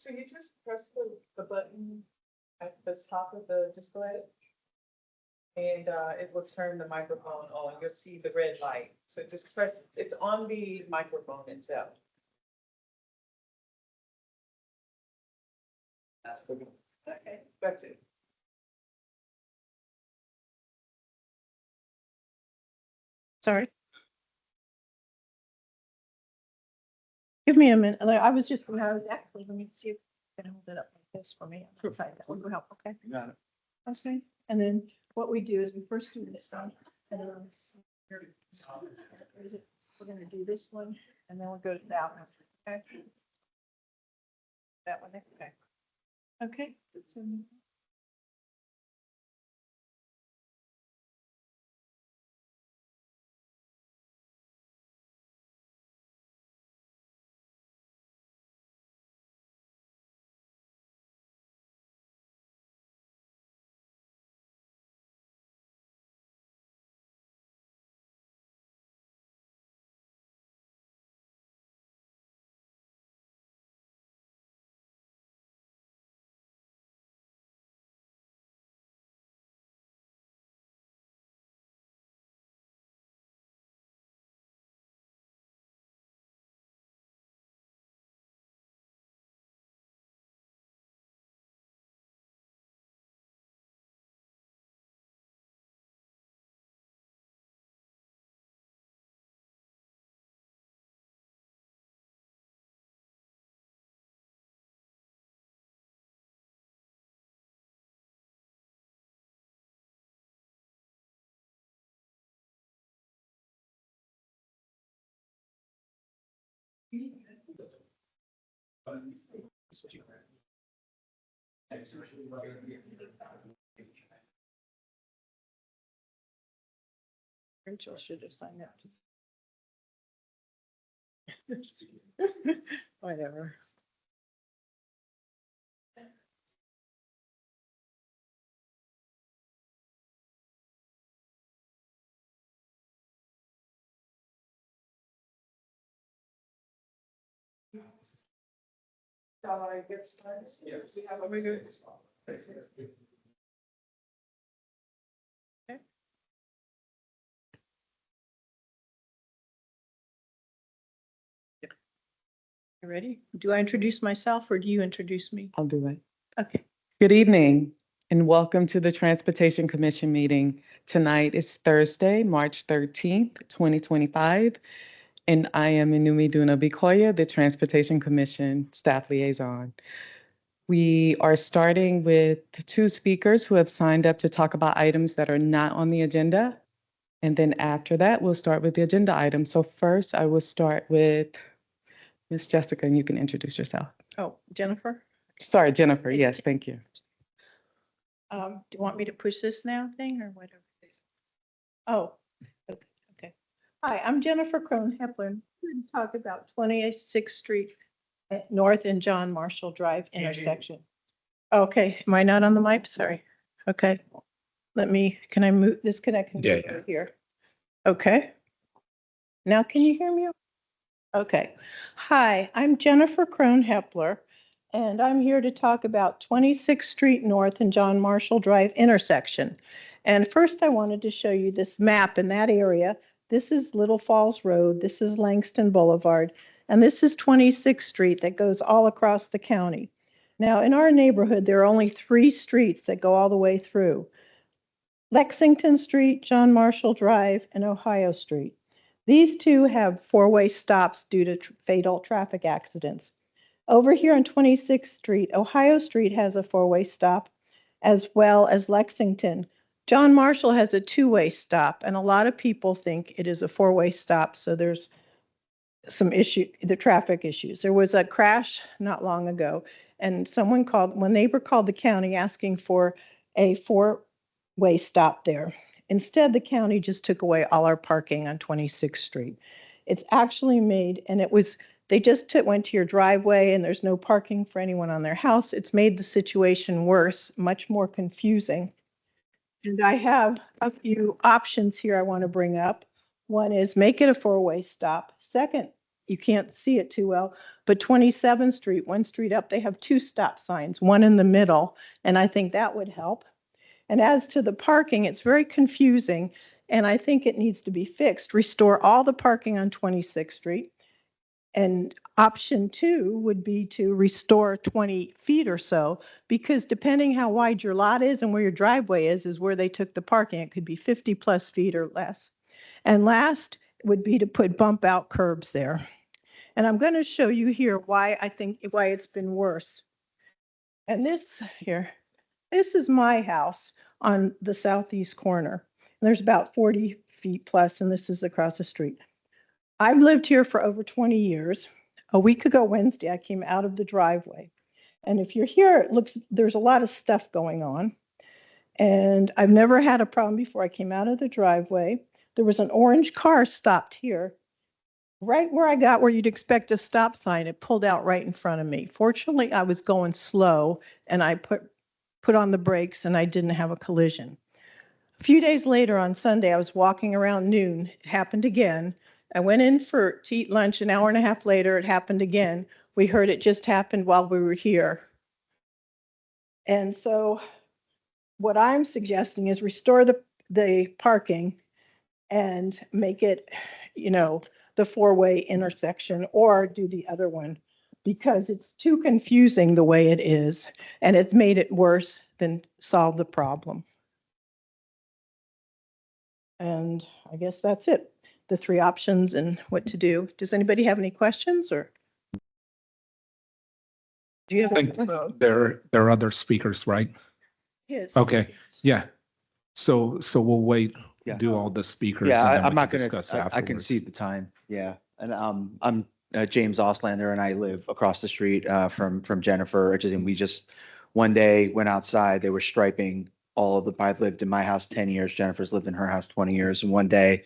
So you just press the button at the top of the display and it will turn the microphone on. You'll see the red light. So just press, it's on the microphone itself. That's good. Okay, that's it. Sorry. Give me a minute. I was just, actually, let me see if you can hold it up like this for me. That would help, okay? You got it. Okay, and then what we do is we first do this one. And then we're gonna do this one, and then we'll go to that one, okay? That one, okay. Okay. Rachel should have signed up. Whatever. Shall I get started? Yes. We have a You ready? Do I introduce myself or do you introduce me? I'll do it. Okay. Good evening and welcome to the Transportation Commission meeting. Tonight is Thursday, March 13th, 2025, and I am Inumi Duna Bikoya, the Transportation Commission Staff Liaison. We are starting with two speakers who have signed up to talk about items that are not on the agenda. And then after that, we'll start with the agenda item. So first, I will start with Ms. Jessica, and you can introduce yourself. Oh, Jennifer? Sorry, Jennifer. Yes, thank you. Do you want me to push this now thing or whatever? Oh, okay. Hi, I'm Jennifer Crone-Hepler. I'm here to talk about 26th Street North and John Marshall Drive intersection. Okay, am I not on the mic? Sorry. Okay. Can I move this? Can go here? Okay. Now can you hear me? Okay. Hi, I'm Jennifer Crone-Hepler, and I'm here to talk about 26th Street North and John Marshall Drive intersection. And first I wanted to show you this map in that area. This is Little Falls Road, this is Langston Boulevard, and this is 26th Street that goes all across the county. Now in our neighborhood, there are only 3 streets that go all the way through. Lexington Street, John Marshall Drive, and Ohio Street. These two have 4-way stops due to fatal traffic accidents. Over here on 26th Street, Ohio Street has a 4-way stop, as well as Lexington. John Marshall has a 2-way stop, and a lot of people think it is a 4-way stop, so there's some the traffic issues. There was a crash not long ago, and one neighbor called the county asking for a 4-way stop there. Instead, the county just took away all our parking on 26th Street. It's actually made, and they just went to your driveway and there's no parking for anyone on their house. It's made the situation worse, much more confusing. And I have a few options here I want to bring up. One is make it a 4-way stop. Second you can't see it too well, but 27th Street, one street up, they have 2 stop signs, one in the middle, and I think that would help. And as to the parking, it's very confusing, and I think it needs to be fixed. Restore all the parking on 26th Street. And option 2 would be to restore 20 feet or so, because depending how wide your lot is and where your driveway is where they took the parking. It could be 50 plus feet or less. And last would be to put bump out curbs there. And I'm going to show you here why it's been worse. And this is my house on the southeast corner. And there's about 40 feet plus, and this is across the street. I've lived here for over 20 years. A week ago Wednesday, I came out of the driveway. And if you're here, there's a lot of stuff going on. And I've never had a problem before. I came out of the driveway. There was an orange car stopped here, right where I got where you'd expect a stop sign. It pulled out right in front of me. Fortunately, I was going slow and I put on the brakes and I didn't have a collision. A few days later on Sunday, I was walking around noon. It happened again. I went in to eat lunch. An hour and a half later, it happened again. We heard it just happened while we were here. And so what I'm suggesting is restore the parking and make it, the 4-way intersection, or do the other one, because it's too confusing the way it is, and it made it worse than solve the problem. And I guess that's it. The 3 options and what to do. Does anybody have any questions, or do you have? I think there are other speakers, right? His. Okay, yeah. So we'll wait, Yeah. do all the speakers. Yeah, and then I'm we not can gonna, discuss I can afterwards. see the time, yeah. And I'm James Oslander, and I live across the street from Jennifer. And we just, one day went outside, they were striping all of I've lived in my house 10 years, Jennifer's lived in her house 20 years. And one day,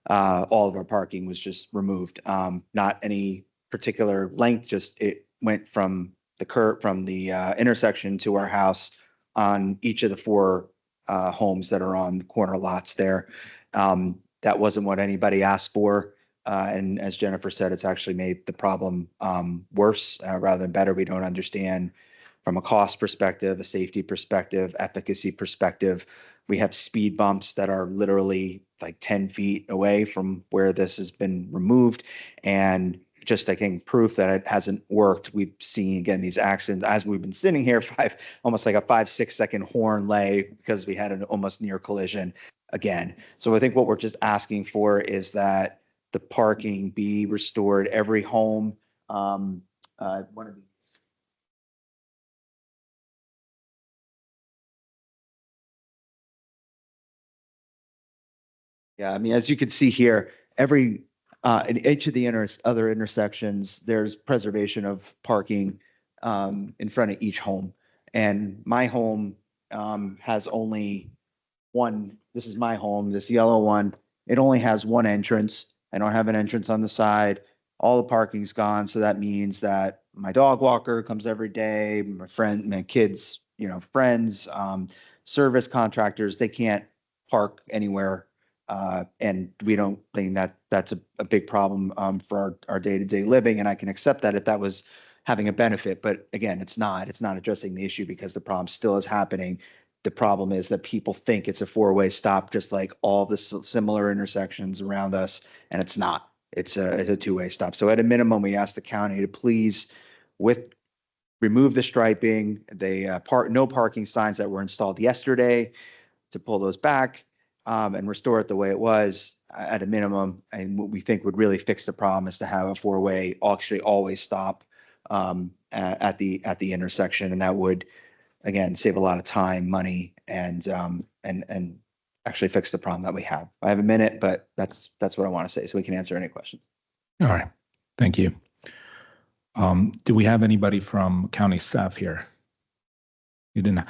all of our parking was just removed. Not any particular length, just it went from the intersection to our house on each of the 4 homes that are on the corner lots there. That wasn't what anybody asked for. And as Jennifer said, it's actually made the problem worse rather than better. We don't understand from a cost perspective, a safety perspective, efficacy perspective. We have speed bumps that are literally like 10 feet away from where this has been removed. And just, I think, proof that it hasn't worked. We've seen, again, these accidents as we've been sitting here, almost like a 5-6 second horn lay because we had an almost near collision again. So I think what we're just asking for is that the parking be restored. Every home, one of these. Yeah, I mean, as you can see here, in each of the other intersections, there's preservation of parking in front of each home. And my home has only one. This is my home, this yellow one. It only has one entrance. I don't have an entrance on the side. All the parking's gone. So that means that my dog walker comes every day, my kids, friends, service contractors, they can't park anywhere. And we don't think that that's a big problem for our day-to-day living. And I can accept that if that was having a benefit. But again, it's not addressing the issue because the problem still is happening. The problem is that people think it's a 4-way stop, just like all the similar intersections around us, and it's not. It's a 2-way stop. So at a minimum, we ask the county to please, remove the striping, no parking signs that were installed yesterday, to pull those back and restore it the way it was at a minimum. And what we think would really fix the problem is to have a 4-way actually always stop at the intersection, and that would, again, save a lot of time, money, and actually fix the problem that we have. I have a minute, but that's what I want to say, so we can answer any questions. All right, thank you. Do we have anybody from county staff here? You didn't.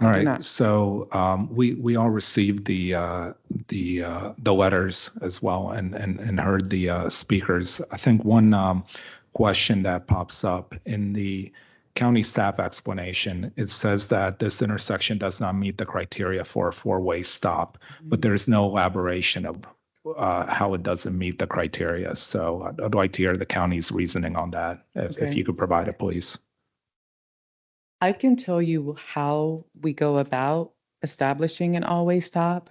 All right, not. so we all received the letters as well and heard the speakers. I think one question that pops up in the county staff explanation, it says that this intersection does not meet the criteria for a 4-way stop, but there's no elaboration of how it doesn't meet the criteria. So I'd like to hear the county's reasoning on that, if Okay. you could provide it, please. I can tell you how we go about establishing an always stop.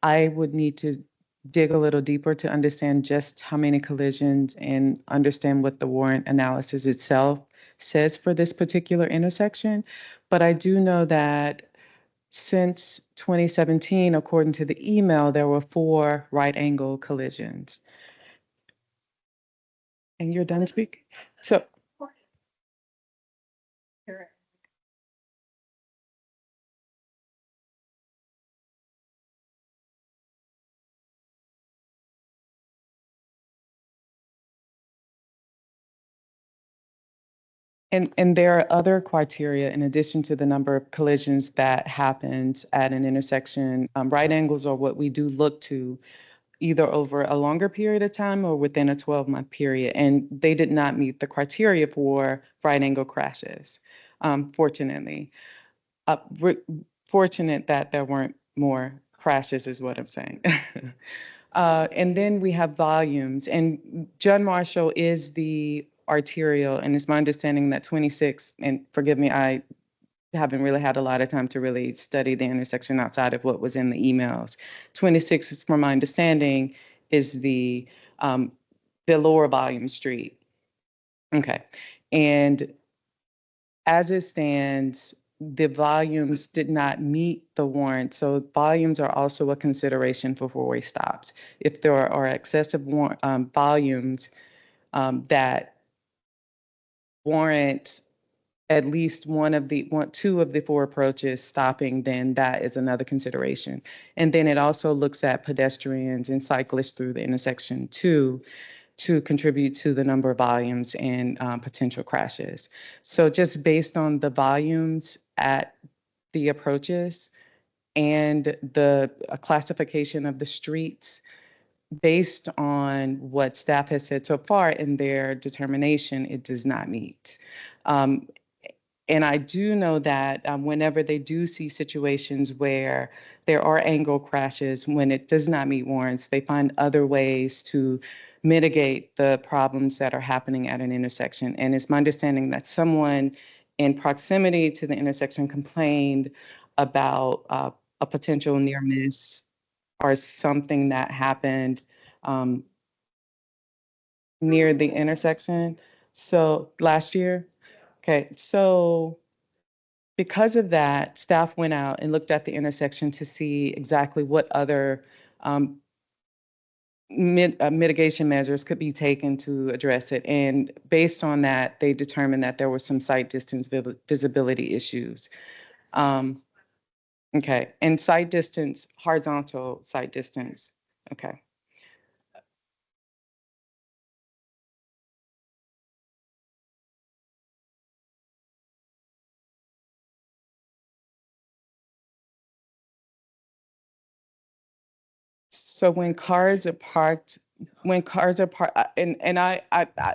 I would need to dig a little deeper to understand just how many collisions and understand what the warrant analysis itself says for this particular intersection. But I do know that since 2017, according to the email, there were 4 right angle collisions. And you're done speaking? So, and there are other criteria in addition to the number of collisions that happens at an intersection. Right angles are what we do look to either over a longer period of time or within a 12-month period. And they did not meet the criteria for right angle crashes, fortunately. We're fortunate that there weren't more crashes is what I'm saying. And then we have volumes, and John Marshall is the arterial, and it's my understanding that 26, and forgive me, I haven't really had a lot of time to really study the intersection outside of what was in the emails. 26 is, from my understanding, is the lower volume street. Okay. And as it stands, the volumes did not meet the warrant. So volumes are also a consideration for four-way stops. If there are excessive volumes that warrant at least two of the 4 approaches stopping, then that is another consideration. And then it also looks at pedestrians and cyclists through the intersection too, to contribute to the number of volumes and potential crashes. So just based on the volumes at the approaches and the classification of the streets, based on what staff has said so far in their determination, it does not meet. And I do know that whenever they do see situations where there are angle crashes, when it does not meet warrants, they find other ways to mitigate the problems that are happening at an intersection. And it's my understanding that someone in proximity to the intersection complained about a potential near miss or something that happened near the intersection. So last year, okay, so because of that, staff went out and looked at the intersection to see exactly what other mitigation measures could be taken to address it. And based on that, they determined that there were some sight distance visibility issues. Okay, and sight distance, horizontal sight distance. Okay. So when cars are parked, and I,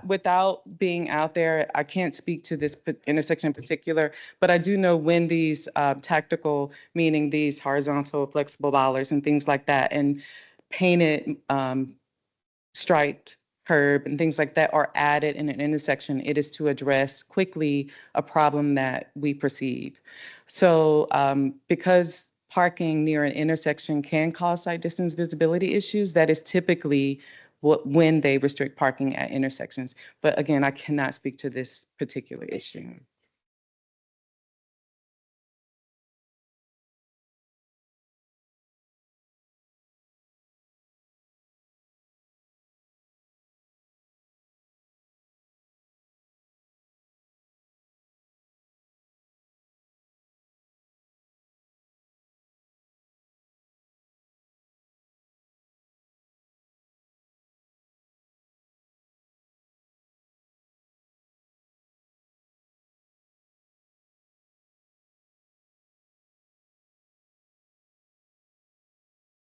without being out there, I can't speak to this intersection in particular, but I do know when these tactical, meaning these horizontal flexible bollards and things like that, and painted striped curb and things like that are added in an intersection, it is to address quickly a problem that we perceive. So because parking near an intersection can cause sight distance visibility issues, that is typically when they restrict parking at intersections. But again, I cannot speak to this particular issue.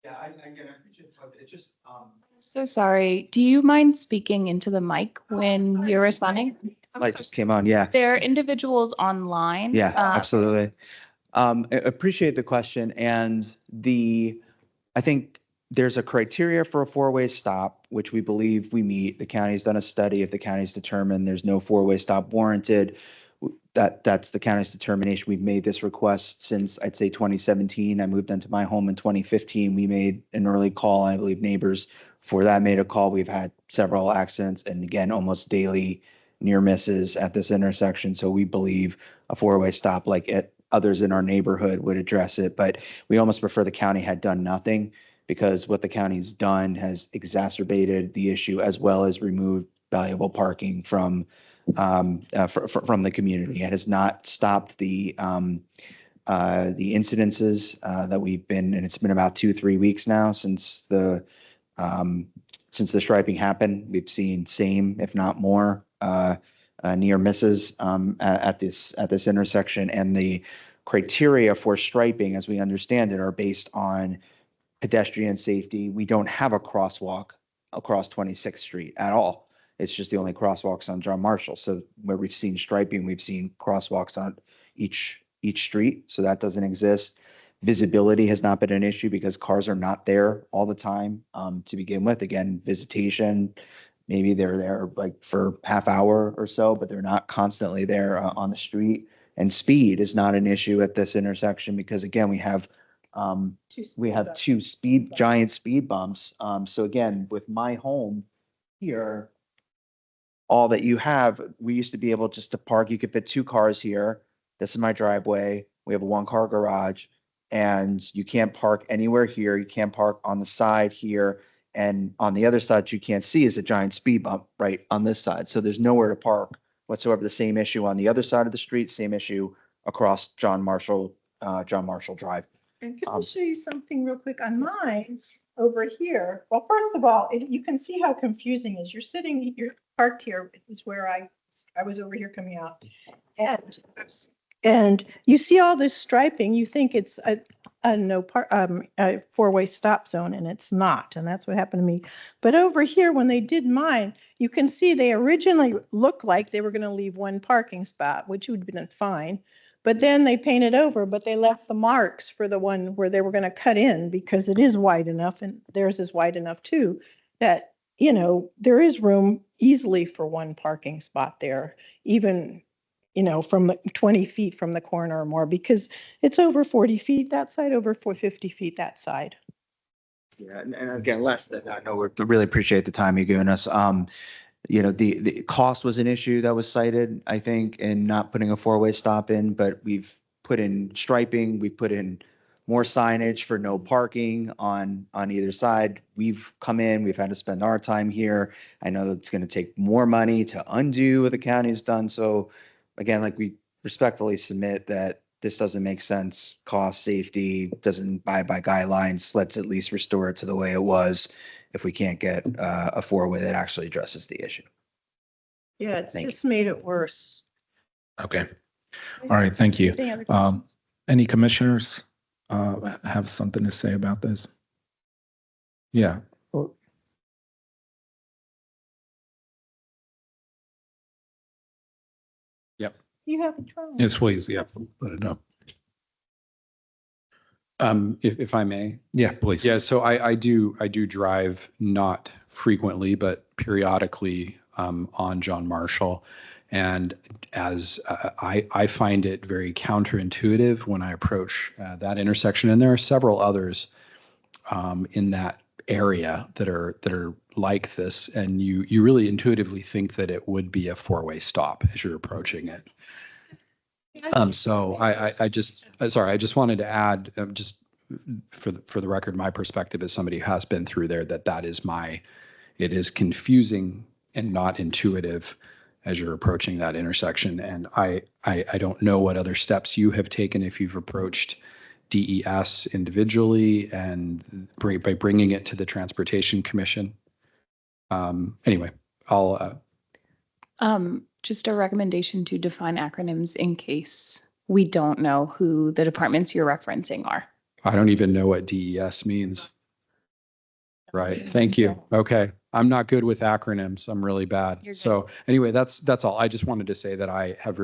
Yeah, I appreciate it, but it just, So sorry. Do you mind speaking into the mic when you're responding? light just came on, yeah. There are individuals online. Yeah, absolutely. Appreciate the question, and I think there's a criteria for a four-way stop, which we believe we meet. The county's done a study. If the county's determined there's no four-way stop warranted, that's the county's determination. We've made this request since, I'd say, 2017. I moved into my home in 2015. We made an early call. I believe neighbors for that made a call. We've had several accidents and again, almost daily near misses at this intersection. So we believe a four-way stop like others in our neighborhood would address it. But we almost prefer the county had done nothing, because what the county's done has exacerbated the issue as well as removed valuable parking from the community. It has not stopped the incidences that we've been, and it's been about 2-3 weeks now since the striping happened. We've seen same, if not more, near misses at this intersection, and the criteria for striping, as we understand it, are based on pedestrian safety. We don't have a crosswalk across 26th Street at all. It's just the only crosswalks on John Marshall. So where we've seen striping, we've seen crosswalks on each street. So that doesn't exist. Visibility has not been an issue because cars are not there all the time to begin with. Again, visitation, maybe they're there like for half hour or so, but they're not constantly there on the street. And speed is not an issue at this intersection because again, we have two giant speed bumps. So again, with my home here, all that you have, we used to be able just to park, you could fit 2 cars here. This is my driveway. We have a 1-car garage and you can't park anywhere here. You can't park on the side here. And on the other side, you can't see is a giant speed bump right on this side. So there's nowhere to park whatsoever. The same issue on the other side of the street, same issue across John Marshall Drive. And can I show you something real quick on mine over here? Well, first of all, you can see how confusing it is. You're parked here is where I was over here coming out. And you see all this striping, you think it's a four-way stop zone, and it's not. And that's what happened to me. But over here, when they did mine, you can see they originally looked like they were going to leave 1 parking spot, which would have been fine. But then they painted over, but they left the marks for the one where they were going to cut in because it is wide enough, and theirs is wide enough too, that, there is room easily for 1 parking spot there, even, from the 20 feet from the corner or more, because it's over 40 feet that side, over 50 feet that side. Yeah, and again, less than, I know we really appreciate the time you've given us. The cost was an issue that was cited, I think, in not putting a 4-way stop in, but we've put in striping, we've put in more signage for no parking on either side. We've come in, we've had to spend our time here. I know that it's going to take more money to undo what the county's done. So again, like we respectfully submit that this doesn't make sense. Cost, safety, doesn't abide by guidelines. Let's at least restore it to the way it was if we can't get a 4-way that actually addresses the issue. Yeah, it's Thank just made it worse. Okay. All right. Thank you. Any other questions? Any commissioners have something to say about this? Yeah. Yep. You have a try. Yes, please. Yep. Put it up. If I may. Yeah, please. Yeah, so I do drive not frequently, but periodically on John Marshall. And as I find it very counterintuitive when I approach that intersection, and there are several others in that area that are like this, and you really intuitively think that it would be a 4-way stop as you're approaching it. So I just wanted to add, just for the record, my perspective as somebody who has been through there, it is confusing and not intuitive as you're approaching that intersection. And I don't know what other steps you have taken if you've approached DES individually and by bringing it to the Transportation Commission. Anyway, I'll. Just a recommendation to define acronyms in case we don't know who the departments you're referencing are. I don't even know what DES means. Right. Thank you. Okay. I'm not good with acronyms. I'm really bad. You're good. So anyway, that's all. I just wanted to say that I have,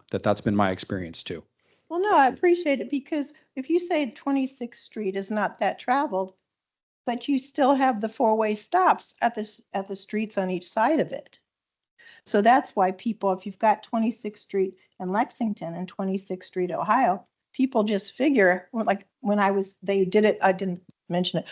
that's been my experience too. Well, no, I appreciate it because if you say 26th Street is not that traveled, but you still have the four-way stops at the streets on each side of it. So that's why people, if you've got 26th Street in Lexington and 26th Street, Ohio, people just figure, well, like when they did it, I didn't mention it.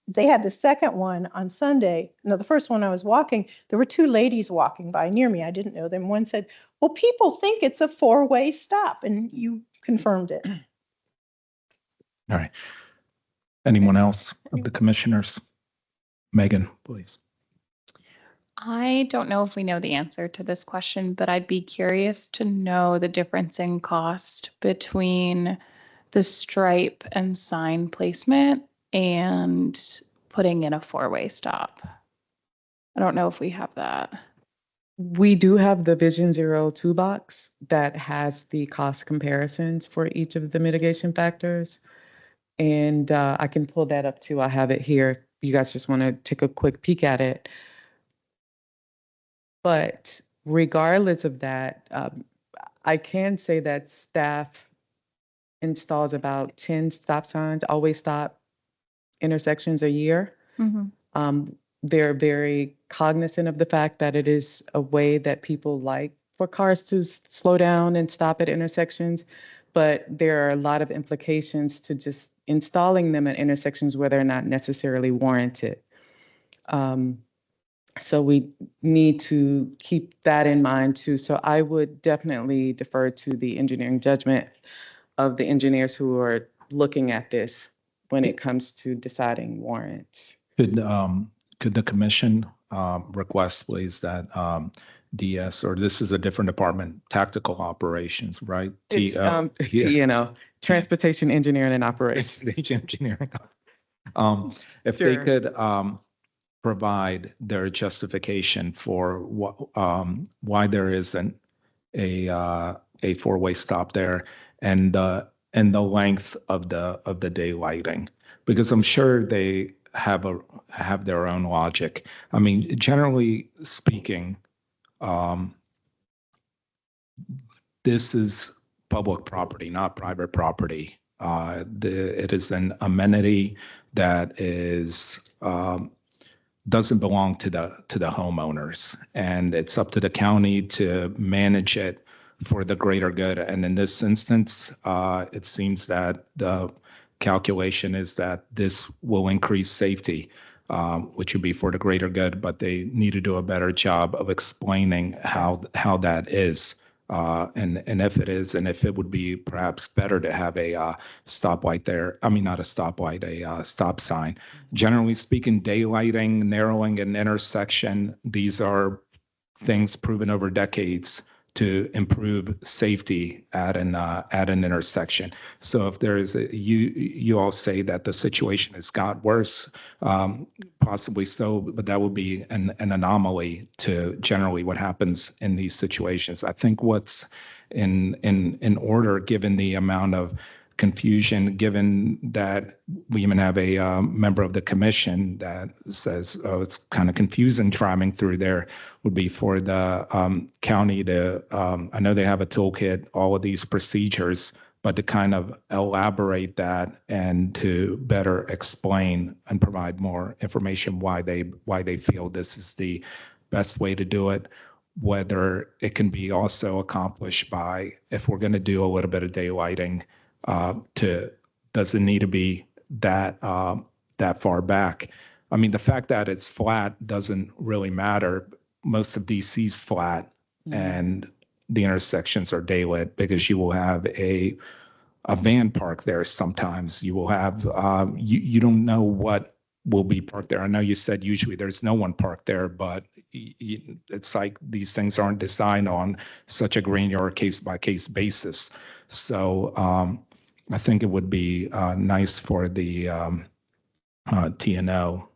They had the second one on Sunday. No, the first one I was walking, there were two ladies walking by near me. I didn't know them. One said, well, people think it's a four-way stop, and you confirmed it. All right. Anyone else of the commissioners? Megan, please. I don't know if we know the answer to this question, but I'd be curious to know the difference in cost between the stripe and sign placement and putting in a four-way stop. I don't know if we have that. We do have the Vision Zero toolbox that has the cost comparisons for each of the mitigation factors. And I can pull that up too. I have it here. You guys just want to take a quick peek at it. But regardless of that, I can say that staff installs about 10 stop signs, always stop intersections a year. They're very cognizant of the fact that it is a way that people like for cars to slow down and stop at intersections. But there are a lot of implications to just installing them at intersections where they're not necessarily warranted. So we need to keep that in mind too. So I would definitely defer to the engineering judgment of the engineers who are looking at this when it comes to deciding warrants. Could the commission request, please, that DS, or this is a different department, tactical operations, right? It's TNO, Transportation Engineering and Operations. Engineering. If Sure. they could provide their justification for why there isn't a four-way stop there, and the length of the daylighting, because I'm sure they have their own logic. I mean, generally speaking, this is public property, not private property. It is an amenity that is doesn't belong to the homeowners, and it's up to the county to manage it for the greater good. And in this instance, it seems that the calculation is that this will increase safety, which would be for the greater good, but they need to do a better job of explaining how that is. And if it is, and if it would be perhaps better to have a stoplight there. I mean, not a stoplight, a stop sign. Generally speaking, daylighting, narrowing an intersection, these are things proven over decades to improve safety at an intersection. So if there's you all say that the situation has got worse, possibly so, but that would be an anomaly to generally what happens in these situations. I think what's in order, given the amount of confusion, given that we even have a member of the commission that says, oh, it's kind of confusing driving through there, would be for the county to, I know they have a toolkit, all of these procedures, but to kind of elaborate that and to better explain and provide more information why they feel this is the best way to do it. Whether it can be also accomplished by, if we're going to do a little bit of daylighting, does it need to be that far back? I mean, the fact that it's flat doesn't really matter. Most of DC's flat, and the intersections are daylit because you will have a van park there. Sometimes you will have you don't know what will be parked there. I know you said usually there's no one parked there, but it's like these things aren't designed on such a granular case by case basis. So I think it would be nice for the TNO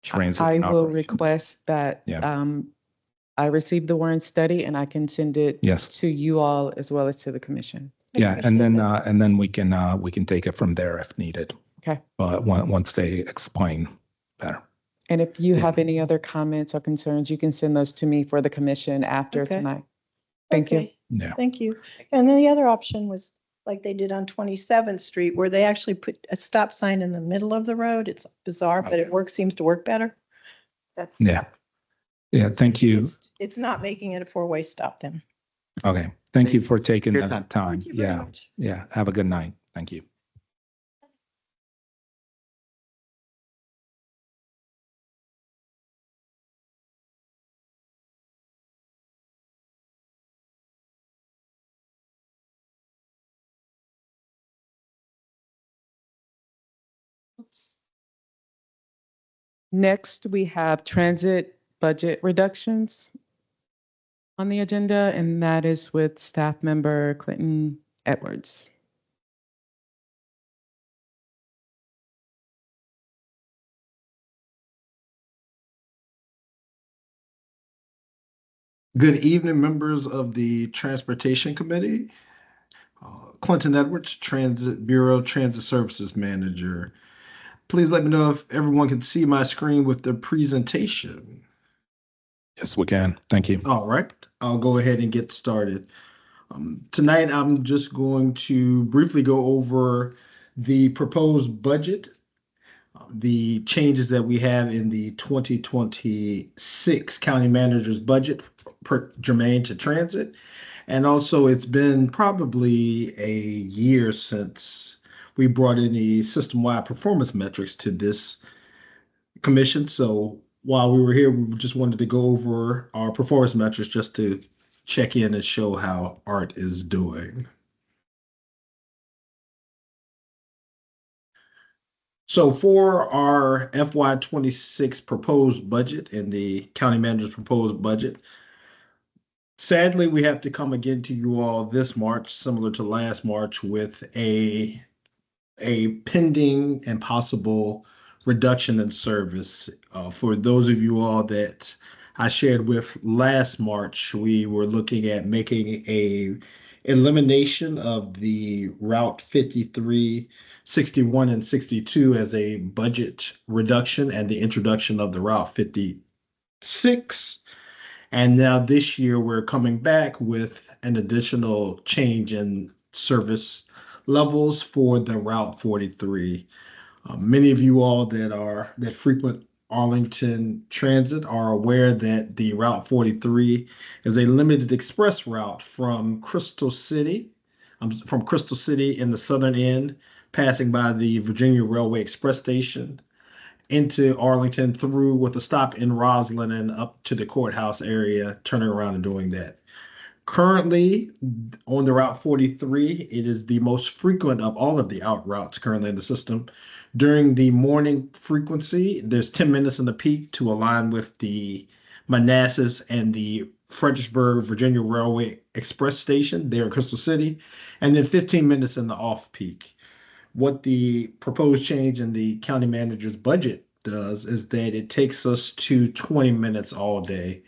transit. I will operation. request that I receive the warrant study and I can send it Yes. to you all as well as to the commission. Yeah, and then we can take it from there if needed. Okay. But once they explain better. And if you have any other comments or concerns, you can send those to me for the commission after Okay. tonight. Thank you. Okay, Yeah. thank you. And then the other option was like they did on 27th Street, where they actually put a stop sign in the middle of the road. It's bizarre, but it seems to work better. That's. Yeah. Yeah, thank you. It's not making it a four-way stop then. Okay, thank you for taking Your that time. Thank you very Yeah, much. yeah. Have a good night. Thank you. Next, we have transit budget reductions on the agenda, and that is with staff member Clinton Edwards. Good evening, members of the Transportation Committee. Clinton Edwards, Transit Bureau Transit Services Manager. Please let me know if everyone can see my screen with the presentation. Yes, we can. Thank you. All right, I'll go ahead and get started. Tonight, I'm just going to briefly go over the proposed budget, the changes that we have in the 2026 County Manager's budget germane to transit. And also, it's been probably a year since we brought in the system-wide performance metrics to this commission. So while we were here, we just wanted to go over our performance metrics just to check in and show how ART is doing. So for our FY26 proposed budget and the county manager's proposed budget, sadly, we have to come again to you all this March, similar to last March, with a pending and possible reduction in service. For those of you all that I shared with last March, we were looking at making a elimination of the Route 53, 61, and 62 as a budget reduction and the introduction of the Route 56. And now this year, we're coming back with an additional change in service levels for the Route 43. Many of you all that frequent Arlington Transit are aware that the Route 43 is a limited express route from Crystal City in the southern end, passing by the Virginia Railway Express Station into Arlington through with a stop in Roslyn and up to the courthouse area, turning around and doing that. Currently, on the Route 43, it is the most frequent of all of the out routes currently in the system. During the morning frequency, there's 10 minutes in the peak to align with the Manassas and the Fredericksburg, Virginia Railway Express Station there in Crystal City, and then 15 minutes in the off-peak. What the proposed change in the county manager's budget does is that it takes us to 20 minutes all day.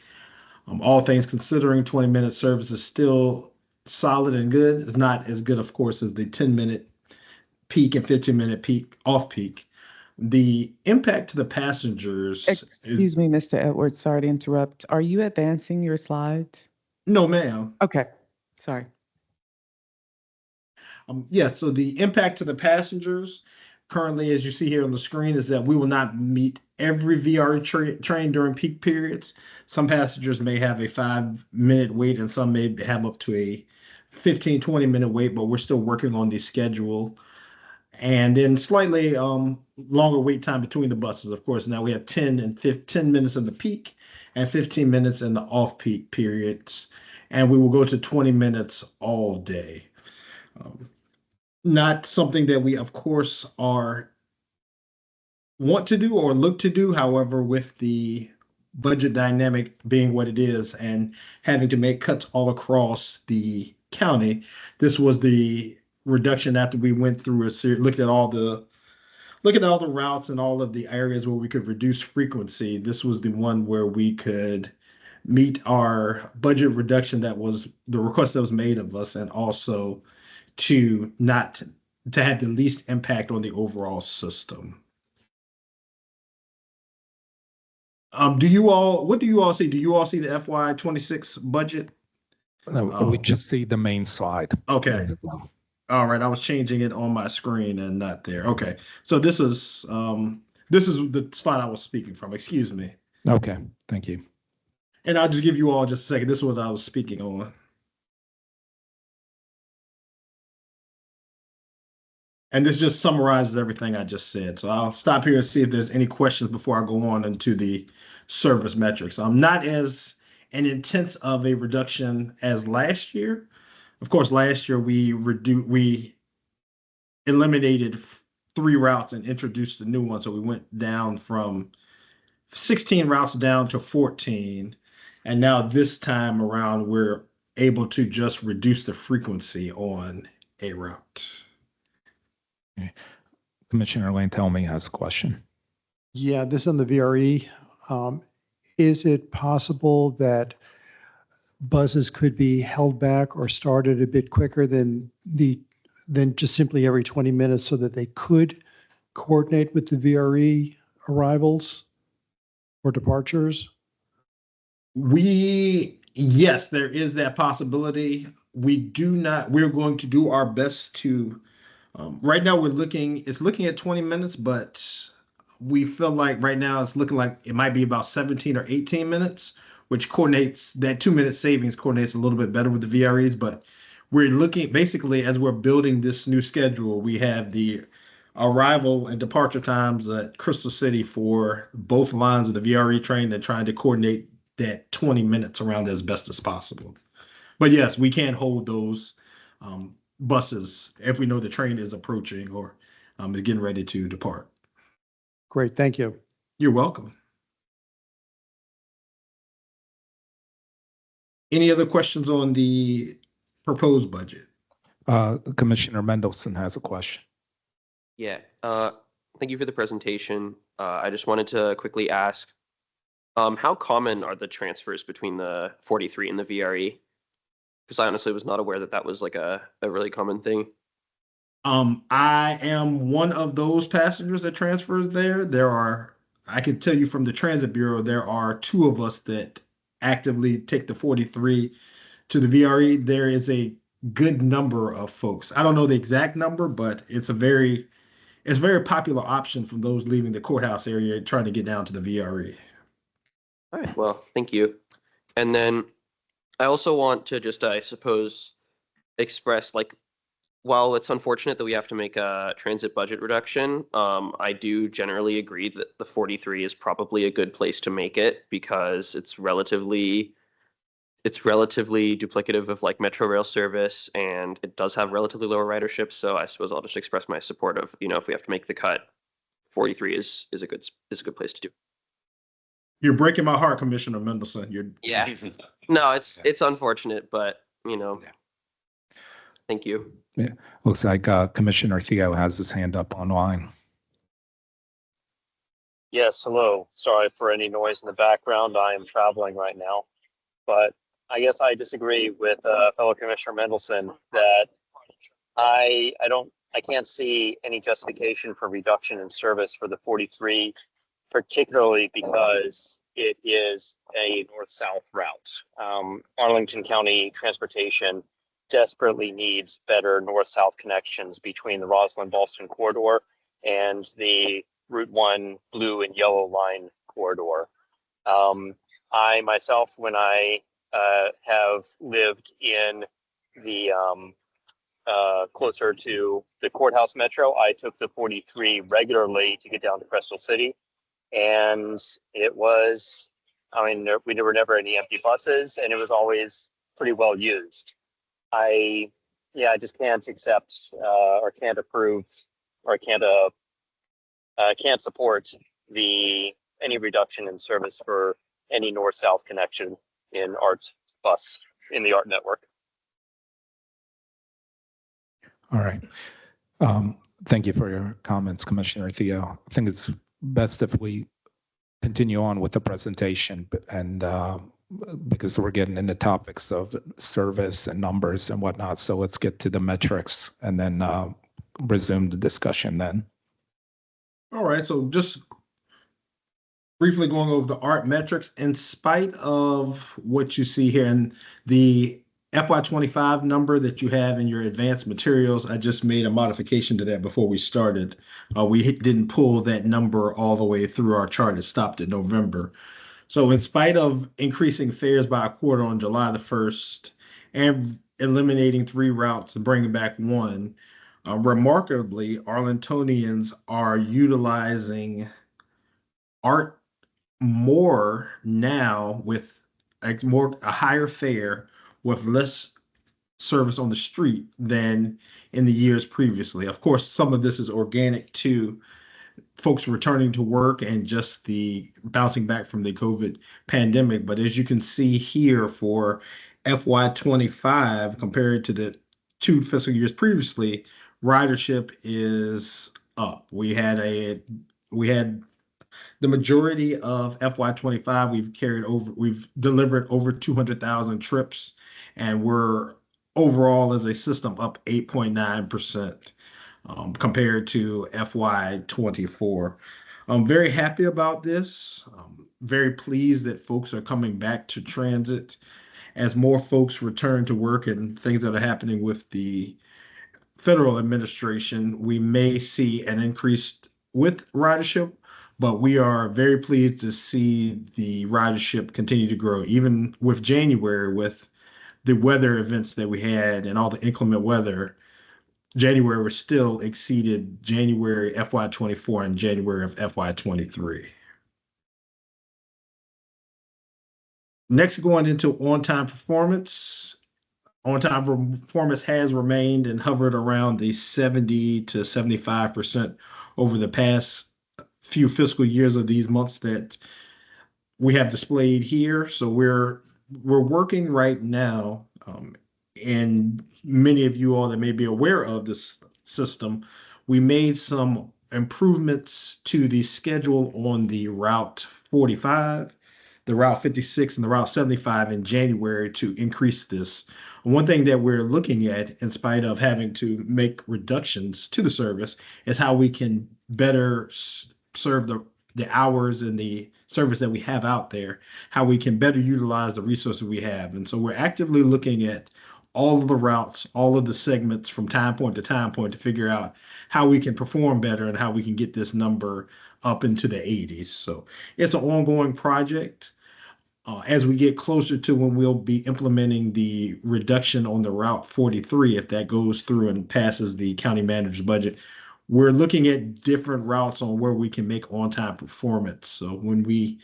All things considering, 20-minute service is still solid and good. It's not as good, of course, as the 10-minute peak and 15-minute peak off peak. The impact to the passengers Excuse me, Mr. Edwards, sorry to interrupt. Are you advancing your slides? No, ma'am. Okay, sorry. Yeah, so the impact to the passengers currently, as you see here on the screen, is that we will not meet every train during peak periods. Some passengers may have a 5-minute wait and some may have up to a 15, 20-minute wait, but we're still working on the schedule. And then slightly longer wait time between the buses. Of course, now we have 10 minutes in the peak and 15 minutes in the off-peak periods. And we will go to 20 minutes all day. Not something that we, of course, want to do or look to do. However, with the budget dynamic being what it is and having to make cuts all across the county, this was the reduction after we went through a series, looked at all the routes and all of the areas where we could reduce frequency. This was the one where we could meet our budget reduction that was the request that was made of us, and also to have the least impact on the overall system. What do you all see? Do you all see the FY26 budget? No, we just see the main slide. Okay. All right, I was changing it on my screen and not there. Okay, so this is the slide I was speaking from. Excuse me. Okay, thank you. And I'll just give you all just a second. This is what I was speaking on. And this just summarizes everything I just said. So I'll stop here and see if there's any questions before I go on into the service metrics. I'm not as an intense of a reduction as last year. Of course, last year we eliminated 3 routes and introduced a new one. So we went down from 16 routes down to 14. And now this time around, we're able to just reduce the frequency on a route. Commissioner Lane tell me has a question. Yeah, this on the VRE. Is it possible that buses could be held back or started a bit quicker than just simply every 20 minutes so that they could coordinate with the VRE arrivals or departures? Yes, there is that possibility. We're going to do our best to, right now it's looking at 20 minutes, but we feel like right now it's looking like it might be about 17 or 18 minutes, which coordinates that 2 minute savings coordinates a little bit better with the VREs. But we're looking basically as we're building this new schedule, we have the arrival and departure times at Crystal City for both lines of the VRE train and trying to coordinate that 20 minutes around as best as possible. But yes, we can hold those buses if we know the train is approaching or is getting ready to depart. Great, thank you. You're welcome. Any other questions on the proposed budget? Commissioner Mendelson has a question. Yeah, thank you for the presentation. I just wanted to quickly ask, how common are the transfers between the 43 and the VRE? Because I honestly was not aware that that was like a really common thing. I am one of those passengers that transfers there. I can tell you from the Transit Bureau, there are 2 of us that actively take the 43 to the VRE. There is a good number of folks. I don't know the exact number, but it's a very popular option from those leaving the courthouse area trying to get down to the VRE. All right, well, thank you. And then I also want to just, I suppose, express like, while it's unfortunate that we have to make a transit budget reduction, I do generally agree that the 43 is probably a good place to make it because it's relatively duplicative of like Metro Rail service, and it does have relatively lower ridership. So I suppose I'll just express my support of, if we have to make the cut, 43 is a good place to do. You're breaking my heart, Commissioner Mendelson. Yeah. No, it's unfortunate, but thank you. Yeah, looks like Commissioner Theo has his hand up online. Yes, hello. Sorry for any noise in the background. I am traveling right now. But I guess I disagree with fellow Commissioner Mendelson that I can't see any justification for reduction in service for the 43, particularly because it is a north-south route. Arlington County Transportation desperately needs better north-south connections between the Roslyn-Ballston corridor and the Route 1 blue and yellow line corridor. I myself, when I have lived in the closer to the courthouse metro, I took the 43 regularly to get down to Crystal City. And it was, there were never any empty buses, and it was always pretty well used. I just can't accept or can't approve or can't support any reduction in service for any north-south connection in ART bus in the ART network. All right. Thank you for your comments, Commissioner Theo. I think it's best if we continue on with the presentation and because we're getting into topics of service and numbers and whatnot. So let's get to the metrics and then resume the discussion then. All right, so just briefly going over the ART metrics, in spite of what you see here, and the FY25 number that you have in your advanced materials, I just made a modification to that before we started. Didn't pull that number all the way through our chart. It stopped at November. So in spite of increasing fares by a quarter on July the 1st and eliminating 3 routes and bringing back 1, remarkably, Arlingtonians are utilizing ART more now with a higher fare with less service on the street than in the years previously. Of course, some of this is organic to folks returning to work and just the bouncing back from the COVID pandemic. But as you can see here for FY25 compared to the 2 fiscal years previously, ridership is up. We had the majority of FY25, we've delivered over 200,000 trips, and we're overall as a system up 8.9% compared to FY24. I'm very happy about this. Very pleased that folks are coming back to transit as more folks return to work and things that are happening with the federal administration. We may see an increase with ridership, but we are very pleased to see the ridership continue to grow, even with January, with the weather events that we had and all the inclement weather. January was still exceeded January FY24 and January of FY23. Next, going into on-time performance. On-time performance has remained and hovered around the 70 to 75% over the past few fiscal years of these months that we have displayed here. So we're working right now, and many of you all that may be aware of this system, we made some improvements to the schedule on the Route 45, the Route 56, and the Route 75 in January to increase this. One thing that we're looking at, in spite of having to make reductions to the service, is how we can better serve the hours and the service that we have out there, how we can better utilize the resources we have. And so we're actively looking at all of the routes, all of the segments from time point to time point to figure out how we can perform better and how we can get this number up into the 80s. So it's an ongoing project. As we get closer to when we'll be implementing the reduction on the Route 43, if that goes through and passes the county manager's budget, we're looking at different routes on where we can make on-time performance. So when we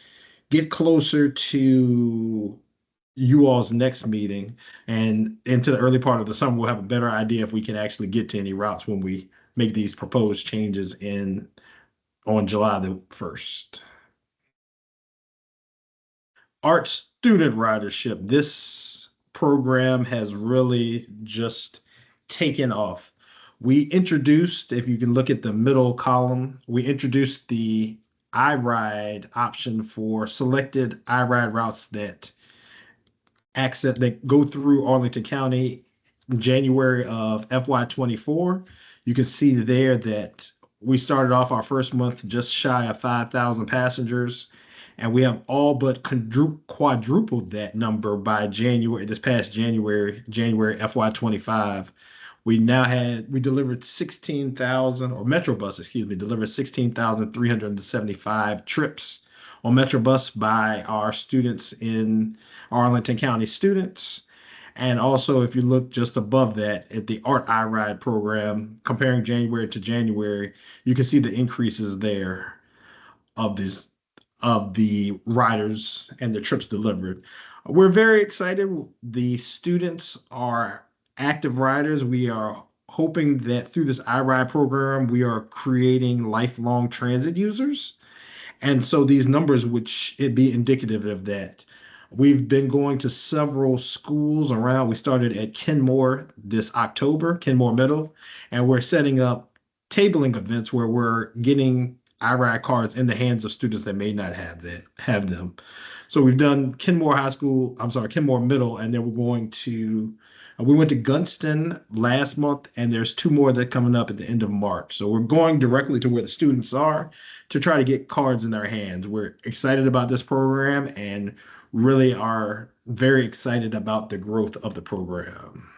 get closer to you all's next meeting and into the early part of the summer, we'll have a better idea if we can actually get to any routes when we make these proposed changes on July the 1st. ART student ridership. This program has really just taken off. We introduced, if you can look at the middle column, we introduced the iRide option for selected iRide routes that go through Arlington County in January of FY24. You can see there that we started off our first month just shy of 5,000 passengers, and we have all but quadrupled that number by this past January FY25. We delivered 16,000, or Metrobus, excuse me, delivered 16,375 trips on Metrobus by our students in Arlington County students. And also, if you look just above that at the ART iRide program, comparing January to January, you can see the increases there of the riders and the trips delivered. We're very excited. The students are active riders. We are hoping that through this iRide program, we are creating lifelong transit users. And so these numbers would be indicative of that. We've been going to several schools around. We started at Kenmore this October, Kenmore Middle, and we're setting up tabling events where we're getting iRide cards in the hands of students that may not have them. So we've done Kenmore Middle, and then we're going to We went to Gunston last month, and there's two more that are coming up at the end of March. So we're going directly to where the students are to try to get cards in their hands. We're excited about this program and really are very excited about the growth of the program.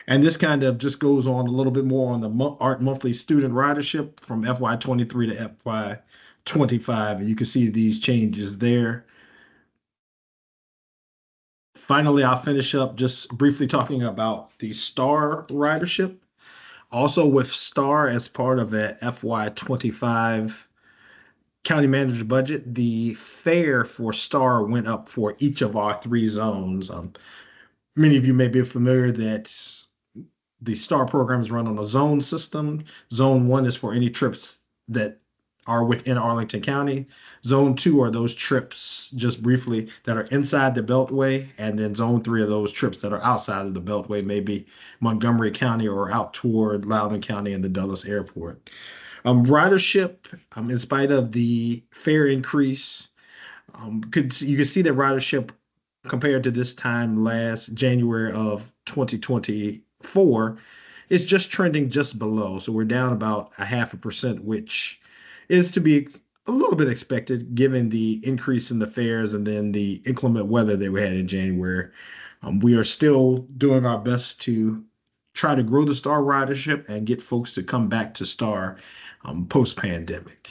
And this kind of just goes on a little bit more on the Art Monthly student ridership from FY23 to FY25. And you can see these changes there. Finally, I'll finish up just briefly talking about the STAR ridership. Also with STAR as part of the FY25 county manager budget, the fare for STAR went up for each of our three zones. Many of you may be familiar that the STAR program is run on a zone system. Zone 1 is for any trips that are within Arlington County. Zone 2 are those trips, just briefly, that are inside the Beltway. And then Zone 3 are those trips that are outside of the Beltway, maybe Montgomery County or out toward Loudoun County and the Dulles Airport. Ridership, in spite of the fare increase, you can see that ridership compared to this time last January of 2024 is just trending just below. So we're down about 0.5%, which is to be a little bit expected given the increase in the fares and then the inclement weather that we had in January. We are still doing our best to try to grow the STAR ridership and get folks to come back to STAR post-pandemic.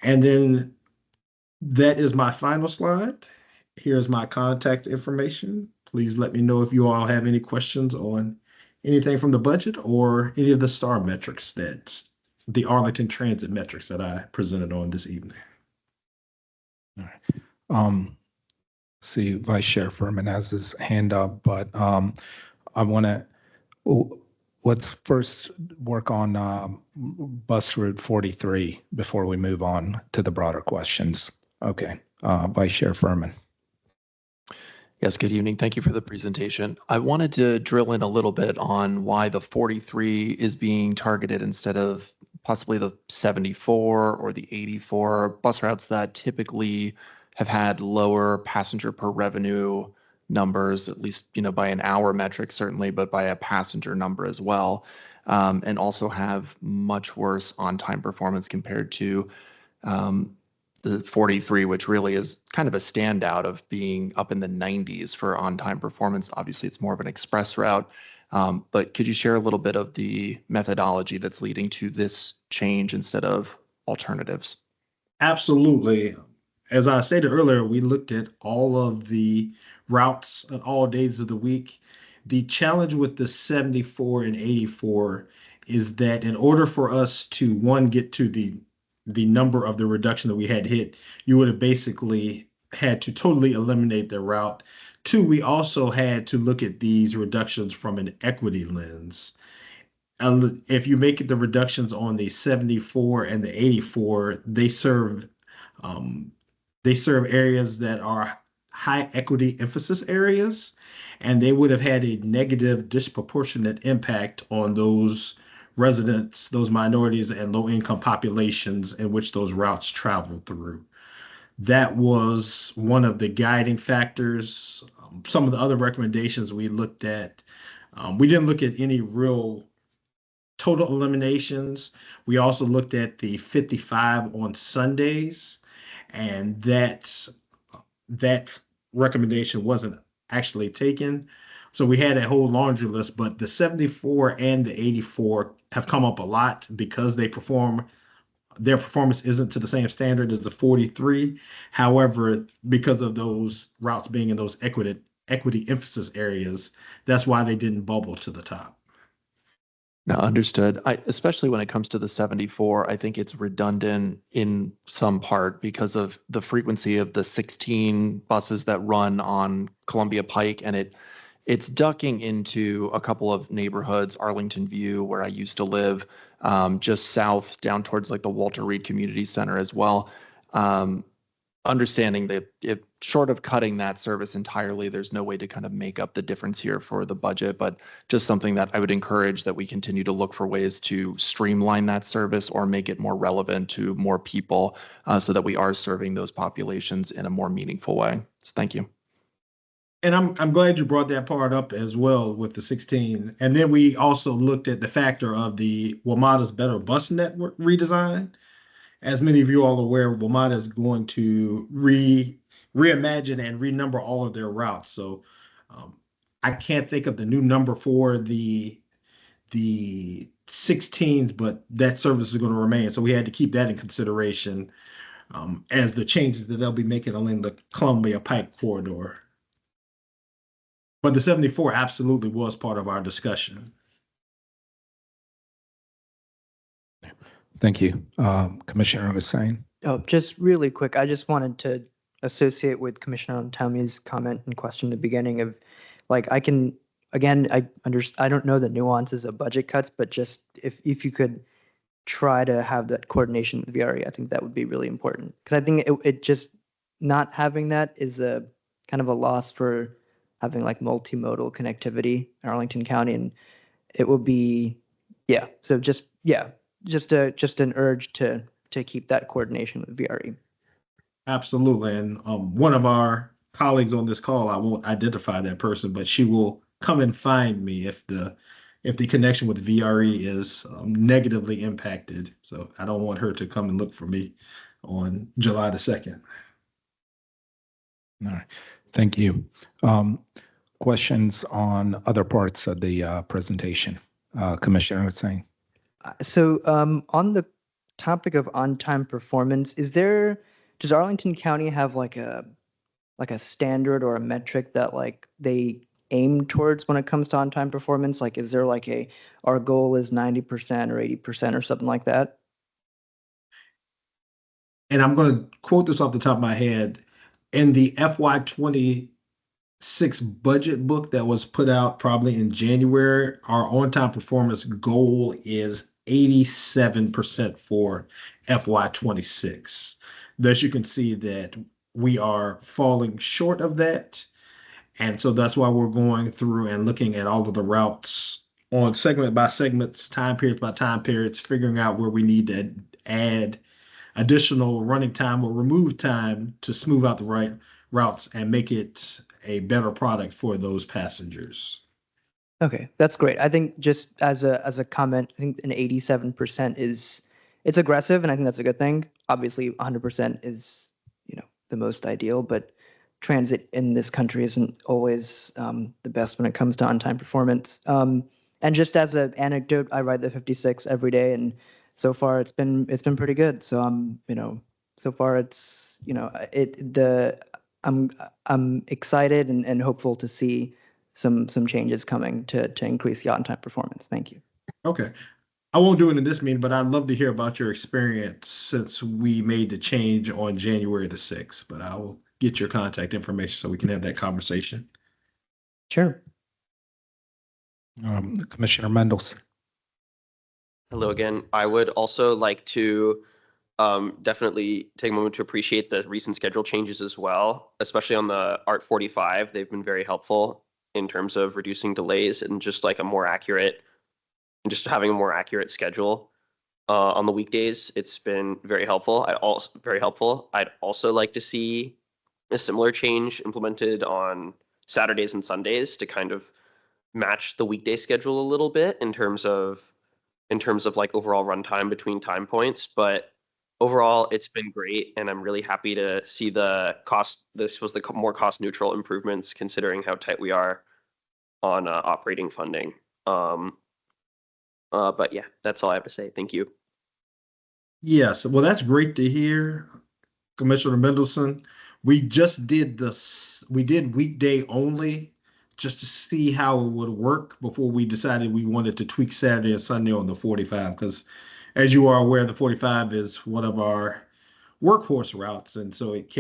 And then that is my final slide. Here's my contact information. Please let me know if you all have any questions on anything from the budget or any of the STAR metrics that's the Arlington Transit metrics that I presented on this evening. All right. See, Vice Chair Furman has his hand up, but I want to, let's first work on bus route 43 before we move on to the broader questions. Okay, Vice Chair Furman. Yes, good evening. Thank you for the presentation. I wanted to drill in a little bit on why the 43 is being targeted instead of possibly the 74 or the 84 bus routes that typically have had lower passenger per revenue numbers, at least, by an hour metric, certainly, but by a passenger number as well, and also have much worse on-time performance compared to the 43, which really is kind of a standout of being up in the 90s for on-time performance. Obviously, it's more of an express route. But could you share a little bit of the methodology that's leading to this change instead of alternatives? Absolutely. As I stated earlier, we looked at all of the routes on all days of the week. The challenge with the 74 and 84 is that in order for us to, one, get to the number of the reduction that we had hit, you would have basically had to totally eliminate the route. Two, we also had to look at these reductions from an equity lens. If you make it the reductions on the 74 and the 84, they serve areas that are high equity emphasis areas, and they would have had a negative disproportionate impact on those residents, those minorities and low income populations in which those routes travel through. That was one of the guiding factors. Some of the other recommendations we looked at, we didn't look at any real total eliminations. We also looked at the 55 on Sundays, and that recommendation wasn't actually taken. So we had a whole laundry list, but the 74 and the 84 have come up a lot because their performance isn't to the same standard as the 43. However, because of those routes being in those equity emphasis areas, that's why they didn't bubble to the top. No, understood. Especially when it comes to the 74, I think it's redundant in some part because of the frequency of the 16 buses that run on Columbia Pike, and it's ducking into a couple of neighborhoods, Arlington View, where I used to live, just south down towards like the Walter Reed Community Center as well. Understanding that if short of cutting that service entirely, there's no way to kind of make up the difference here for the budget, but just something that I would encourage that we continue to look for ways to streamline that service or make it more relevant to more people so that we are serving those populations in a more meaningful way. So thank you. And I'm glad you brought that part up as well with the 16. And then we also looked at the factor of the WMATA's Better Bus Network redesign. As many of you all are aware, WMATA is going to reimagine and renumber all of their routes. So um, I can't think of the new number for the 16s, but that service is going to remain. So we had to keep that in consideration as the changes that they'll be making along the Columbia Pike corridor. But the 74 absolutely was part of our discussion. Thank you. Commissioner Hussein. Oh, just really quick, I just wanted to associate with Commissioner Ontami's comment and question in the beginning of, like, I can, again, I don't know the nuances of budget cuts, but just if you could try to have that coordination with VRE, I think that would be really important. Because I think it just, not having that is a kind of a loss for having like multimodal connectivity in Arlington County, and it will be, yeah, so just, yeah, just an urge to keep that coordination with VRE. Absolutely. And one of our colleagues on this call, I won't identify that person, but she will come and find me if the connection with VRE is negatively impacted. So I don't want her to come and look for me on July the 2nd. All right. Thank you. Questions on other parts of the presentation? Commissioner Hussein. So on the topic of on-time performance, does Arlington County have like a standard or a metric that like they aim towards when it comes to on-time performance? Like, is there like our goal is 90% or 80% or something like that? And I'm going to quote this off the top of my head. In the FY26 budget book that was put out probably in January, our on-time performance goal is 87% for FY26. Thus, you can see that we are falling short of that. And so that's why we're going through and looking at all of the routes on segment by segments, time periods by time periods, figuring out where we need to add additional running time or remove time to smooth out the right routes and make it a better product for those passengers. Okay, that's great. I think just as a comment, I think an 87% it's aggressive, and I think that's a good thing. Obviously, 100% is, the most ideal, but transit in this country isn't always the best when it comes to on-time performance. And just as an anecdote, I ride the 56 every day, and so far it's been pretty good. So so far it's, I'm excited and hopeful to see some changes coming to increase the on-time performance. Thank you. Okay. I won't do it in this meeting, but I'd love to hear about your experience since we made the change on January the 6th. But I will get your contact information so we can have that conversation. Sure. Commissioner Mendelson. Hello again. I would also like to definitely take a moment to appreciate the recent schedule changes as well, especially on the ART 45. They've been very helpful in terms of reducing delays and just like having a more accurate schedule on the weekdays. It's been very helpful. I'd also like to see a similar change implemented on Saturdays and Sundays to kind of match the weekday schedule a little bit in terms of like overall runtime between time points. But overall, it's been great, and I'm really happy to see the cost. This was the more cost neutral improvements considering how tight we are on operating funding. But yeah, that's all I have to say. Thank you. Yes, well, that's great to hear, Commissioner Mendelson. We just did this, we did weekday only just to see how it would work before we decided we wanted to tweak Saturday and Sunday on the 45. Because as you are aware, the 45 is one of our workhorse routes. And so it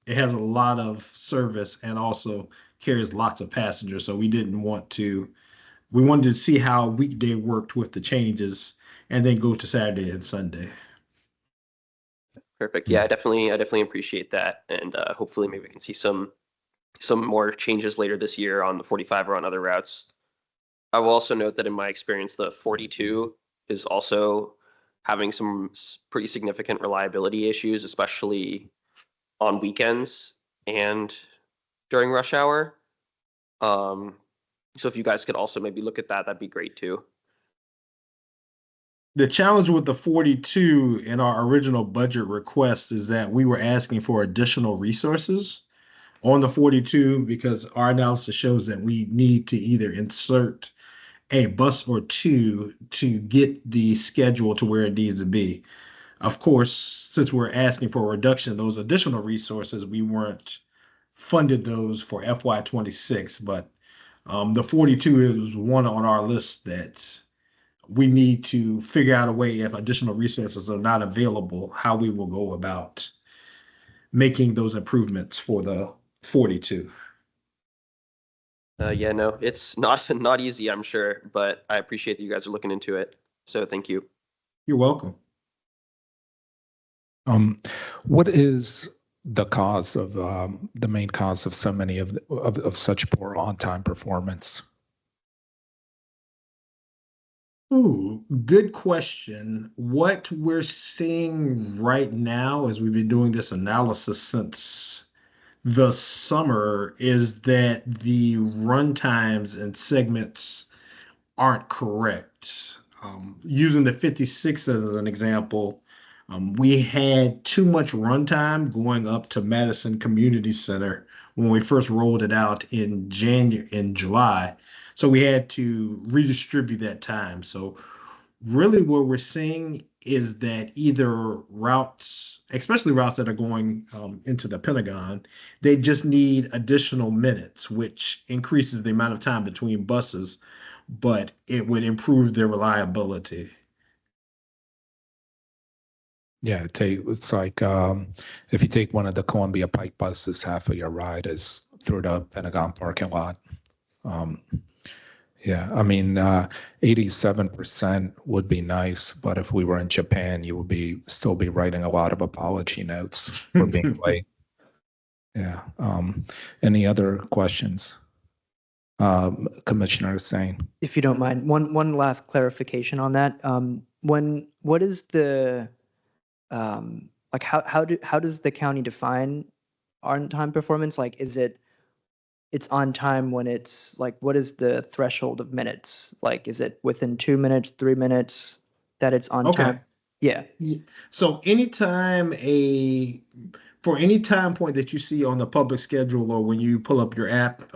has a lot of service and also carries lots of passengers. So we wanted to see how weekday worked with the changes and then go to Saturday and Sunday. Perfect. Yeah, I definitely appreciate that, and hopefully maybe we can see some more changes later this year on the 45 or on other routes. I will also note that in my experience, the 42 is also having some pretty significant reliability issues, especially on weekends and during rush hour. So if you guys could also maybe look at that, that'd be great too. The challenge with the 42 in our original budget request is that we were asking for additional resources on the 42 because our analysis shows that we need to either insert a bus or two to get the schedule to where it needs to be. Of course, since we're asking for a reduction of those additional resources, we weren't funded those for FY26, but the 42 is one on our list that we need to figure out a way if additional resources are not available, how we will go about making those improvements for the 42. Yeah, no, it's not easy, I'm sure, but I appreciate that you guys are looking into it. So thank you. You're welcome. What is the cause of the main cause of so many of such poor on-time performance? Ooh, good question. What we're seeing right now, as we've been doing this analysis since the summer, is that the run times and segments aren't correct. Using the 56 as an example, we had too much runtime going up to Madison Community Center when we first rolled it out in July. So we had to redistribute that time. So really what we're seeing is that either routes, especially routes that are going into the Pentagon, they just need additional minutes, which increases the amount of time between buses, but it would improve their reliability. Yeah, it's like if you take one of the Columbia Pike buses, half of your ride is through the Pentagon parking lot. Yeah, I mean, 87% would be nice, but if we were in Japan, you would still be writing a lot of apology notes for being late. Yeah. Any other questions? Commissioner Hussain. If you don't mind, one last clarification on that. What is the like how does the county define on-time performance? Like, it's on time when it's like, what is the threshold of minutes? Like, is it within 2 minutes, 3 minutes that it's on Okay. time? Yeah. So for any time point that you see on the public schedule or when you pull up your app,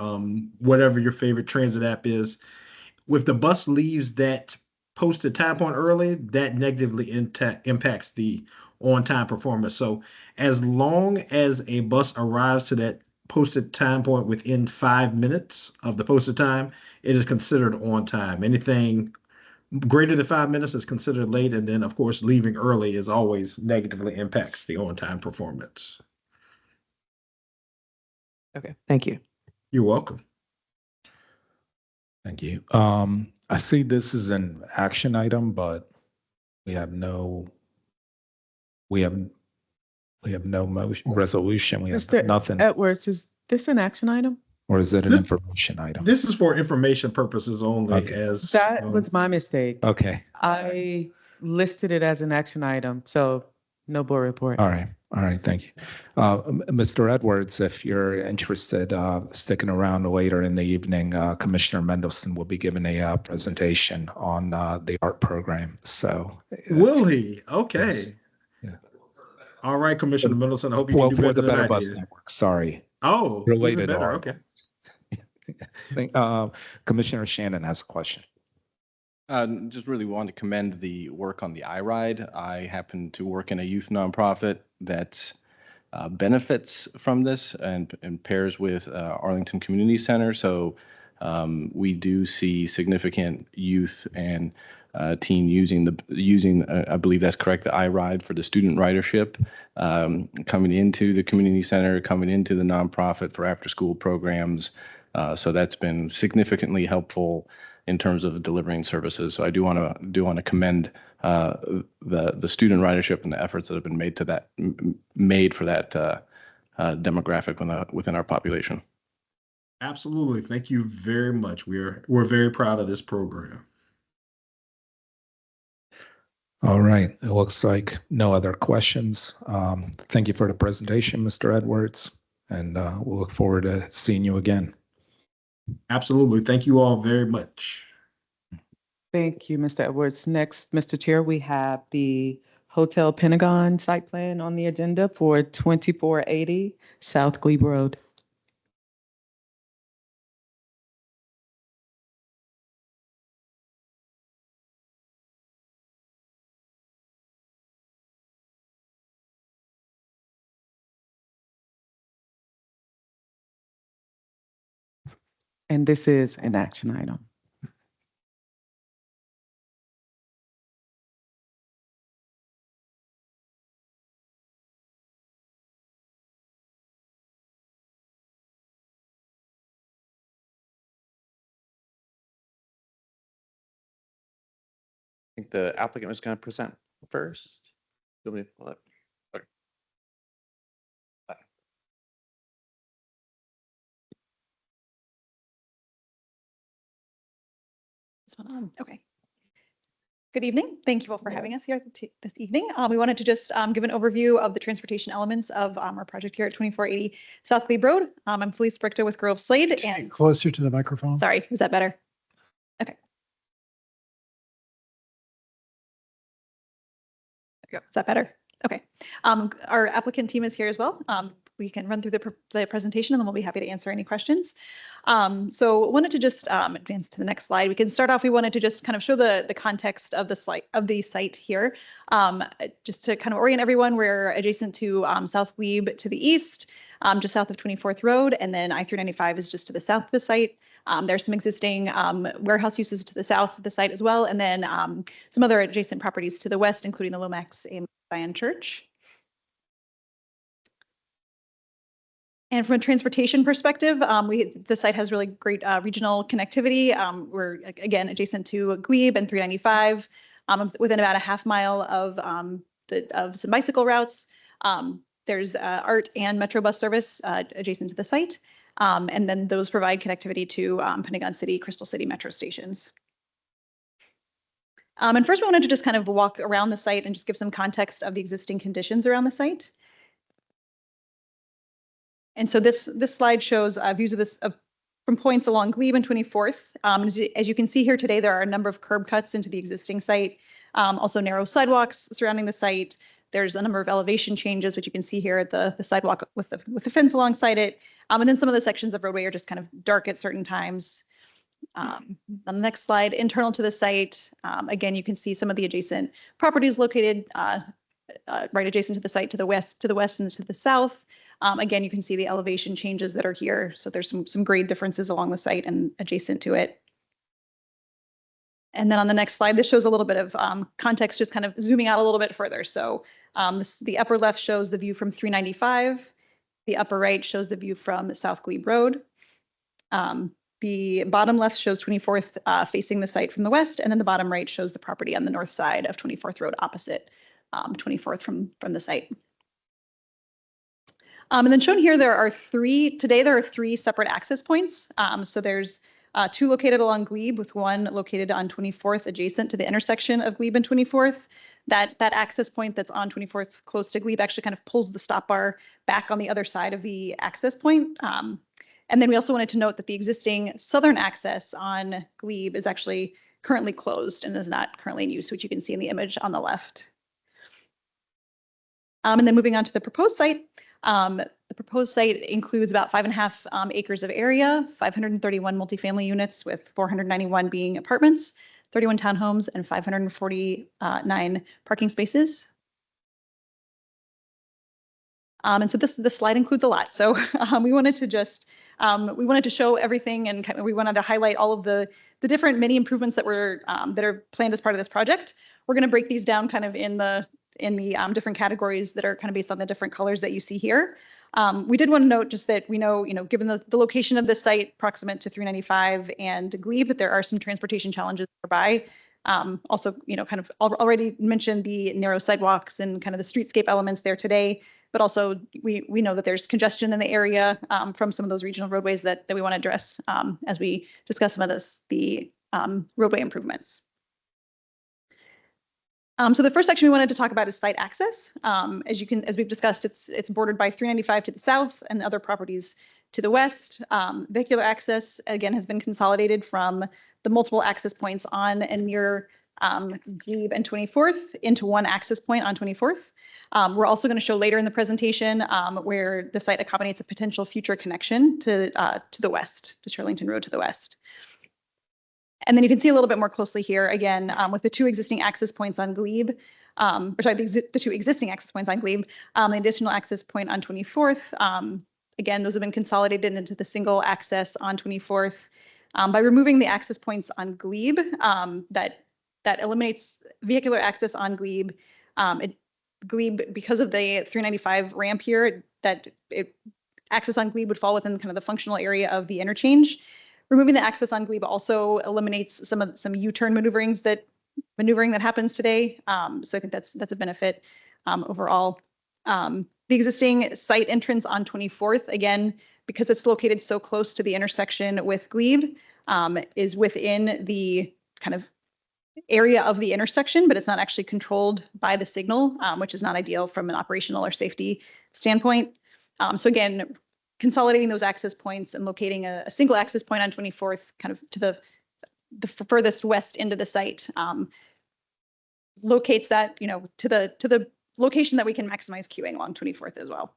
whatever your favorite transit app is, if the bus leaves that posted time point early, that negatively impacts the on-time performance. So as long as a bus arrives to that posted time point within 5 minutes of the posted time, it is considered on time. Anything greater than 5 minutes is considered late, and then of course leaving early is always negatively impacts the on-time performance. Okay, thank you. You're welcome. Thank you. I see this is an action item, but we have no motion, resolution. We have Mr. nothing. Edwards, is this an action item? Or is it an information item? This is for information purposes only. Okay. As That was my mistake. Okay. I listed it as an action item, so no board report. All right. Thank you. Mr. Edwards, if you're interested, sticking around later in the evening, Commissioner Mendelson will be giving a presentation on the art program. So will he? Okay. Yes. Yeah. All right, Commissioner Mendelson. I hope you can do better for the than Better I Bus did. Network. Sorry. Oh, Related even better. art. Okay. Commissioner Shannon has a question. Just really want to commend the work on the iRide. I happen to work in a youth nonprofit that benefits from this and pairs with Arlington Community Center. So we do see significant youth and teen using I believe that's correct, the iRide for the student ridership, coming into the community center, coming into the nonprofit for after school programs. So that's been significantly helpful in terms of delivering services. So I do want to commend the student ridership and the efforts that have been made for that demographic within our population. Absolutely. Thank you very much. We're very proud of this program. All right. It looks like no other questions. Thank you for the presentation, Mr. Edwards, and we'll look forward to seeing you again. Absolutely. Thank you all very much. Thank you, Mr. Edwards. Next, Mr. Chair, we have the Hotel Pentagon site plan on the agenda for 2480 South Glebe Road. And this is an action item. I think the applicant was going to present first. Do you want me to pull up? Okay. Bye. This one on. Okay. Good evening. Thank you all for having us here this evening. We wanted to just give an overview of the transportation elements of our project here at 2480 South Glebe Road. I'm Felice Brichter with Grove Slade. And Closer to the microphone. sorry, is that better? Okay. There we go. Is that better? Okay. Our applicant team is here as well. We can run through the presentation and then we'll be happy to answer any questions. So wanted to just advance to the next slide. We can start off. We wanted to just kind of show the context of the site here. Just to kind of orient everyone, we're adjacent to South Glebe to the east, just south of 24th Road, and then I-395 is just to the south of the site. There's some existing warehouse uses to the south of the site as well, and then some other adjacent properties to the west, including the Lomax Zion Church. And from a transportation perspective, the site has really great regional connectivity. We're again adjacent to Glebe and 395, within about a half mile of some bicycle routes. There's ART and Metro bus service adjacent to the site, and then those provide connectivity to Pentagon City, Crystal City metro stations. And first, we wanted to just kind of walk around the site and just give some context of the existing conditions around the site. And so this slide shows views of this from points along Glebe and 24th. As you can see here today, there are a number of curb cuts into the existing site, also narrow sidewalks surrounding the site. There's a number of elevation changes, which you can see here at the sidewalk with the fence alongside it. And then some of the sections of roadway are just kind of dark at certain times. On the next slide, internal to the site, again, you can see some of the adjacent properties located right adjacent to the site to the west and to the south. Again, you can see the elevation changes that are here. So there's some grade differences along the site and adjacent to it. And then on the next slide, this shows a little bit of context, just kind of zooming out a little bit further. So the upper left shows the view from 395. The upper right shows the view from South Glebe Road. The bottom left shows 24th facing the site from the west, and then the bottom right shows the property on the north side of 24th Road opposite 24th from the site. And then shown here, there are three separate access points. So there's two located along Glebe with one located on 24th adjacent to the intersection of Glebe and 24th. That access point that's on 24th close to Glebe actually kind of pulls the stop bar back on the other side of the access point. And then we also wanted to note that the existing southern access on Glebe is actually currently closed and is not currently in use, which you can see in the image on the left. And then moving on to the proposed site. The proposed site includes about 5.5 acres of area, 531 multifamily units with 491 being apartments, 31 townhomes, and 549 parking spaces. And so this slide includes a lot. So we wanted to show everything, and we wanted to highlight all of the different mini improvements that are planned as part of this project. We're going to break these down kind of in the different categories that are kind of based on the different colors that you see here. We did want to note just that we know, given the location of this site proximate to 395 and Glebe, that there are some transportation challenges nearby. Also, kind of already mentioned the narrow sidewalks and kind of the streetscape elements there today, but also we know that there's congestion in the area from some of those regional roadways that we want to address as we discuss some of the roadway improvements. So the first section we wanted to talk about is site access. As we've discussed, it's bordered by 395 to the south and other properties To the west, vehicular access, again, has been consolidated from the multiple access points on and near Glebe and 24th into one access point on 24th. We're also going to show later in the presentation where the site accommodates a potential future connection to the west, to Arlington Road to the west. And then you can see a little bit more closely here, again, with the two existing access points on Glebe, the two existing access points on Glebe, the additional access point on 24th. Again, those have been consolidated into the single access on 24th. By removing the access points on Glebe, that eliminates vehicular access on Glebe. Glebe, because of the 395 ramp here, access on Glebe would fall within kind of the functional area of the interchange. Removing the access on Glebe also eliminates some U-turn maneuvering that happens today. So I think that's a benefit overall. The existing site entrance on 24th, again, because it's located so close to the intersection with Glebe, is within the kind of area of the intersection, but it's not actually controlled by the signal, which is not ideal from an operational or safety standpoint. So again, consolidating those access points and locating a single access point on 24th, kind of to the furthest west end of the site, locates that, to the location that we can maximize queuing along 24th as well.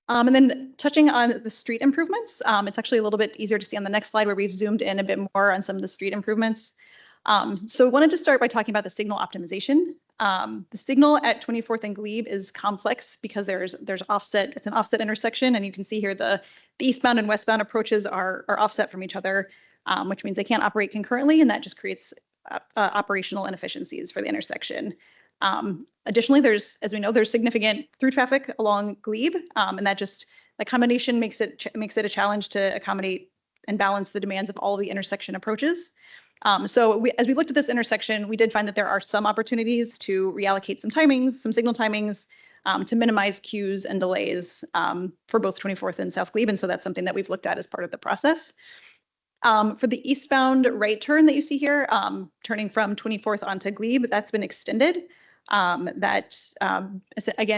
And then touching on the street improvements, it's actually a little bit easier to see on the next slide where we've zoomed in a bit more on some of the street improvements. So I wanted to start by talking about the signal optimization. The signal at 24th and Glebe is complex because there's offset. It's an offset intersection, and you can see here the eastbound and westbound approaches are offset from each other, which means they can't operate concurrently, and that just creates operational inefficiencies for the intersection. Additionally, as we know, there's significant through traffic along Glebe, and that combination makes it a challenge to accommodate and balance the demands of all of the intersection approaches. So as we looked at this intersection, we did find that there are some opportunities to reallocate some signal timings, to minimize queues and delays for both 24th and South Glebe, and so that's something that we've looked at as part of the process. For the eastbound right turn that you see here, turning from 24th onto Glebe, that's been extended. Again,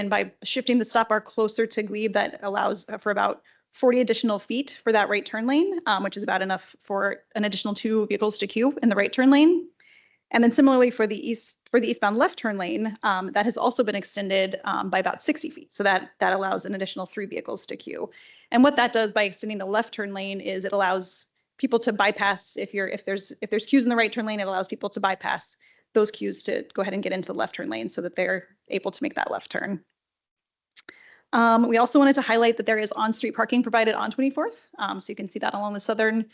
by shifting the stop bar closer to Glebe, that allows for about 40 additional feet for that right turn lane, which is about enough for an additional 2 vehicles to queue in the right turn lane. And then similarly for the eastbound left turn lane, that has also been extended by about 60 feet. So that allows an additional 3 vehicles to queue. And what that does by extending the left turn lane is it allows people to bypass, if there's queues in the right turn lane, it allows people to bypass those queues to go ahead and get into the left turn lane so that they're able to make that left turn. We also wanted to highlight that there is on-street parking provided on 24th. So you can see that along the southern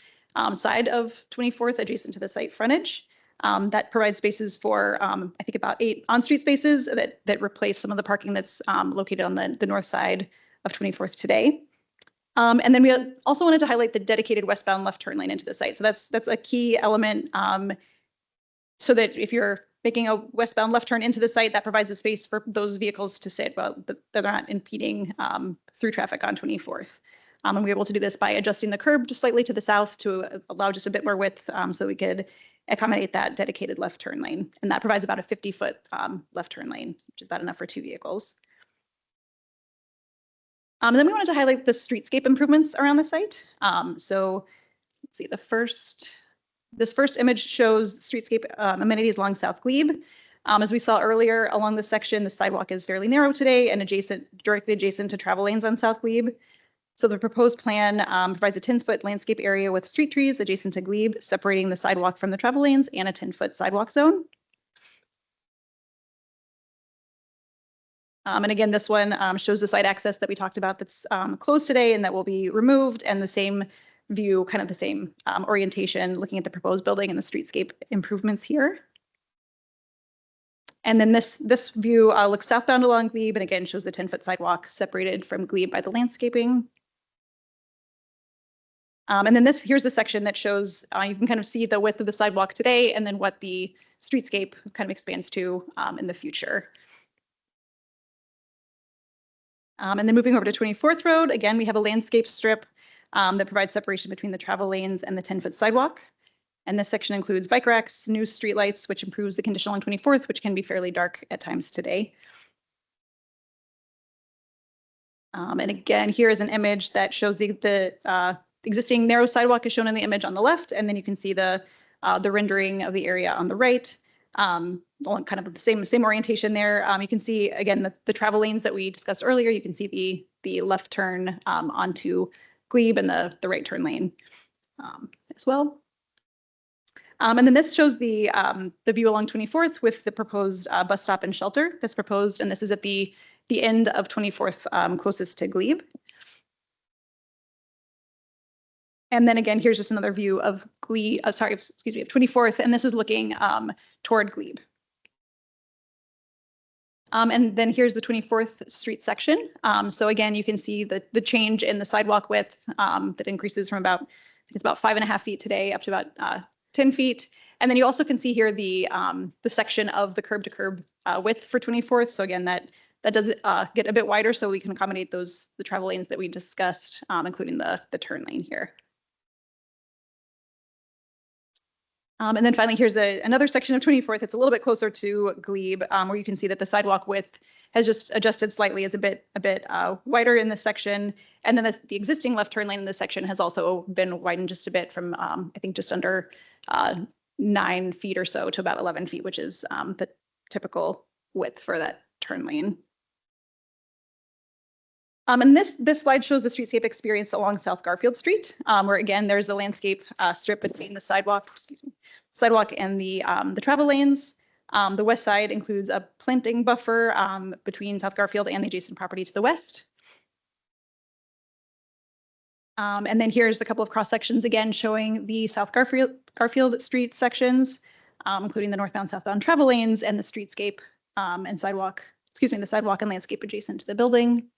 side of 24th adjacent to the site frontage. That provides spaces for, I think, about 8 on-street spaces that replace some of the parking that's located on the north side of 24th today. And then we also wanted to highlight the dedicated westbound left turn lane into the site. So that's a key element, so that if you're making a westbound left turn into the site, that provides a space for those vehicles to sit, that they're not impeding through traffic on 24th. And we were able to do this by adjusting the curb just slightly to the south to allow just a bit more width, so we could accommodate that dedicated left turn lane. And that provides about a 50-foot left turn lane, which is about enough for 2 vehicles. And then we wanted to highlight the streetscape improvements around the site. So let's see, this first image shows streetscape amenities along South Glebe. As we saw earlier, along this section, the sidewalk is fairly narrow today and directly adjacent to travel lanes on South Glebe. So the proposed plan provides a 10-foot landscape area with street trees adjacent to Glebe, separating the sidewalk from the travel lanes and a 10-foot sidewalk zone. And again, this one shows the site access that we talked about that's closed today and that will be removed, and the same view, kind of the same orientation, looking at the proposed building and the streetscape improvements here. And then this view looks southbound along Glebe, and again shows the 10-foot sidewalk separated from Glebe by the landscaping. And then here's the section that shows, you can kind of see the width of the sidewalk today and then what the streetscape kind of expands to in the future. And then moving over to 24th Road, again, we have a landscape strip that provides separation between the travel lanes and the 10-foot sidewalk. And this section includes bike racks, new streetlights, which improves the condition on 24th, which can be fairly dark at times today. And again, here is an image that shows the existing narrow sidewalk is shown in the image on the left, and then you can see the rendering of the area on the right. Along kind of the same orientation there. You can see again the travel lanes that we discussed earlier. You can see the left turn onto Glebe and the right turn lane as well. And then this shows the view along 24th with the proposed bus stop and shelter that's proposed, and this is at the end of 24th, closest to Glebe. And then again, here's just another view of Glebe, of 24th, and this is looking toward Glebe. And then here's the 24th Street section. So again, you can see the change in the sidewalk width that increases from I think it's about 5.5 feet today up to about 10 feet. And then you also can see here the section of the curb to curb width for 24th. So again, that does get a bit wider so we can accommodate the travel lanes that we discussed, including the turn lane here. And then finally, here's another section of 24th. It's a little bit closer to Glebe, where you can see that the sidewalk width has just adjusted slightly, is a bit wider in this section. And then the existing left turn lane in this section has also been widened just a bit from, I think, just under 9 feet or so to about 11 feet, which is the typical width for that turn lane. And this slide shows the streetscape experience along South Garfield Street, where again, there's a landscape strip between the sidewalk and the travel lanes. The west side includes a planting buffer between South Garfield and the adjacent property to the west. And then here's a couple of cross sections again showing the South Garfield Street sections, including the northbound, southbound travel lanes and the streetscape and sidewalk, the sidewalk and landscape adjacent to the building.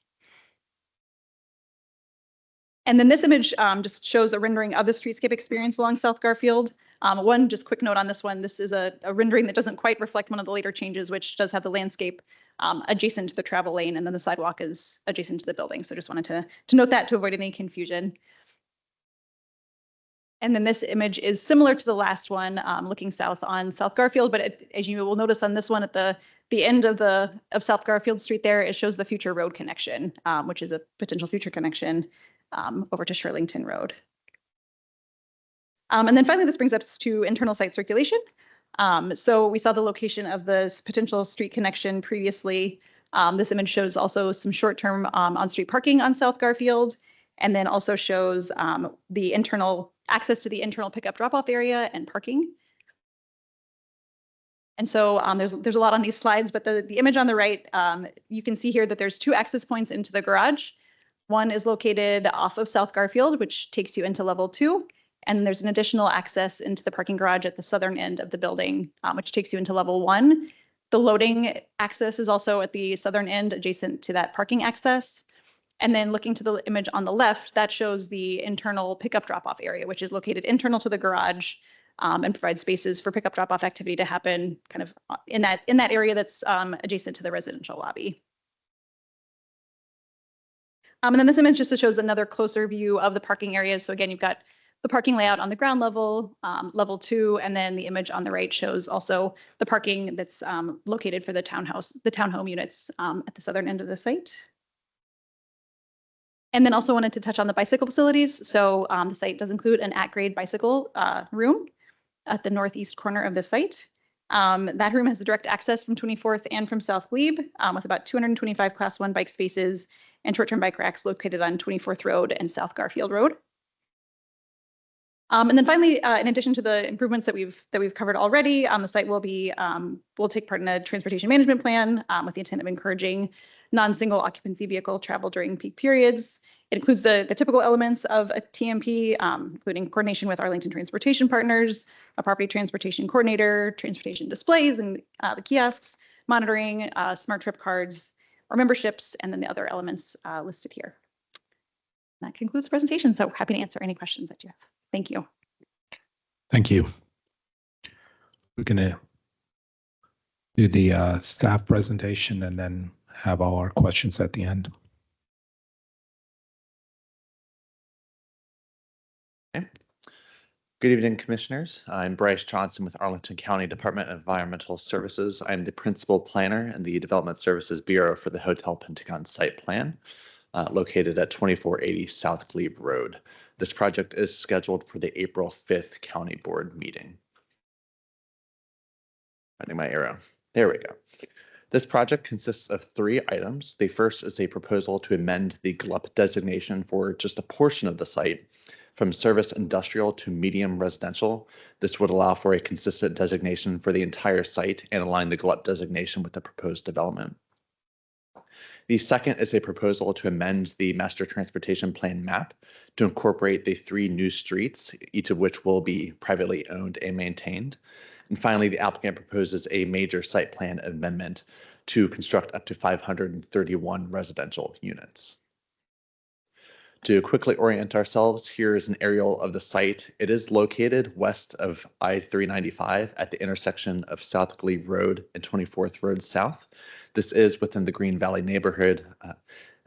And then this image just shows a rendering of the streetscape experience along South Garfield. One just quick note on this one, this is a rendering that doesn't quite reflect one of the later changes, which does have the landscape adjacent to the travel lane, and then the sidewalk is adjacent to the building. So just wanted to note that to avoid any confusion. And then this image is similar to the last one, looking south on South Garfield, but as you will notice on this one at the end of South Garfield Street there, it shows the future road connection, which is a potential future connection over to Shirlington Road. And then finally, this brings us to internal site circulation. So we saw the location of this potential street connection previously. This image shows also some short-term on-street parking on South Garfield, and then also shows the internal access to the internal pickup drop-off area and parking. And so there's a lot on these slides, but the image on the right, you can see here that there's 2 access points into the garage. One is located off of South Garfield, which takes you into level 2. And there's an additional access into the parking garage at the southern end of the building, which takes you into level 1. The loading access is also at the southern end adjacent to that parking access. And then looking to the image on the left, that shows the internal pickup drop-off area, which is located internal to the garage and provides spaces for pickup drop-off activity to happen kind of in that area that's adjacent to the residential lobby. And then this image just shows another closer view of the parking areas. So again, you've got the parking layout on the ground level, level 2, and then the image on the right shows also the parking that's located for the townhome units at the southern end of the site. And then also wanted to touch on the bicycle facilities. So the site does include an at-grade bicycle room at the northeast corner of the site. That room has direct access from 24th and from South Glebe with about 225 Class 1 bike spaces and short-term bike racks located on 24th Road and South Garfield Road. And then finally, in addition to the improvements that we've covered already, the site will take part in a transportation management plan with the intent of encouraging non-single occupancy vehicle travel during peak periods. It includes the typical elements of a TMP, including coordination with Arlington transportation partners, a property transportation coordinator, transportation displays and the kiosks, monitoring, smart trip cards, or memberships, and then the other elements listed here. That concludes the presentation. So happy to answer any questions that you have. Thank you. Thank you. We're going to do the staff presentation and then have all our questions at the end. Okay. Good evening, commissioners. I'm Bryce Johnson with Arlington County Department of Environmental Services. I'm the principal planner in the Development Services Bureau for the Hotel Pentagon site plan. located at 2480 South Glebe Road. This project is scheduled for the April 5th County Board meeting. Finding my arrow. There we go. This project consists of 3 items. The first is a proposal to amend the GLUP designation for just a portion of the site from service industrial to medium residential. This would allow for a consistent designation for the entire site and align the GLUP designation with the proposed development. The second is a proposal to amend the master transportation plan map to incorporate the 3 new streets, each of which will be privately owned and maintained. And finally, the applicant proposes a major site plan amendment to construct up to 531 residential units. To quickly orient ourselves, here is an aerial of the site. It is located west of I-395 at the intersection of South Glebe Road and 24th Road South. This is within the Green Valley neighborhood,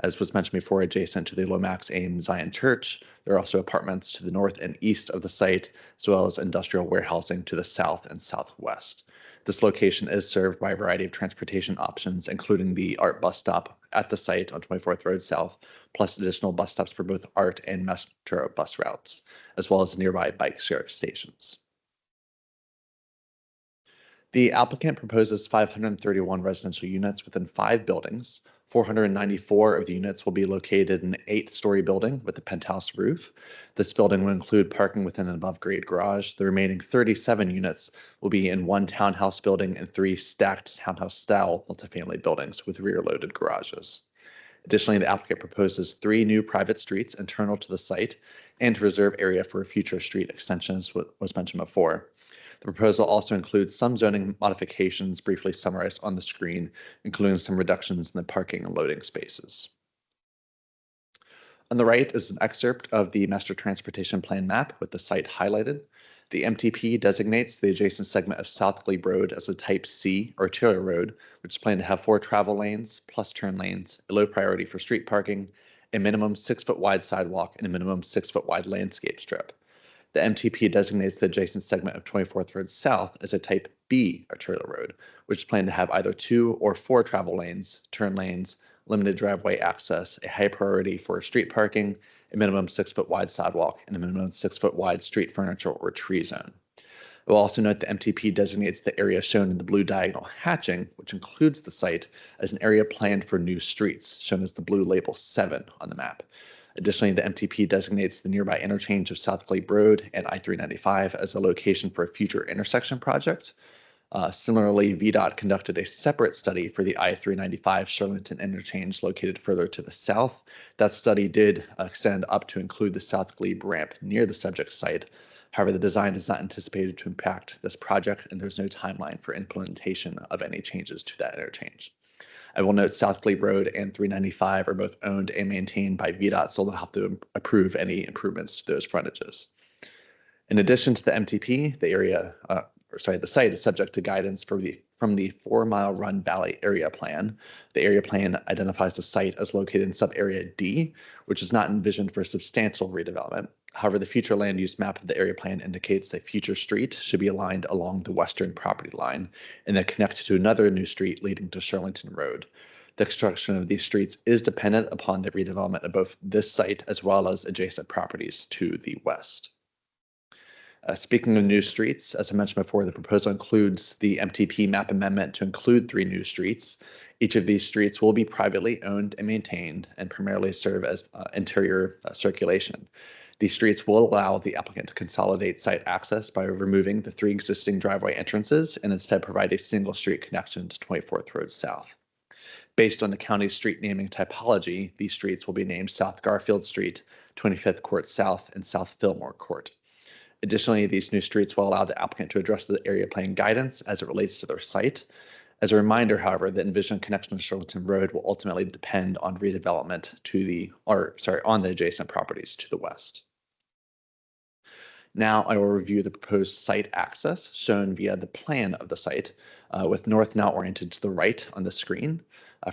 as was mentioned before, adjacent to the Lomax Ames Zion Church. There are also apartments to the north and east of the site, as well as industrial warehousing to the south and southwest. This location is served by a variety of transportation options, including the ART bus stop at the site on 24th Road South, plus additional bus stops for both ART and Metro bus routes, as well as nearby bike share stations. The applicant proposes 531 residential units within 5 buildings. 494 of the units will be located in an 8-story building with a penthouse roof. This building will include parking within an above-grade garage. The remaining 37 units will be in 1 townhouse building and 3 stacked townhouse-style multifamily buildings with rear-loaded garages. Additionally, the applicant proposes 3 new private streets internal to the site and to reserve area for future street extensions, what was mentioned before. The proposal also includes some zoning modifications briefly summarized on the screen, including some reductions in the parking and loading spaces. On the right is an excerpt of the master transportation plan map with the site highlighted. The MTP designates the adjacent segment of South Glebe Road as a type C arterial road, which is planned to have 4 travel lanes plus turn lanes, a low priority for street parking, a minimum 6-foot wide sidewalk, and a minimum 6-foot wide landscape strip. The MTP designates the adjacent segment of 24th Road South as a type B arterial road, which is planned to have either 2 or 4 travel lanes, turn lanes, limited driveway access, a high priority for street parking, a minimum 6-foot wide sidewalk, and a minimum 6-foot wide street furniture or tree zone. We'll also note the MTP designates the area shown in the blue diagonal hatching, which includes the site, as an area planned for new streets, shown as the blue label 7 on the map. Additionally, the MTP designates the nearby interchange of South Glebe Road and I-395 as a location for a future intersection project. Similarly, VDOT conducted a separate study for the I-395 Charlington interchange located further to the south. That study did extend up to include the South Glebe ramp near the subject site. However, the design is not anticipated to impact this project, and there's no timeline for implementation of any changes to that interchange. I will note South Glebe Road and 395 are both owned and maintained by VDOT, so they'll have to approve any improvements to those frontages. In addition to the MTP, the site is subject to guidance from the 4 Mile Run Valley Area Plan. The area plan identifies the site as located in sub-area D, which is not envisioned for substantial redevelopment. However, the future land use map of the area plan indicates a future street should be aligned along the western property line and then connect to another new street leading to Charlington Road. The construction of these streets is dependent upon the redevelopment of both this site as well as adjacent properties to the west. Speaking of new streets, as I mentioned before, the proposal includes the MTP map amendment to include 3 new streets. Each of these streets will be privately owned and maintained and primarily serve as interior circulation. These streets will allow the applicant to consolidate site access by removing the 3 existing driveway entrances and instead provide a single street connection to 24th Road South. Based on the county's street naming typology, these streets will be named South Garfield Street, 25th Court South, and South Fillmore Court. Additionally, these new streets will allow the applicant to address the area plan guidance as it relates to their site. As a reminder, however, the envisioned connection to Charlington Road will ultimately depend on redevelopment on the adjacent properties to the west. Now I will review the proposed site access shown via the plan of the site, with north now oriented to the right on the screen.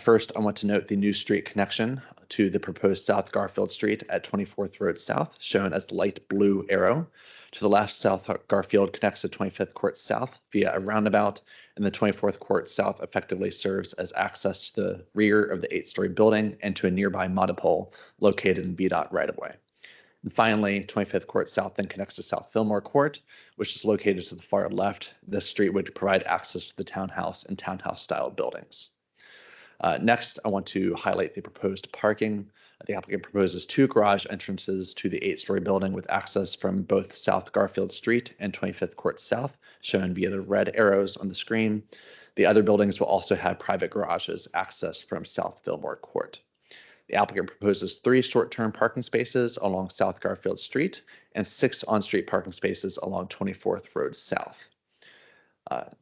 First, I want to note the new street connection to the proposed South Garfield Street at 24th Road South, shown as the light blue arrow. To the left, South Garfield connects to 25th Court South via a roundabout, and the 24th Court South effectively serves as access to the rear of the 8-story building and to a nearby monopole located in VDOT right-of-way. And finally, 25th Court South then connects to South Fillmore Court, which is located to the far left. This street would provide access to the townhouse and townhouse-style buildings. Next, I want to highlight the proposed parking. The applicant proposes 2 garage entrances to the 8-story building with access from both South Garfield Street and 25th Court South, shown via the red arrows on the screen. The other buildings will also have private garages accessed from South Fillmore Court. The applicant proposes 3 short-term parking spaces along South Garfield Street and 6 on-street parking spaces along 24th Road South.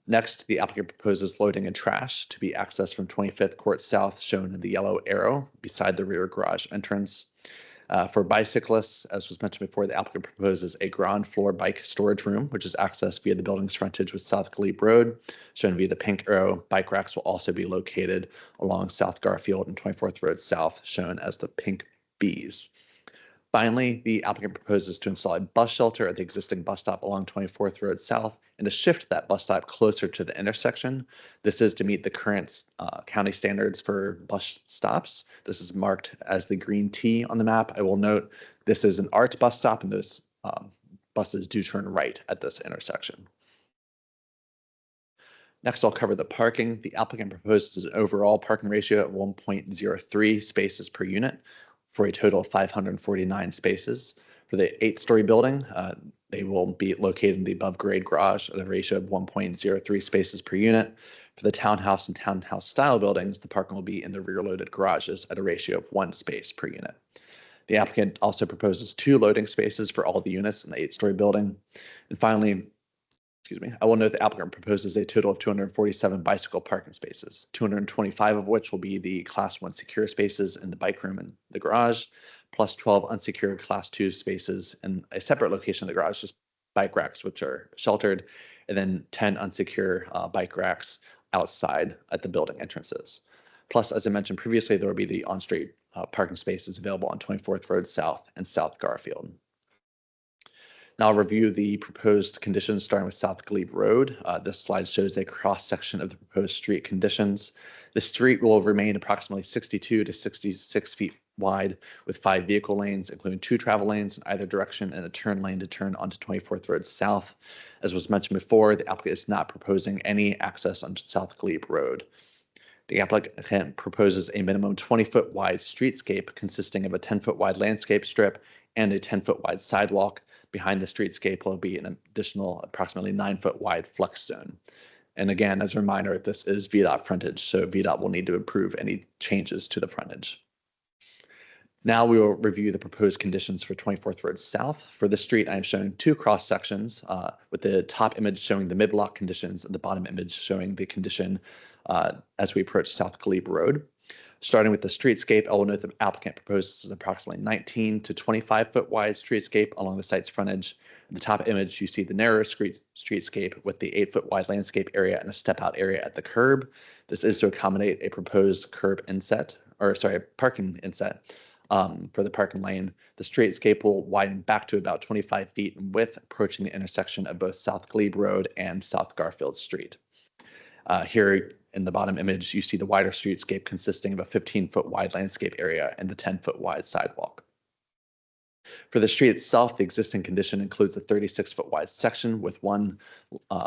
Next, the applicant proposes loading and trash to be accessed from 25th Court South, shown in the yellow arrow beside the rear garage entrance. For bicyclists, as was mentioned before, the applicant proposes a ground floor bike storage room, which is accessed via the building's frontage with South Glebe Road, shown via the pink arrow. Bike racks will also be located along South Garfield and 24th Road South, shown as the pink Bs. Finally, the applicant proposes to install a bus shelter at the existing bus stop along 24th Road South and to shift that bus stop closer to the intersection. This is to meet the current county standards for bus stops. This is marked as the green T on the map. I will note this is an ART bus stop, and those buses do turn right at this intersection. Next, I'll cover the parking. The applicant proposes an overall parking ratio of 1.03 spaces per unit for a total of 549 spaces. For the 8-story building, they will be located in the above grade garage at a ratio of 1.03 spaces per unit. For the townhouse and townhouse style buildings, the parking will be in the rear loaded garages at a ratio of 1 space per unit. The applicant also proposes 2 loading spaces for all the units in the 8-story building. And finally, I will note the applicant proposes a total of 247 bicycle parking spaces, 225 of which will be the Class 1 secure spaces in the bike room and the garage, plus 12 unsecured Class 2 spaces in a separate location in the garage, just bike racks, which are sheltered, and then 10 unsecure bike racks outside at the building entrances. Plus, as I mentioned previously, there will be the on-street parking spaces available on 24th Road South and South Garfield. Now I'll review the proposed conditions starting with South Glebe Road. This slide shows a cross-section of the proposed street conditions. The street will remain approximately 62 to 66 feet wide with 5 vehicle lanes, including 2 travel lanes in either direction and a turn lane to turn onto 24th Road South. As was mentioned before, the applicant is not proposing any access onto South Glebe Road. The applicant proposes a minimum 20-foot wide streetscape consisting of a 10-foot wide landscape strip and a 10-foot wide sidewalk. Behind the streetscape will be an additional approximately 9-foot wide flex zone. And again, as a reminder, this is VDOT frontage, so VDOT will need to approve any changes to the frontage. Now we will review the proposed conditions for 24th Road South. For this street, I am showing 2 cross sections, with the top image showing the mid-block conditions and the bottom image showing the condition as we approach South Glebe Road. Starting with the streetscape, I will note the applicant proposes an approximately 19 to 25-foot wide streetscape along the site's frontage. In the top image, you see the narrow streetscape with the 8-foot wide landscape area and a step-out area at the curb. This is to accommodate a proposed parking inset for the parking lane. The streetscape will widen back to about 25 feet in width, approaching the intersection of both South Glebe Road and South Garfield Street. Here in the bottom image, you see the wider streetscape consisting of a 15-foot wide landscape area and the 10-foot wide sidewalk. For the street itself, the existing condition includes a 36-foot wide section with 1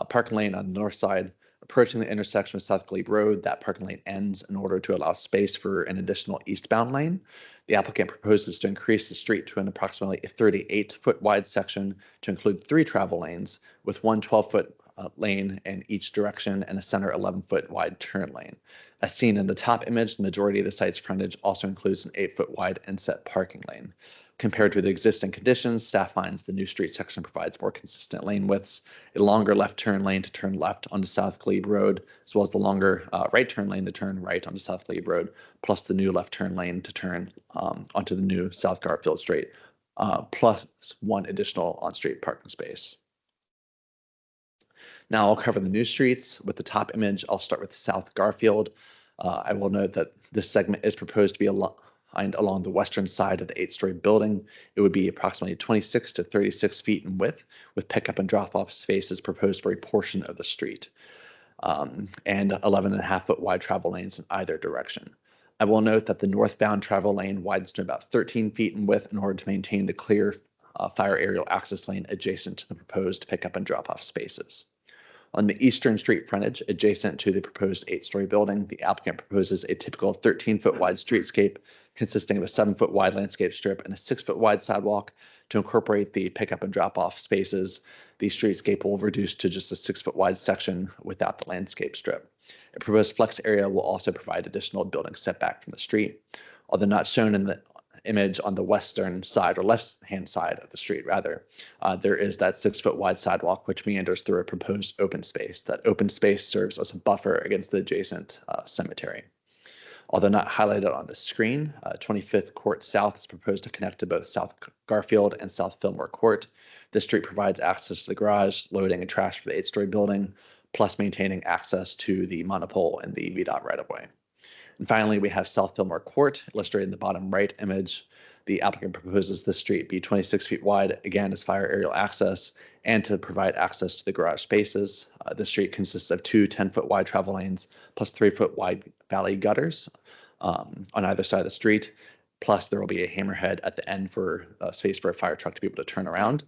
parking lane on the north side. Approaching the intersection with South Glebe Road, that parking lane ends in order to allow space for an additional eastbound lane. The applicant proposes to increase the street to an approximately 38-foot wide section to include 3 travel lanes with 1 12-foot lane in each direction and a center 11-foot wide turn lane. As seen in the top image, the majority of the site's frontage also includes an 8-foot wide inset parking lane. Compared to the existing conditions, staff finds the new street section provides more consistent lane widths, a longer left turn lane to turn left onto South Glebe Road, as well as the longer right turn lane to turn right onto South Glebe Road, plus the new left turn lane to turn onto the new South Garfield Street, plus 1 additional on-street parking space. Now I'll cover the new streets. With the top image, I'll start with South Garfield. I will note that this segment is proposed to be And along the western side of the 8-story building, it would be approximately 26 to 36 feet in width, with pickup and drop-off spaces proposed for a portion of the street, and 11.5-foot wide travel lanes in either direction. I will note that the northbound travel lane widens to about 13 feet in width in order to maintain the clear fire aerial access lane adjacent to the proposed pickup and drop-off spaces. On the eastern street frontage, adjacent to the proposed 8-story building, the applicant proposes a typical 13-foot wide streetscape consisting of a 7-foot wide landscape strip and a 6-foot wide sidewalk. To incorporate the pickup and drop-off spaces, the streetscape will reduce to just a 6-foot wide section without the landscape strip. A proposed flex area will also provide additional building setback from the street. Although not shown in the image on the western side or left-hand side of the street, rather, there is that 6-foot wide sidewalk which meanders through a proposed open space. That open space serves as a buffer against the adjacent cemetery. Although not highlighted on the screen, 25th Court South is proposed to connect to both South Garfield and South Fillmore Court. This street provides access to the garage, loading and trash for the 8-story building, plus maintaining access to the monopole and the VDOT right-of-way. And finally, we have South Fillmore Court, illustrated in the bottom right image. The applicant proposes this street be 26 feet wide, again, as fire aerial access, and to provide access to the garage spaces. The street consists of 2 10-foot wide travel lanes, plus 3-foot wide valley gutters on either side of the street. Plus, there will be a hammerhead at the end for space for a fire truck to be able to turn around.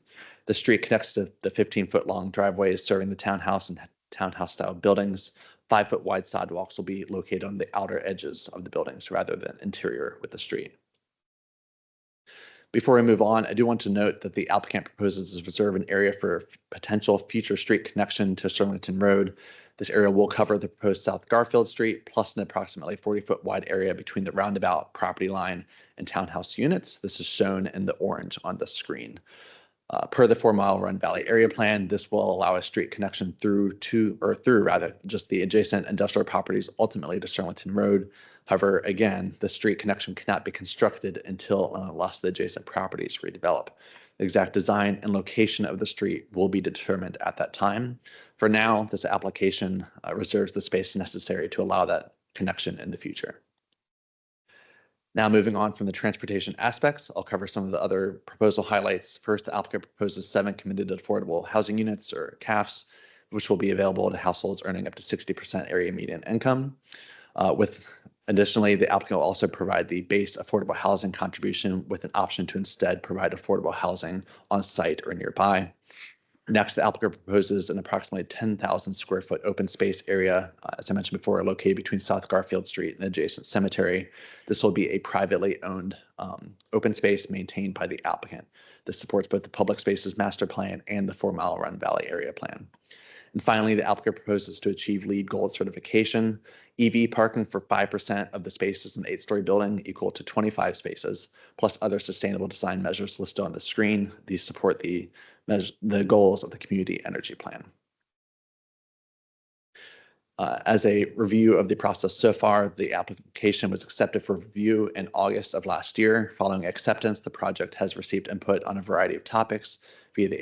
The street connects to the 15-foot long driveways serving the townhouse and townhouse-style buildings. 5-foot wide sidewalks will be located on the outer edges of the buildings rather than interior with the street. Before I move on, I do want to note that the applicant proposes to reserve an area for potential future street connection to Sterlington Road. This area will cover the proposed South Garfield Street, plus an approximately 40-foot wide area between the roundabout, property line, and townhouse units. This is shown in the orange on the screen. Per the 4-mile Run Valley area plan, this will allow a street connection through just the adjacent industrial properties ultimately to Sterlington Road. However, again, the street connection cannot be constructed until and unless the adjacent properties redevelop. The exact design and location of the street will be determined at that time. For now, this application reserves the space necessary to allow that connection in the future. Now moving on from the transportation aspects, I'll cover some of the other proposal highlights. First, the applicant proposes 7 committed affordable housing units, or CAFs, which will be available to households earning up to 60% area median income. Additionally, the applicant will also provide the base affordable housing contribution with an option to instead provide affordable housing on site or nearby. Next, the applicant proposes an approximately 10,000 square foot open space area, as I mentioned before, located between South Garfield Street and adjacent cemetery. This will be a privately owned open space maintained by the applicant. This supports both the public spaces master plan and the 4-mile Run Valley area plan. And finally, the applicant proposes to achieve LEED Gold certification. EV parking for 5% of the spaces in the 8-story building, equal to 25 spaces, plus other sustainable design measures listed on the screen. These support the goals of the community energy plan. As a review of the process so far, the application was accepted for review in August of last year. Following acceptance, the project has received input on a variety of topics via the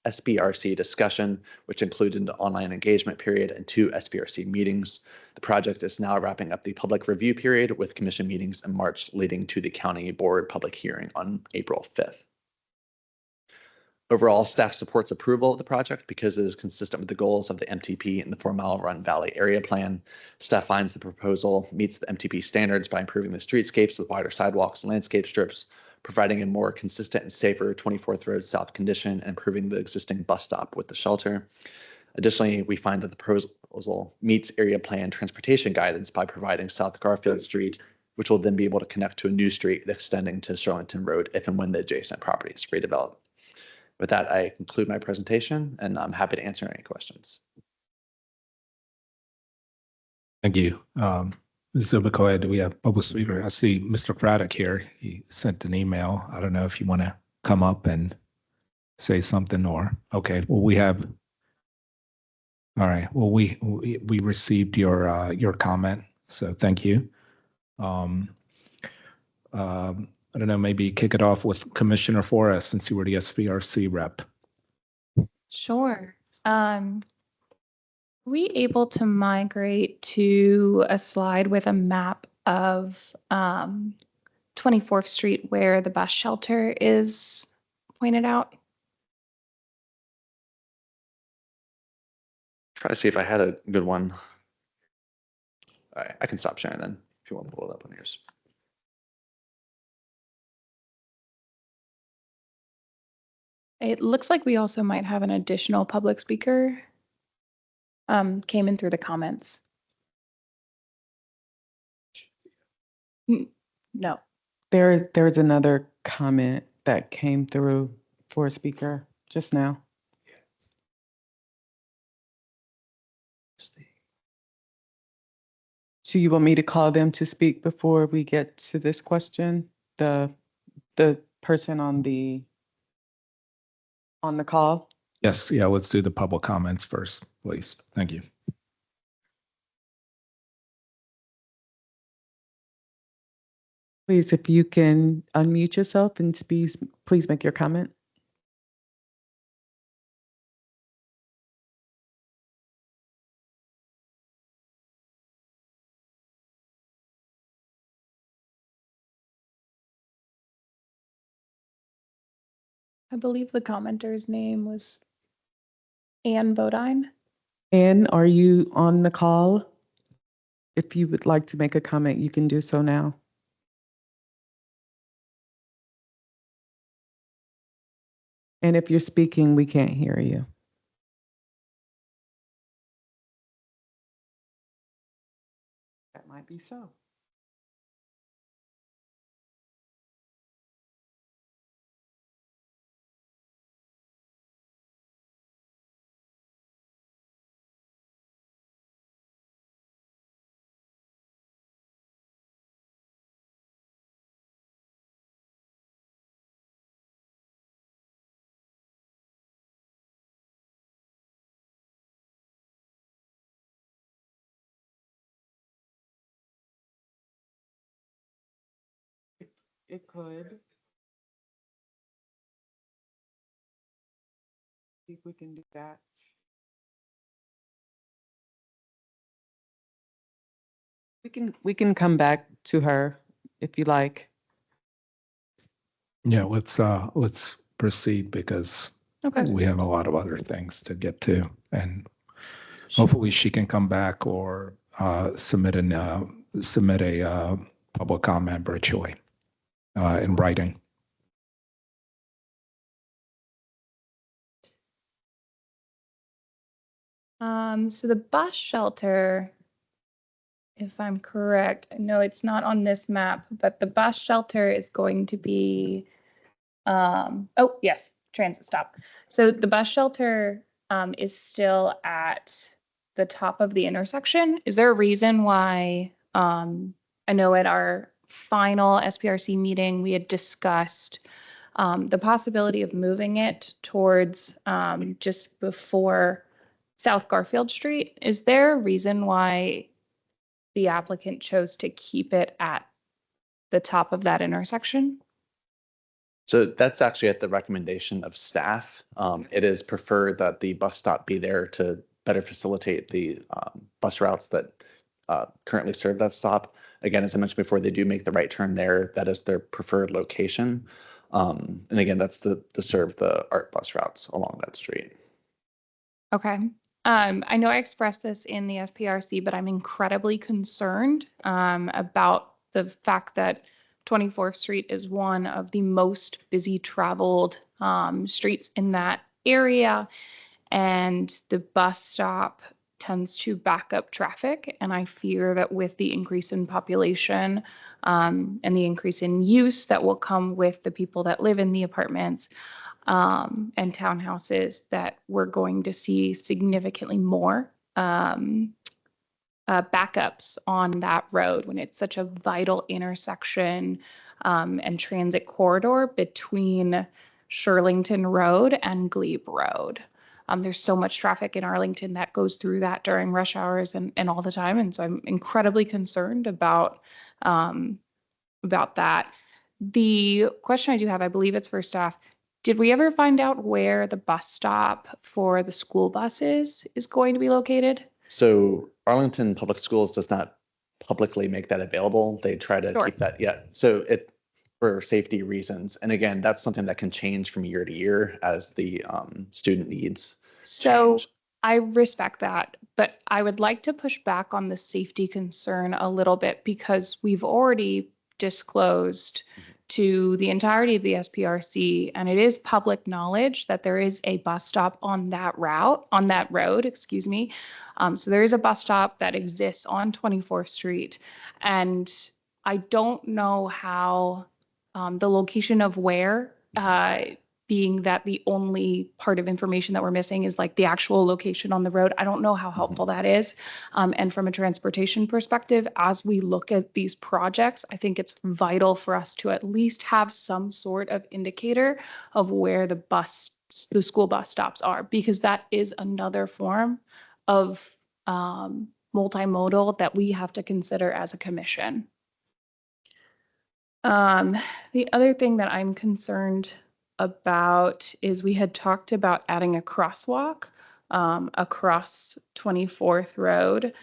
SBRC discussion, which included an online engagement period and 2 SBRC meetings. The project is now wrapping up the public review period with commission meetings in March, leading to the county board public hearing on April 5th. Overall, staff supports approval of the project because it is consistent with the goals of the MTP and the 4-mile Run Valley area plan. Staff finds the proposal meets the MTP standards by improving the streetscapes with wider sidewalks and landscape strips, providing a more consistent and safer 24th Road South condition, and improving the existing bus stop with the shelter. Additionally, we find that the proposal meets area plan transportation guidance by providing South Garfield Street, which will then be able to connect to a new street extending to Sterlington Road if and when the adjacent property is redeveloped. With that, I conclude my presentation, and I'm happy to answer any questions. Thank you. Ms. Obakoya, do we have public speaker? I see Mr. Craddock here. He sent an email. I don't know if you want to come up and say something or, okay, well, we have, all right, well, we received your comment, so thank you. I don't know, maybe kick it off with Commissioner Forrest since you were the SBRC rep. Sure. We able to migrate to a slide with a map of 24th Street where the bus shelter is pointed out? Try to see if I had a good one. All right, I can stop sharing then if you want to pull it up on yours. It looks like we also might have an additional public speaker. Came in through the comments. No. There's another comment that came through for a speaker just now. So you want me to call them to speak before we get to this question? The person on the call? Yes, yeah, let's do the public comments first, please. Thank you. Please, if you can unmute yourself and please make your comment. I believe the commenter's name was Ann Bodine. Ann, are you on the call? If you would like to make a comment, you can do so now. And if you're speaking, we can't hear you. That might be so. It could. See if we can do that. We can come back to her if you like. Yeah, let's proceed because Okay. we have a lot of other things to get to, and hopefully she can come back or submit a public comment virtually in writing. So the bus shelter, if I'm correct, I know it's not on this map, but the bus shelter is going to be, oh, yes, transit stop. So the bus shelter is still at the top of the intersection. Is there a reason why, I know at our final SPRC meeting, we had discussed the possibility of moving it towards just before South Garfield Street. Is there a reason why the applicant chose to keep it at the top of that intersection? So that's actually at the recommendation of staff. It is preferred that the bus stop be there to better facilitate the bus routes that currently serve that stop. Again, as I mentioned before, they do make the right turn there. That is their preferred location. And again, that's to serve the ART bus routes along that street. Okay. I know I expressed this in the SPRC, but I'm incredibly concerned about the fact that 24th Street is one of the most busy traveled streets in that area. And the bus stop tends to back up traffic. And I fear that with the increase in population and the increase in use that will come with the people that live in the apartments, and townhouses, that we're going to see significantly more backups on that road when it's such a vital intersection and transit corridor between Shirlington Road and Glebe Road. There's so much traffic in Arlington that goes through that during rush hours and all the time. And so I'm incredibly concerned about that. The question I do have, I believe it's for staff. Did we ever find out where the bus stop for the school buses is going to be located? So Arlington Public Schools does not publicly make that available. They try to Sure. keep that, yeah. So for safety reasons. And again, that's something that can change from year to year as the student needs So change. I respect that, but I would like to push back on the safety concern a little bit because we've already disclosed to the entirety of the SPRC, and it is public knowledge that there is a bus stop on that road, excuse me. So there is a bus stop that exists on 24th Street. And I don't know how the location of where, being that the only part of information that we're missing is like the actual location on the road. I don't know how helpful that is. And from a transportation perspective, as we look at these projects, I think it's vital for us to at least have some sort of indicator of where the school bus stops are, because that is another form of multimodal that we have to consider as a commission. The other thing that I'm concerned about is we had talked about adding a crosswalk across 24th Road,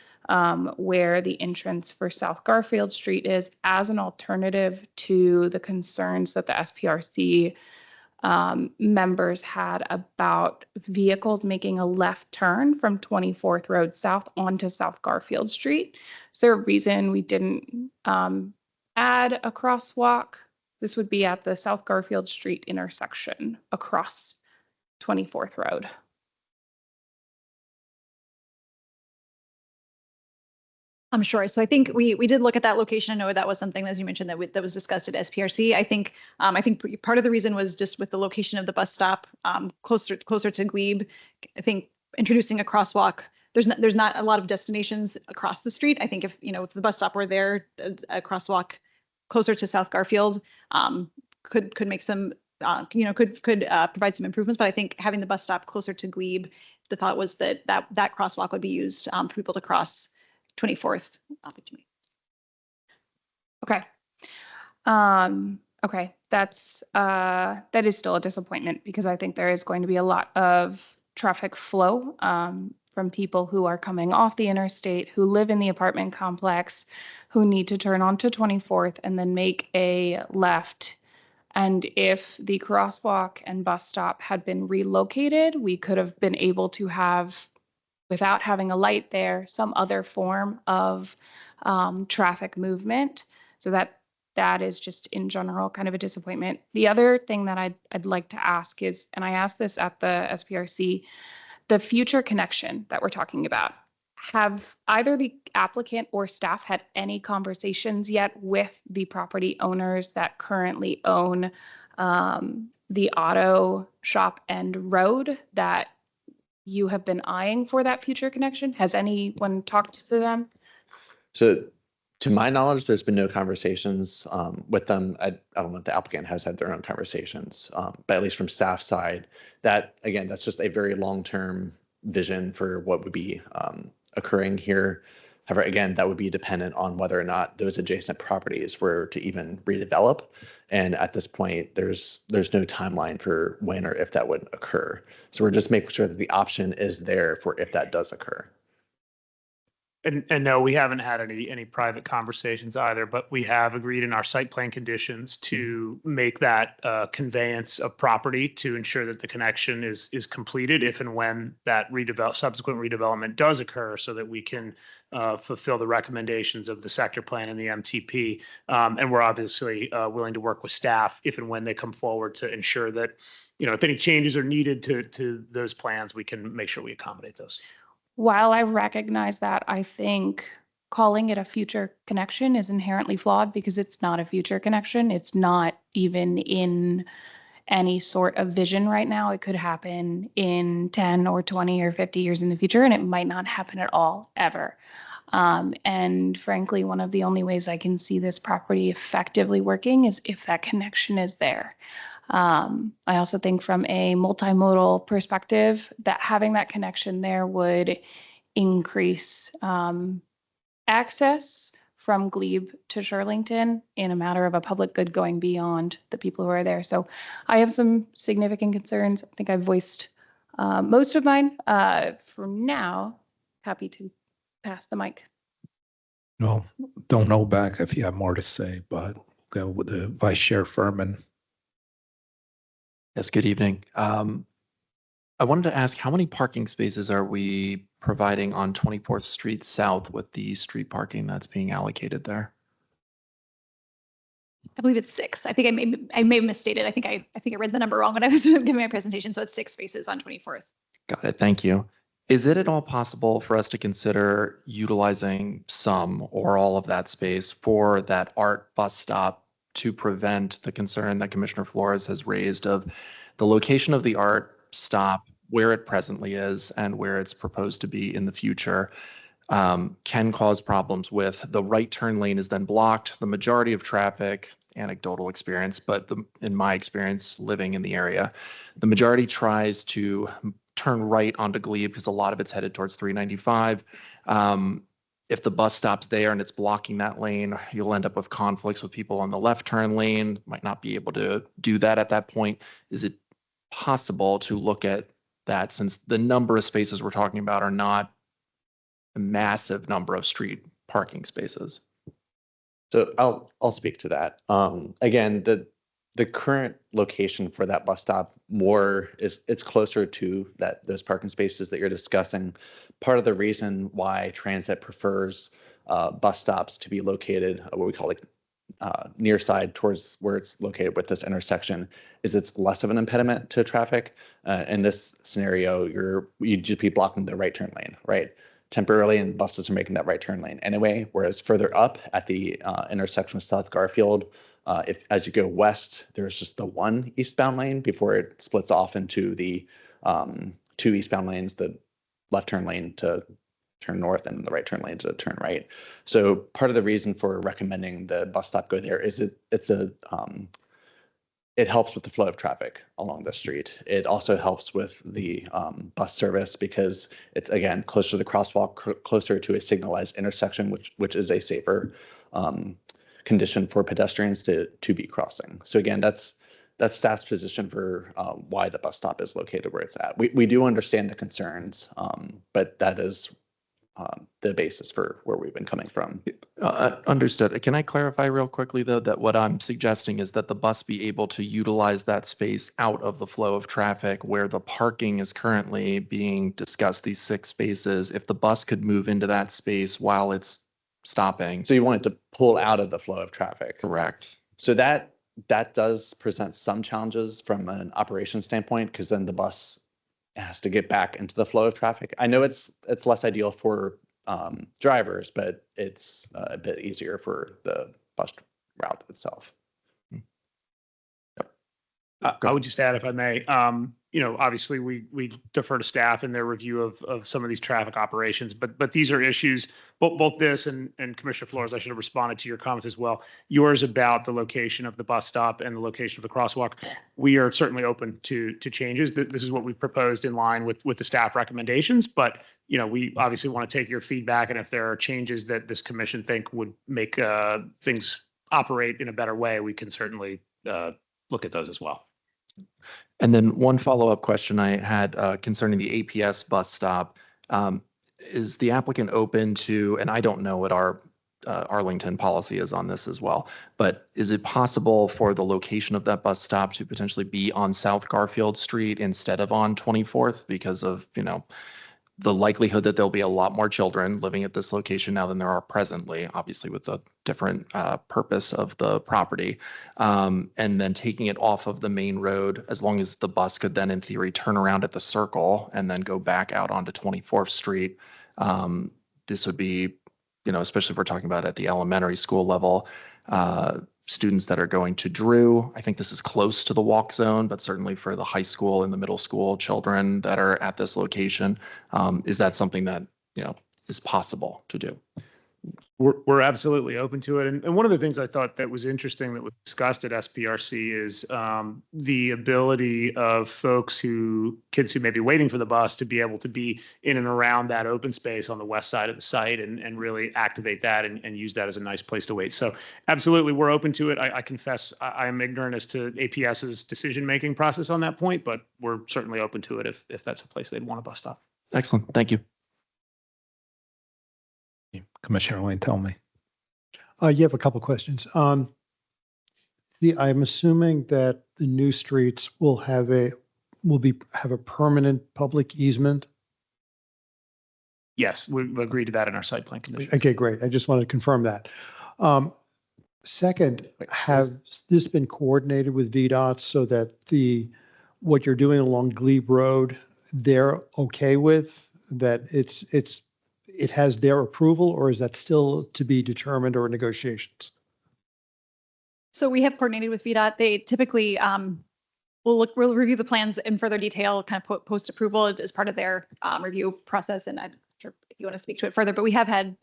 where the entrance for South Garfield Street is, as an alternative to the concerns that the SPRC members had about vehicles making a left turn from 24th Road South onto South Garfield Street. Is there a reason we didn't add a crosswalk? This would be at the South Garfield Street intersection across 24th Road. I'm sure. So I think we did look at that location. I know that was something, as you mentioned, that was discussed at SPRC. I think part of the reason was just with the location of the bus stop closer to Glebe. I think introducing a crosswalk. There's not a lot of destinations across the street. I think if the bus stop were there, a crosswalk closer to South Garfield could make some could provide some improvements. But I think having the bus stop closer to Glebe, the thought was that crosswalk would be used for people to cross 24th. Okay. Okay. That is still a disappointment because I think there is going to be a lot of traffic flow from people who are coming off the interstate, who live in the apartment complex, who need to turn onto 24th and then make a left. And if the crosswalk and bus stop had been relocated, we could have been able to have, without having a light there, some other form of traffic movement. So that is just in general kind of a disappointment. The other thing that I'd like to ask is, and I asked this at the SPRC, the future connection that we're talking about. Have either the applicant or staff had any conversations yet with the property owners that currently own the auto shop and road that you have been eyeing for that future connection? Has anyone talked to them? So to my knowledge, there's been no conversations with them. I don't know if the applicant has had their own conversations, but at least from staff side, that's just a very long-term vision for what would be occurring here. However, again, that would be dependent on whether or not those adjacent properties were to even redevelop. And at this point, there's no timeline for when or if that would occur. So we're just making sure that the option is there for if that does occur. And no, we haven't had any private conversations either, but we have agreed in our site plan conditions to make that conveyance of property to ensure that the connection is completed if and when that subsequent redevelopment does occur, so that we can fulfill the recommendations of the sector plan and the MTP. And we're obviously willing to work with staff if and when they come forward to ensure that, if any changes are needed to those plans, we can make sure we accommodate those. While I recognize that, I think calling it a future connection is inherently flawed because it's not a future connection. It's not even in any sort of vision right now. It could happen in 10 or 20 or 50 years in the future, and it might not happen at all, ever. And frankly, one of the only ways I can see this property effectively working is if that connection is there. I also think from a multimodal perspective that having that connection there would increase access from Glebe to Shirlington in a matter of a public good going beyond the people who are there. So I have some significant concerns. I think I've voiced most of mine. For now, happy to pass the mic. No, don't know back if you have more to say, but go with the Vice Chair Furman. Yes, good evening. I wanted to ask, how many parking spaces are we providing on 24th Street South with the street parking that's being allocated there? I believe it's 6. I think I may have misstated. I think I read the number wrong when I was giving my presentation. So it's 6 spaces on 24th. Got it. Thank you. Is it at all possible for us to consider utilizing some or all of that space for that art bus stop to prevent the concern that Commissioner Flores has raised of the location of the art stop, where it presently is and where it's proposed to be in the future, can cause problems with the right turn lane is then blocked. The majority of traffic, anecdotal experience, but in my experience living in the area, the majority tries to turn right onto Glebe because a lot of it's headed towards 395. If the bus stops there and it's blocking that lane, you'll end up with conflicts with people on the left turn lane, might not be able to do that at that point. Is it possible to look at that, since the number of spaces we're talking about are not a massive number of street parking spaces? So I'll speak to that. Again, the current location for that bus stop it's closer to those parking spaces that you're discussing. Part of the reason why transit prefers bus stops to be located what we call near side towards where it's located with this intersection is it's less of an impediment to traffic. In this scenario, you'd just be blocking the right turn lane, right? Temporarily, and buses are making that right turn lane anyway. Whereas further up at the intersection with South Garfield, as you go west, there's just the one eastbound lane before it splits off into the 2 eastbound lanes, the left turn lane to turn north and the right turn lane to turn right. So part of the reason for recommending the bus stop go there is it helps with the flow of traffic along the street. It also helps with the bus service because it's, again, closer to the crosswalk, closer to a signalized intersection, which is a safer condition for pedestrians to be crossing. So again, that's staff's position for why the bus stop is located where it's at. We do understand the concerns, but that is the basis for where we've been coming from. Understood. Can I clarify real quickly, though, that what I'm suggesting is that the bus be able to utilize that space out of the flow of traffic where the parking is currently being discussed, these 6 spaces, if the bus could move into that space while it's stopping. So you want it to pull out of the flow of traffic? Correct. So that does present some challenges from an operation standpoint, because then the bus has to get back into the flow of traffic. I know it's less ideal for drivers, but it's a bit easier for the bus route itself. I would just add, if I may, obviously we defer to staff in their review of some of these traffic operations, but these are issues, both this and Commissioner Flores, I should have responded to your comments as well. Yours about the location of the bus stop and the location of the crosswalk. We are certainly open to changes. This is what we've proposed in line with the staff recommendations, but we obviously want to take your feedback, and if there are changes that this commission think would make things operate in a better way, we can certainly look at those as well. And then one follow-up question I had concerning the APS bus stop. Is the applicant open to, and I don't know what our Arlington policy is on this as well, but is it possible for the location of that bus stop to potentially be on South Garfield Street instead of on 24th because of, the likelihood that there'll be a lot more children living at this location now than there are presently, obviously with the different purpose of the property, and then taking it off of the main road, as long as the bus could then in theory turn around at the circle and then go back out onto 24th Street. This would be, especially if we're talking about at the elementary school level, students that are going to Drew. I think this is close to the walk zone, but certainly for the high school and the middle school children that are at this location, is that something that, is possible to do? We're absolutely open to it. And one of the things I thought that was interesting that was discussed at SPRC is the ability of kids who may be waiting for the bus to be able to be in and around that open space on the west side of the site and really activate that and use that as a nice place to wait. So absolutely, we're open to it. I confess I am ignorant as to APS's decision-making process on that point, but we're certainly open to it if that's a place they'd want a bus stop. Excellent. Thank you. Commissioner Wayne, tell me. You have a couple questions. I'm assuming that the new streets will have have a permanent public easement. Yes, we've agreed to that in our site plan conditions. Okay, great. I just wanted to confirm that. Second, has this been coordinated with VDOT so that what you're doing along Glebe Road, they're okay with, that it has their approval, or is that still to be determined or negotiations? So we have coordinated with VDOT. They typically we'll review the plans in further detail, kind of post approval as part of their review process. And I'm sure if you want to speak to it further, but we have had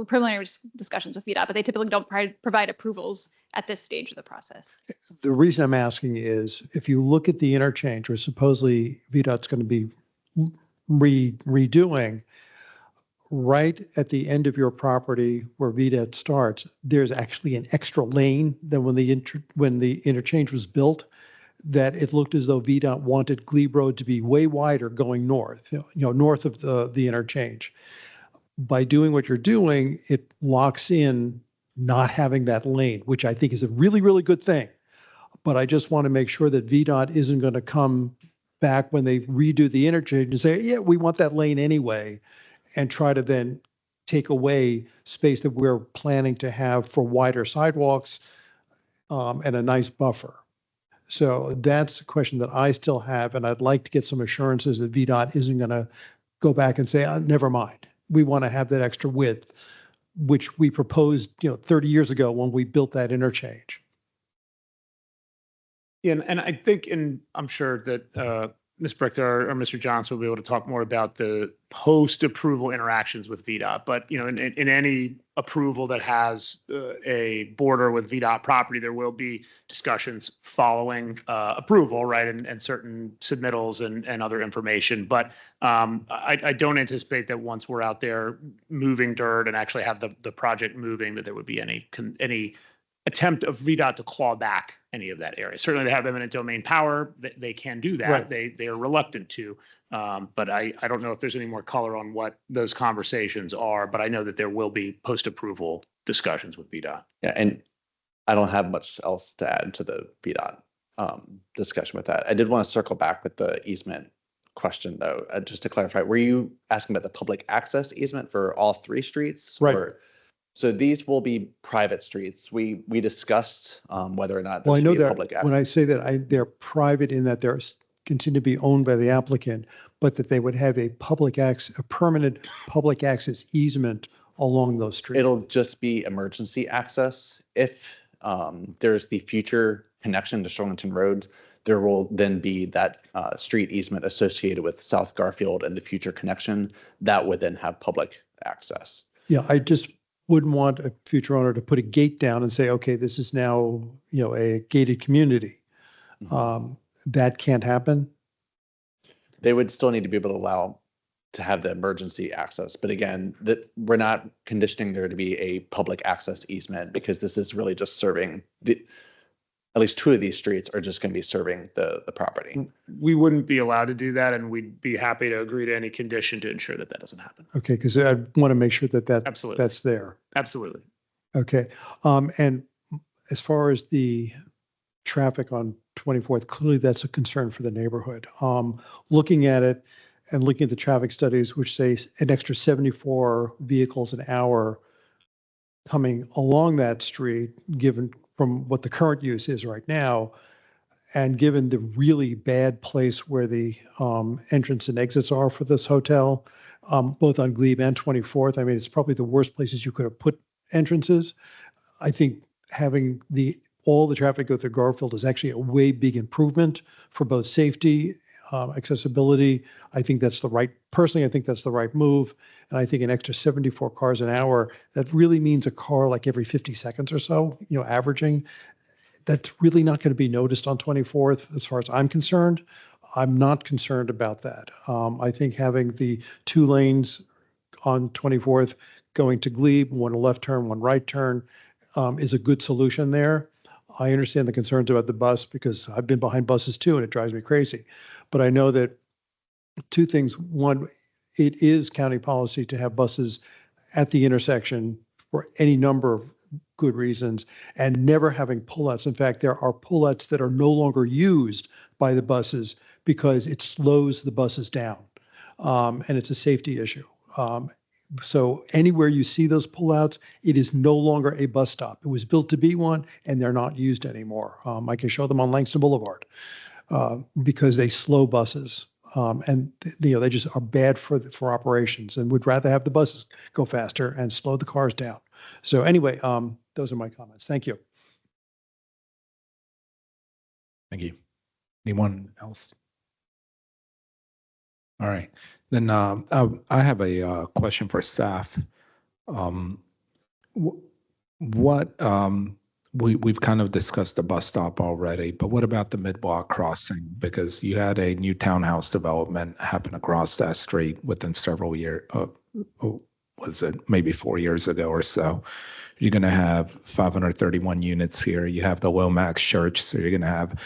preliminary discussions with VDOT, but they typically don't provide approvals at this stage of the process. The reason I'm asking is if you look at the interchange, where supposedly VDOT's going to be redoing, right at the end of your property where VDOT starts, there's actually an extra lane than when the interchange was built, that it looked as though VDOT wanted Glebe Road to be way wider going north, north of the interchange. By doing what you're doing, it locks in not having that lane, which I think is a really, really good thing. But I just want to make sure that VDOT isn't going to come back when they redo the interchange and say, yeah, we want that lane anyway, and try to then take away space that we're planning to have for wider sidewalks and a nice buffer. So that's a question that I still have, and I'd like to get some assurances that VDOT isn't going to go back and say, never mind. We want to have that extra width, which we proposed, 30 years ago when we built that interchange. Yeah, and I think, and I'm sure that Ms. Brichter or Mr. Johnson will be able to talk more about the post-approval interactions with VDOT. But, in any approval that has a border with VDOT property, there will be discussions following approval, right? And certain submittals and other information. But I don't anticipate that once we're out there moving dirt and actually have the project moving, that there would be any attempt of VDOT to claw back any of that area. Certainly they have eminent domain power. They can do that. Right. They are reluctant to. But I don't know if there's any more color on what those conversations are, but I know that there will be post-approval discussions with VDOT. Yeah, and I don't have much else to add to the VDOT discussion with that. I did want to circle back with the easement question though, just to clarify, were you asking about the public access easement for all 3 streets? Right. So these will be private streets. We discussed whether or not Well, I this know should be a that public access. when I say that they're private in that they're continue to be owned by the applicant, but that they would have a permanent public access easement along those streets. It'll just be emergency access. If there's the future connection to Shorrington Road, there will then be that street easement associated with South Garfield and the future connection that would then have public access. Yeah, I just wouldn't want a future owner to put a gate down and say, okay, this is now, a gated community. That can't happen. They would still need to be able to allow to have the emergency access. But again, we're not conditioning there to be a public access easement because this is really just serving at least 2 of these streets are just going to be serving the property. We wouldn't be allowed to do that, and we'd be happy to agree to any condition to ensure that doesn't happen. Okay, because I want to make sure that Absolutely. that's there. Absolutely. Okay, and as far as the traffic on 24th, clearly that's a concern for the neighborhood. Looking at it and looking at the traffic studies, which say an extra 74 vehicles an hour coming along that street, given from what the current use is right now, and given the really bad place where the entrance and exits are for this hotel, both on Glebe and 24th, I mean, it's probably the worst places you could have put entrances. I think having all the traffic go through Garfield is actually a way big improvement for both safety, accessibility. I think that's personally, I think that's the right move. And I think an extra 74 cars an hour, that really means a car like every 50 seconds or so, averaging. That's really not going to be noticed on 24th as far as I'm concerned. I'm not concerned about that. I think having the 2 lanes on 24th going to Glebe, one a left turn, one right turn, is a good solution there. I understand the concerns about the bus because I've been behind buses too, and it drives me crazy. But I know that 2 things. One, it is county policy to have buses at the intersection for any number of good reasons, and never having pullouts. In fact, there are pullouts that are no longer used by the buses because it slows the buses down. And it's a safety issue. So anywhere you see those pullouts, it is no longer a bus stop. It was built to be one, and they're not used anymore. I can show them on Langston Boulevard because they slow buses. And they just are bad for operations, and would rather have the buses go faster and slow the cars down. So anyway, those are my comments. Thank you. Thank you. Anyone else? All right, then I have a question for staff. What we've kind of discussed the bus stop already, but what about the mid-block crossing? Because you had a new townhouse development happen across that street within several years. Was it maybe 4 years ago or so? You're going to have 531 units here. You have the Lomax Church, so you're going to have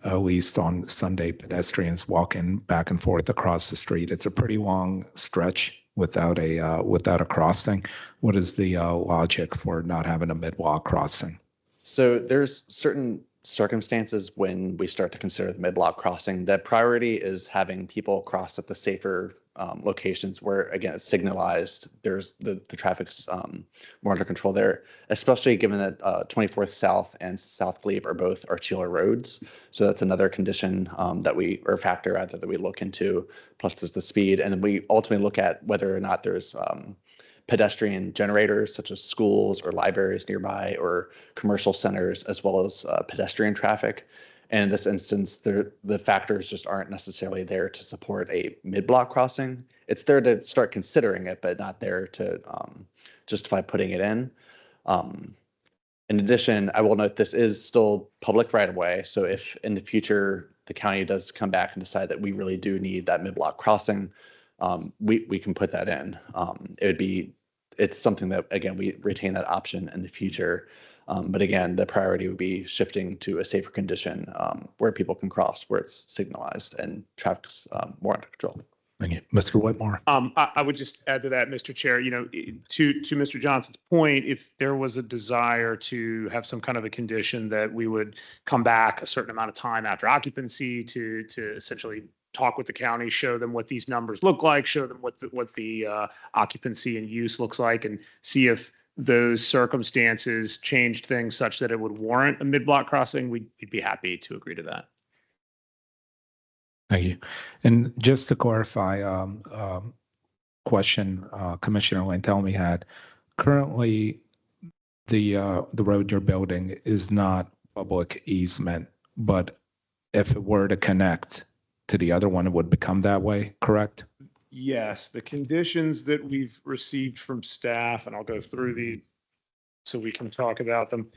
at least on Sunday pedestrians walking back and forth across the street. It's a pretty long stretch without a crossing. What is the logic for not having a mid-block crossing? So there's certain circumstances when we start to consider the mid-block crossing. The priority is having people cross at the safer locations where, again, it's signalized. There's the traffic's more under control there, especially given that 24th South and South Glebe are both arterial roads. So that's another condition or factor rather that we look into. Plus there's the speed, and then we ultimately look at whether or not there's pedestrian generators such as schools or libraries nearby or commercial centers, as well as pedestrian traffic. And in this instance, the factors just aren't necessarily there to support a mid-block crossing. It's there to start considering it, but not there to justify putting it in. In addition, I will note this is still public right-of-way. So if in the future the county does come back and decide that we really do need that mid-block crossing, we can put that in. It's something that, again, we retain that option in the future. But again, the priority would be shifting to a safer condition where people can cross, where it's signalized and traffic's more under control. Thank you. Mr. Whitmore. I would just add to that, Mr. Chair, to Mr. Johnson's point, if there was a desire to have some kind of a condition that we would come back a certain amount of time after occupancy to essentially talk with the county, show them what these numbers look like, show them what the occupancy and use looks like, and see if those circumstances changed things such that it would warrant a mid-block crossing, we'd be happy to agree to that. Thank you. And just to clarify, question Commissioner Lantelmi had, currently the road you're building is not public easement, but if it were to connect to the other one, it would become that way, correct? Yes, the conditions that we've received from staff, and I'll go through these so we can talk about them.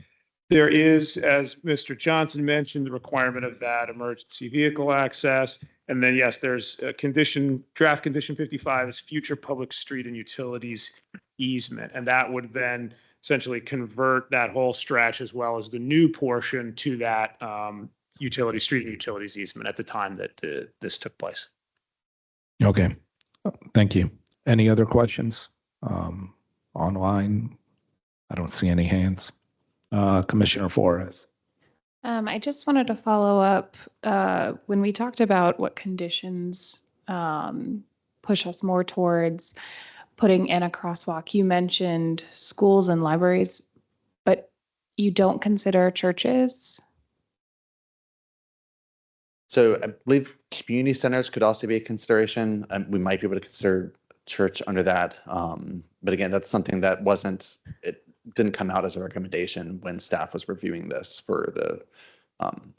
There is, as Mr. Johnson mentioned, the requirement of that emergency vehicle access. And then, yes, there's a condition, draft condition 55 is future public street and utilities easement. And that would then essentially convert that whole stretch as well as the new portion to that utility street and utilities easement at the time that this took place. Okay. Thank you. Any other questions online? I don't see any hands. Commissioner Flores. I just wanted to follow up when we talked about what conditions push us more towards putting in a crosswalk. You mentioned schools and libraries, but you don't consider churches? So I believe community centers could also be a consideration. We might be able to consider church under that. But again, that's something that it didn't come out as a recommendation when staff was reviewing this for the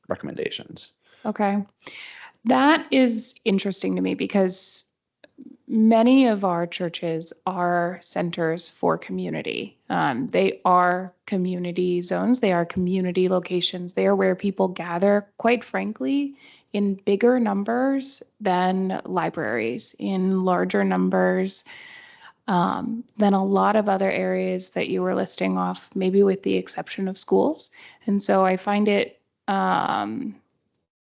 recommendations. Okay. That is interesting to me because many of our churches are centers for community. They are community zones. They are community locations. They are where people gather, quite frankly, in bigger numbers than libraries, in larger numbers than a lot of other areas that you were listing off, maybe with the exception of schools. And so I find it a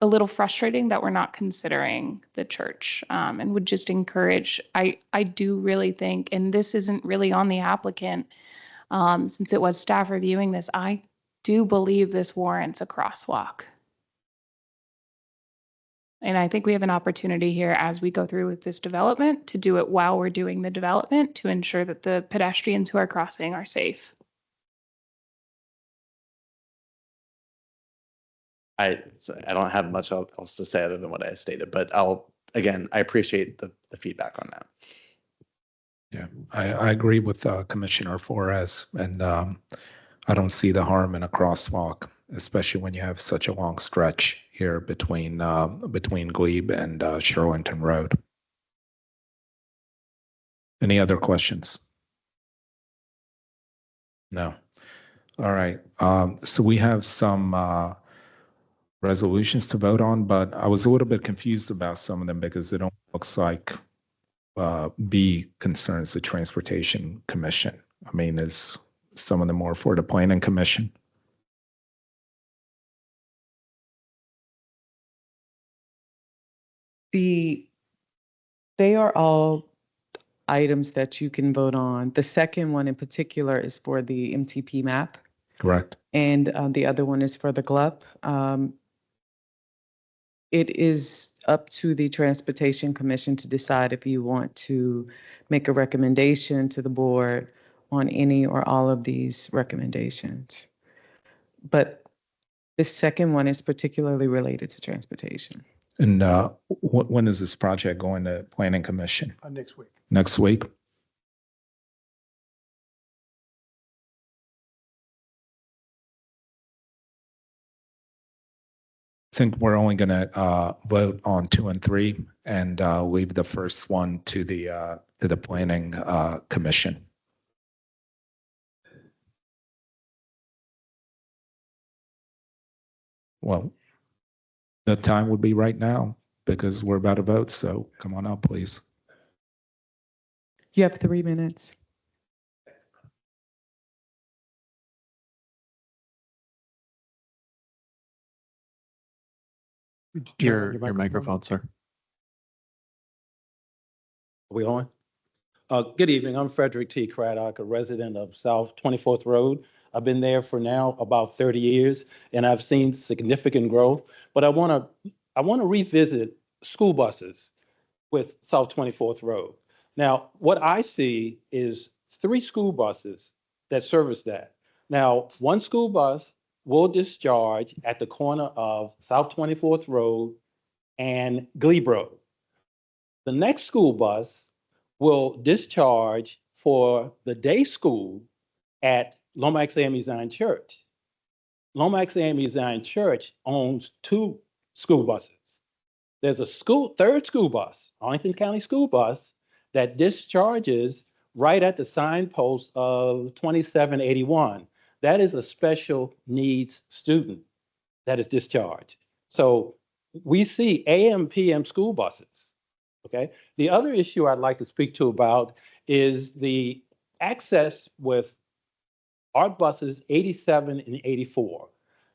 little frustrating that we're not considering the church and would just encourage, I do really think, and this isn't really on the applicant, Since it was staff reviewing this, I do believe this warrants a crosswalk. And I think we have an opportunity here as we go through with this development to do it while we're doing the development to ensure that the pedestrians who are crossing are safe. I don't have much else to say other than what I stated, but I appreciate the feedback on that. Yeah, I agree with Commissioner Flores, and I don't see the harm in a crosswalk, especially when you have such a long stretch here between Glebe and Shirlington Road. Any other questions? No. All right. So we have some resolutions to vote on, but I was a little bit confused about some of them because it looks like B concerns the Transportation Commission. I mean, is some of them more for the Planning Commission? They are all items that you can vote on. The second one in particular is for the MTP map. Correct. And the other one is for the GLUP. It is up to the Transportation Commission to decide if you want to make a recommendation to the board on any or all of these recommendations. But this second one is particularly related to transportation. And when is this project going to Planning Commission? Next week. Next week? I think we're only going to vote on 2 and 3 and leave the first one to the Planning Commission. Well, the time would be right now because we're about to vote. So come on up, please. You have 3 minutes. Your microphone, sir. Are we on? Good evening. I'm Frederick T. Craddock, a resident of South 24th Road. I've been there for now about 30 years, and I've seen significant growth. But I want to revisit school buses with South 24th Road. Now, what I see is 3 school buses that service that. Now, one school bus will discharge at the corner of South 24th Road and Glebe Road. The next school bus will discharge for the day school at Lomax AME Zion Church. Lomax AME Zion Church owns 2 school buses. There's a third school bus, Arlington County School Bus, that discharges right at the signpost of 2781. That is a special needs student that is discharged. So we see AM, PM school buses. Okay. The other issue I'd like to speak to about is the access with ARC buses 87 and 84.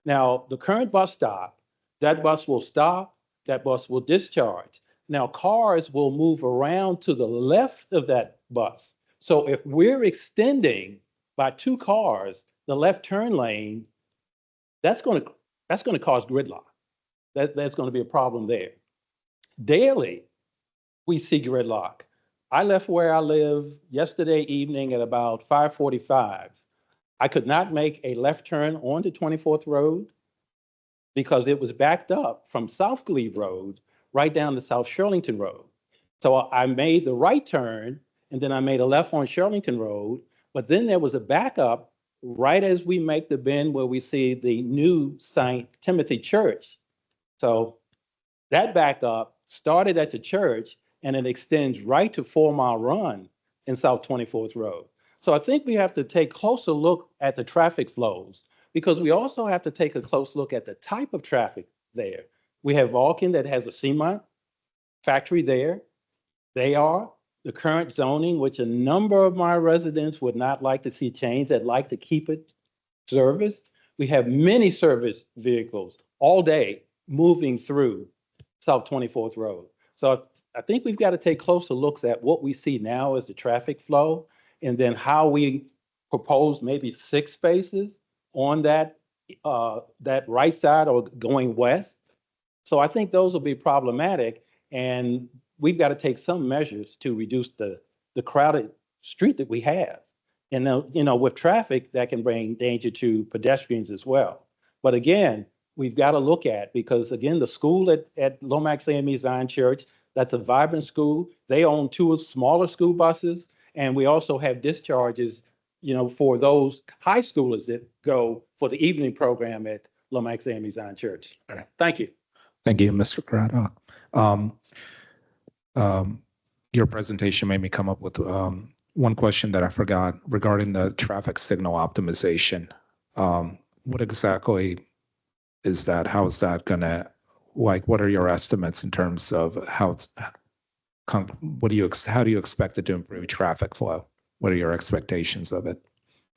Now, the current bus stop, that bus will stop, that bus will discharge. Now, cars will move around to the left of that bus. So if we're extending by 2 cars the left turn lane, that's going to cause gridlock. That's going to be a problem there. Daily, we see gridlock. I left where I live yesterday evening at about 5:45. I could not make a left turn onto 24th Road because it was backed up from South Glebe Road right down to South Shirlington Road. So I made the right turn and then I made a left on Shirlington Road, but then there was a backup right as we make the bend where we see the new St. Timothy Church. So that backup started at the church and it extends right to 4 Mile Run in South 24th Road. So I think we have to take a closer look at the traffic flows because we also have to take a close look at the type of traffic there. We have Vulcan that has a Cement factory there. They are the current zoning, which a number of my residents would not like to see change, that like to keep it serviced. We have many service vehicles all day moving through South 24th Road. So I think we've got to take closer looks at what we see now as the traffic flow and then how we propose maybe 6 spaces on that, that right side or going west. So I think those will be problematic, and we've got to take some measures to reduce the crowded street that we have. And then, you know, with traffic, that can bring danger to pedestrians as well. But again, we've got to look at, because again, the school at Lomax AME Zion Church, that's a vibrant school. They own 2 smaller school buses, and we also have discharges, you know, for those high schoolers that go for the evening program at Lomax AME Zion Church. All right. Thank you. Thank you, Mr. Craddock. Your presentation made me come up with one question that I forgot regarding the traffic signal optimization. What exactly is that? How is that gonna, like, what are your estimates in terms of how do you expect it to improve traffic flow? What are your expectations of it?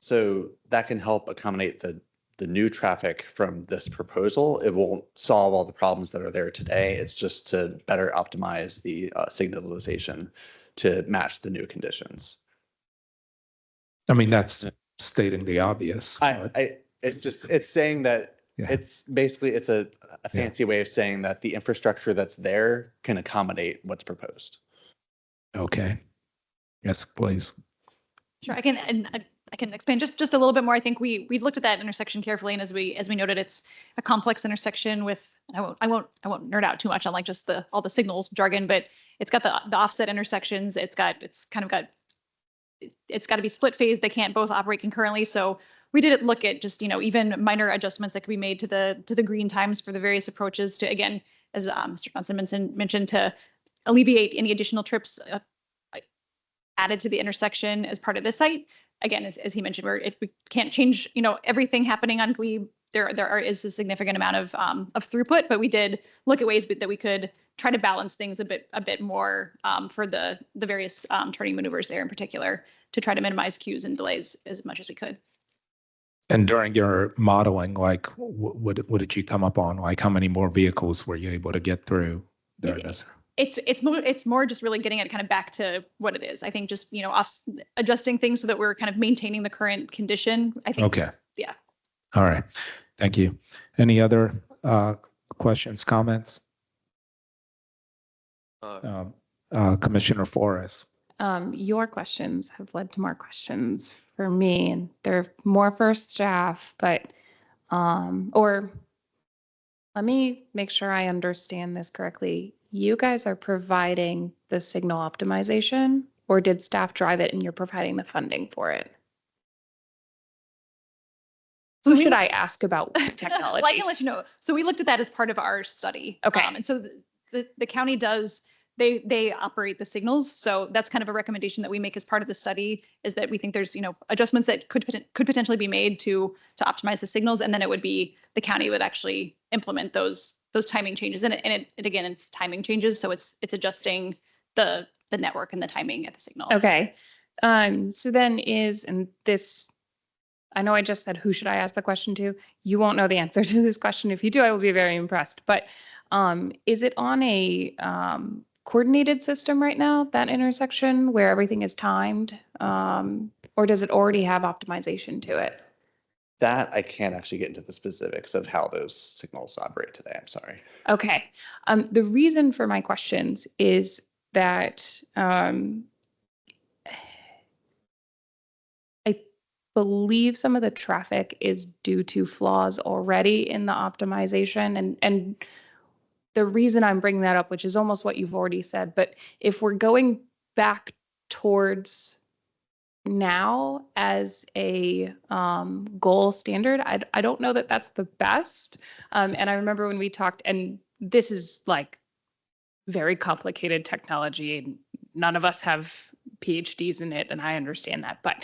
So that can help accommodate the new traffic from this proposal. It won't solve all the problems that are there today. It's just to better optimize the signalization to match the new conditions. I mean, that's stating the obvious. It's saying that it's basically, it's a fancy way of saying that the infrastructure that's there can accommodate what's proposed. Okay. Yes, please. Sure, I can explain just a little bit more. I think we looked at that intersection carefully, and as we noted, it's a complex intersection with, I won't nerd out too much on like just all the signals jargon, but it's got the offset intersections. It's got to be split phase. They can't both operate concurrently. So we did look at just, you know, even minor adjustments that could be made to the green times for the various approaches to, again, as Mr. Johnson mentioned, to alleviate any additional trips added to the intersection as part of this site. Again, as he mentioned, we can't change, you know, everything happening on Glebe. There is a significant amount of throughput, but we did look at ways that we could try to balance things a bit more for the various turning maneuvers there in particular, to try to minimize queues and delays as much as we could. And during your modeling, like, what did you come up on? Like, how many more vehicles were you able to get through there? It's more just really getting it kind of back to what it is. I think just, you know, adjusting things so that we're kind of maintaining the current condition. I think. Okay. Yeah. All right. Thank you. Any other questions, comments? Commissioner Forrest. Your questions have led to more questions for me, and they're more for staff, but, or let me make sure I understand this correctly. You guys are providing the signal optimization, or did staff drive it and you're providing the funding for it? Who should I ask about technology? Well, I can let you know. So we looked at that as part of our study. Okay. And so the county does, they operate the signals. So that's kind of a recommendation that we make as part of the study, is that we think there's, you know, adjustments that could potentially be made to optimize the signals. And then it would be, the county would actually implement those timing changes. And it again, it's timing changes. So it's adjusting the network and the timing at the signal. Okay. So then and this, I know I just said, who should I ask the question to? You won't know the answer to this question. If you do, I will be very impressed. But is it on a coordinated system right now, that intersection where everything is timed? Or does it already have optimization to it? That I can't actually get into the specifics of how those signals operate today. I'm sorry. Okay. The reason for my questions is that I believe some of the traffic is due to flaws already in the optimization. And the reason I'm bringing that up, which is almost what you've already said, but if we're going back towards now as a goal standard, I don't know that that's the best. And I remember when we talked, and this is like very complicated technology, and none of us have PhDs in it, and I understand that, but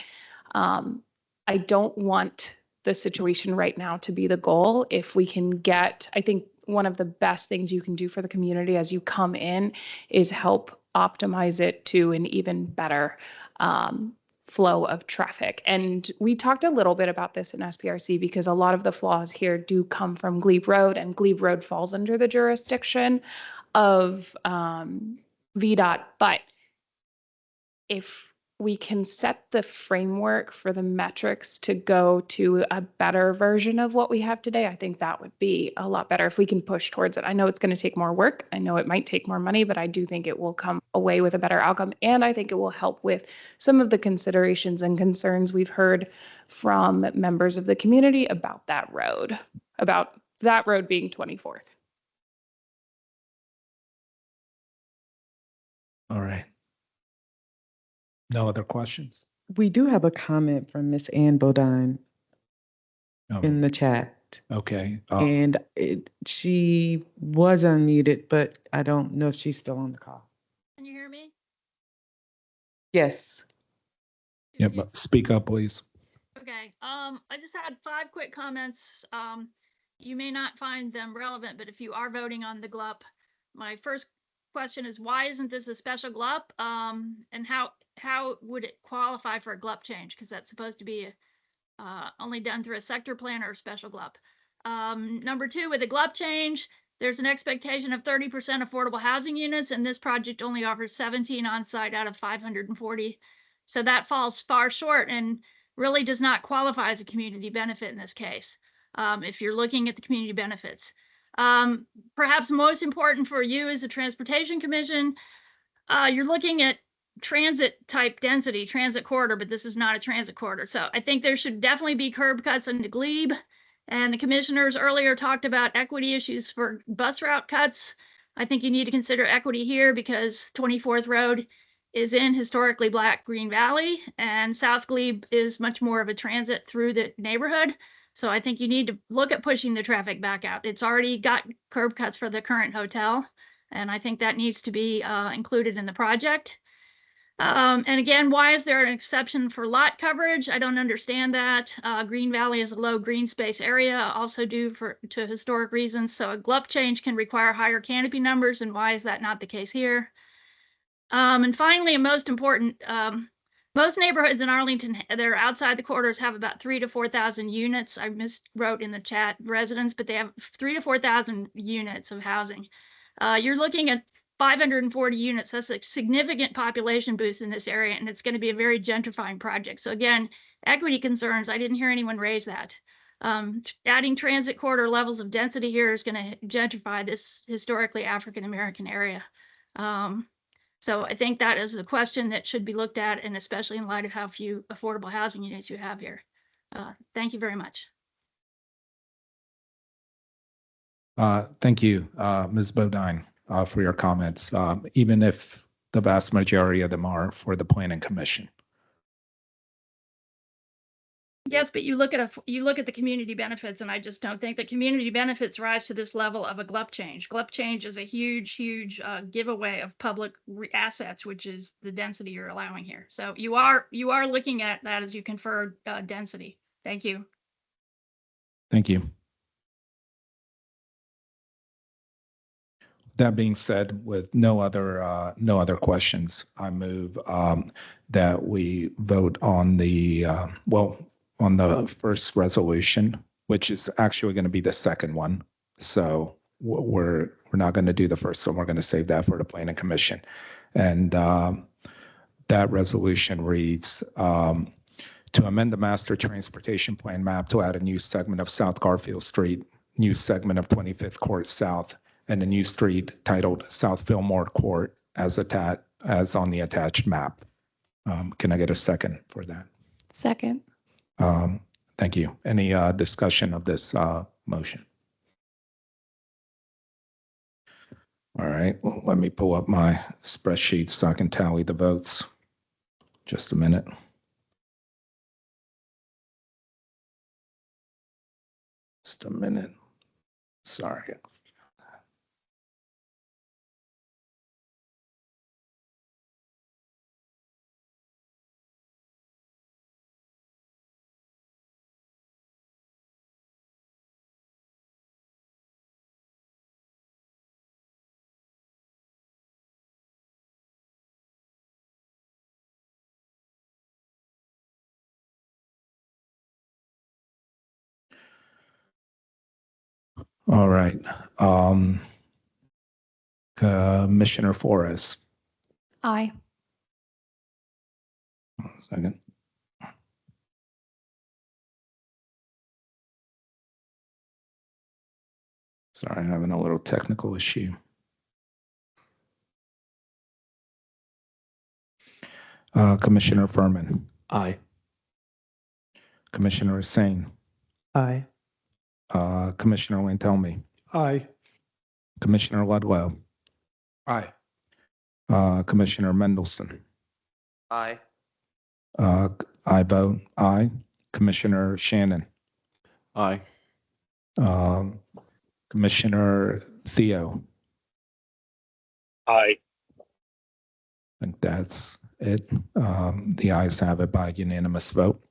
I don't want the situation right now to be the goal. If we can get, I think one of the best things you can do for the community as you come in is help optimize it to an even better flow of traffic. And we talked a little bit about this in SPRC because a lot of the flaws here do come from Glebe Road, and Glebe Road falls under the jurisdiction of VDOT. But if we can set the framework for the metrics to go to a better version of what we have today, I think that would be a lot better if we can push towards it. I know it's going to take more work. I know it might take more money, but I do think it will come away with a better outcome. And I think it will help with some of the considerations and concerns we've heard from members of the community about that road being 24th. All right. No other questions? We do have a comment from Miss Ann Bodine in the chat. Okay. And she was unmuted, but I don't know if she's still on the call. Can you hear me? Yes. Yeah, but speak up, please. Okay. I just had 5 quick comments. You may not find them relevant, but if you are voting on the GLUP, my first question is why isn't this a special GLUP? And how would it qualify for a GLUP change? Because that's supposed to be only done through a sector plan or a special GLUP. Number 2, with a GLUP change, there's an expectation of 30% affordable housing units, and this project only offers 17 on site out of 540. So that falls far short and really does not qualify as a community benefit in this case. If you're looking at the community benefits. Perhaps most important for you as a transportation commission, you're looking at transit type density, transit corridor, but this is not a transit corridor. So I think there should definitely be curb cuts into Glebe. And the commissioners earlier talked about equity issues for bus route cuts. I think you need to consider equity here because 24th Road is in historically Black Green Valley and South Glebe is much more of a transit through the neighborhood. So I think you need to look at pushing the traffic back out. It's already got curb cuts for the current hotel. And I think that needs to be included in the project. And again, why is there an exception for lot coverage? I don't understand that. Green Valley is a low green space area, also due to historic reasons. So a GLUP change can require higher canopy numbers. And why is that not the case here? And finally, and most important, most neighborhoods in Arlington that are outside the corridors have about 3,000 to 4,000 units. I miswrote in the chat residents, but they have 3,000 to 4,000 units of housing. You're looking at 540 units. That's a significant population boost in this area, and it's going to be a very gentrifying project. So again, equity concerns, I didn't hear anyone raise that. Adding transit corridor levels of density here is going to gentrify this historically African-American area. So I think that is a question that should be looked at, and especially in light of how few affordable housing units you have here. Thank you very much. Thank you, Ms. Bodine, for your comments, even if the vast majority of them are for the Planning Commission. Yes, but you look at the community benefits, and I just don't think the community benefits rise to this level of a GLUP change. GLUP change is a huge giveaway of public assets, which is the density you're allowing here. So you are looking at that as you confer density. Thank you. Thank you. That being said, with no other questions, I move that we vote on the on the first resolution, which is actually going to be the second one. So we're not going to do the first one. We're going to save that for the Planning Commission. And that resolution reads to amend the Master Transportation Plan map to add a new segment of South Garfield Street, new segment of 25th Court South, and a new street titled South Fillmore Court as on the attached map. Can I get a second for that? Second. Thank you. Any discussion of this motion? All right, well, let me pull up my spreadsheet so I can tally the votes. Just a minute. Just a minute. Sorry. All right. Commissioner Forrest. Aye. Second. Sorry, I'm having a little technical issue. Commissioner Furman. Aye. Commissioner Hussain. Aye. Commissioner Lantelmi. Aye. Commissioner Ludlow. Aye. Commissioner Mendelson. Aye. I vote aye. Commissioner Shannon. Aye. Commissioner Theo. Aye. I think that's it. The ayes have it by unanimous vote.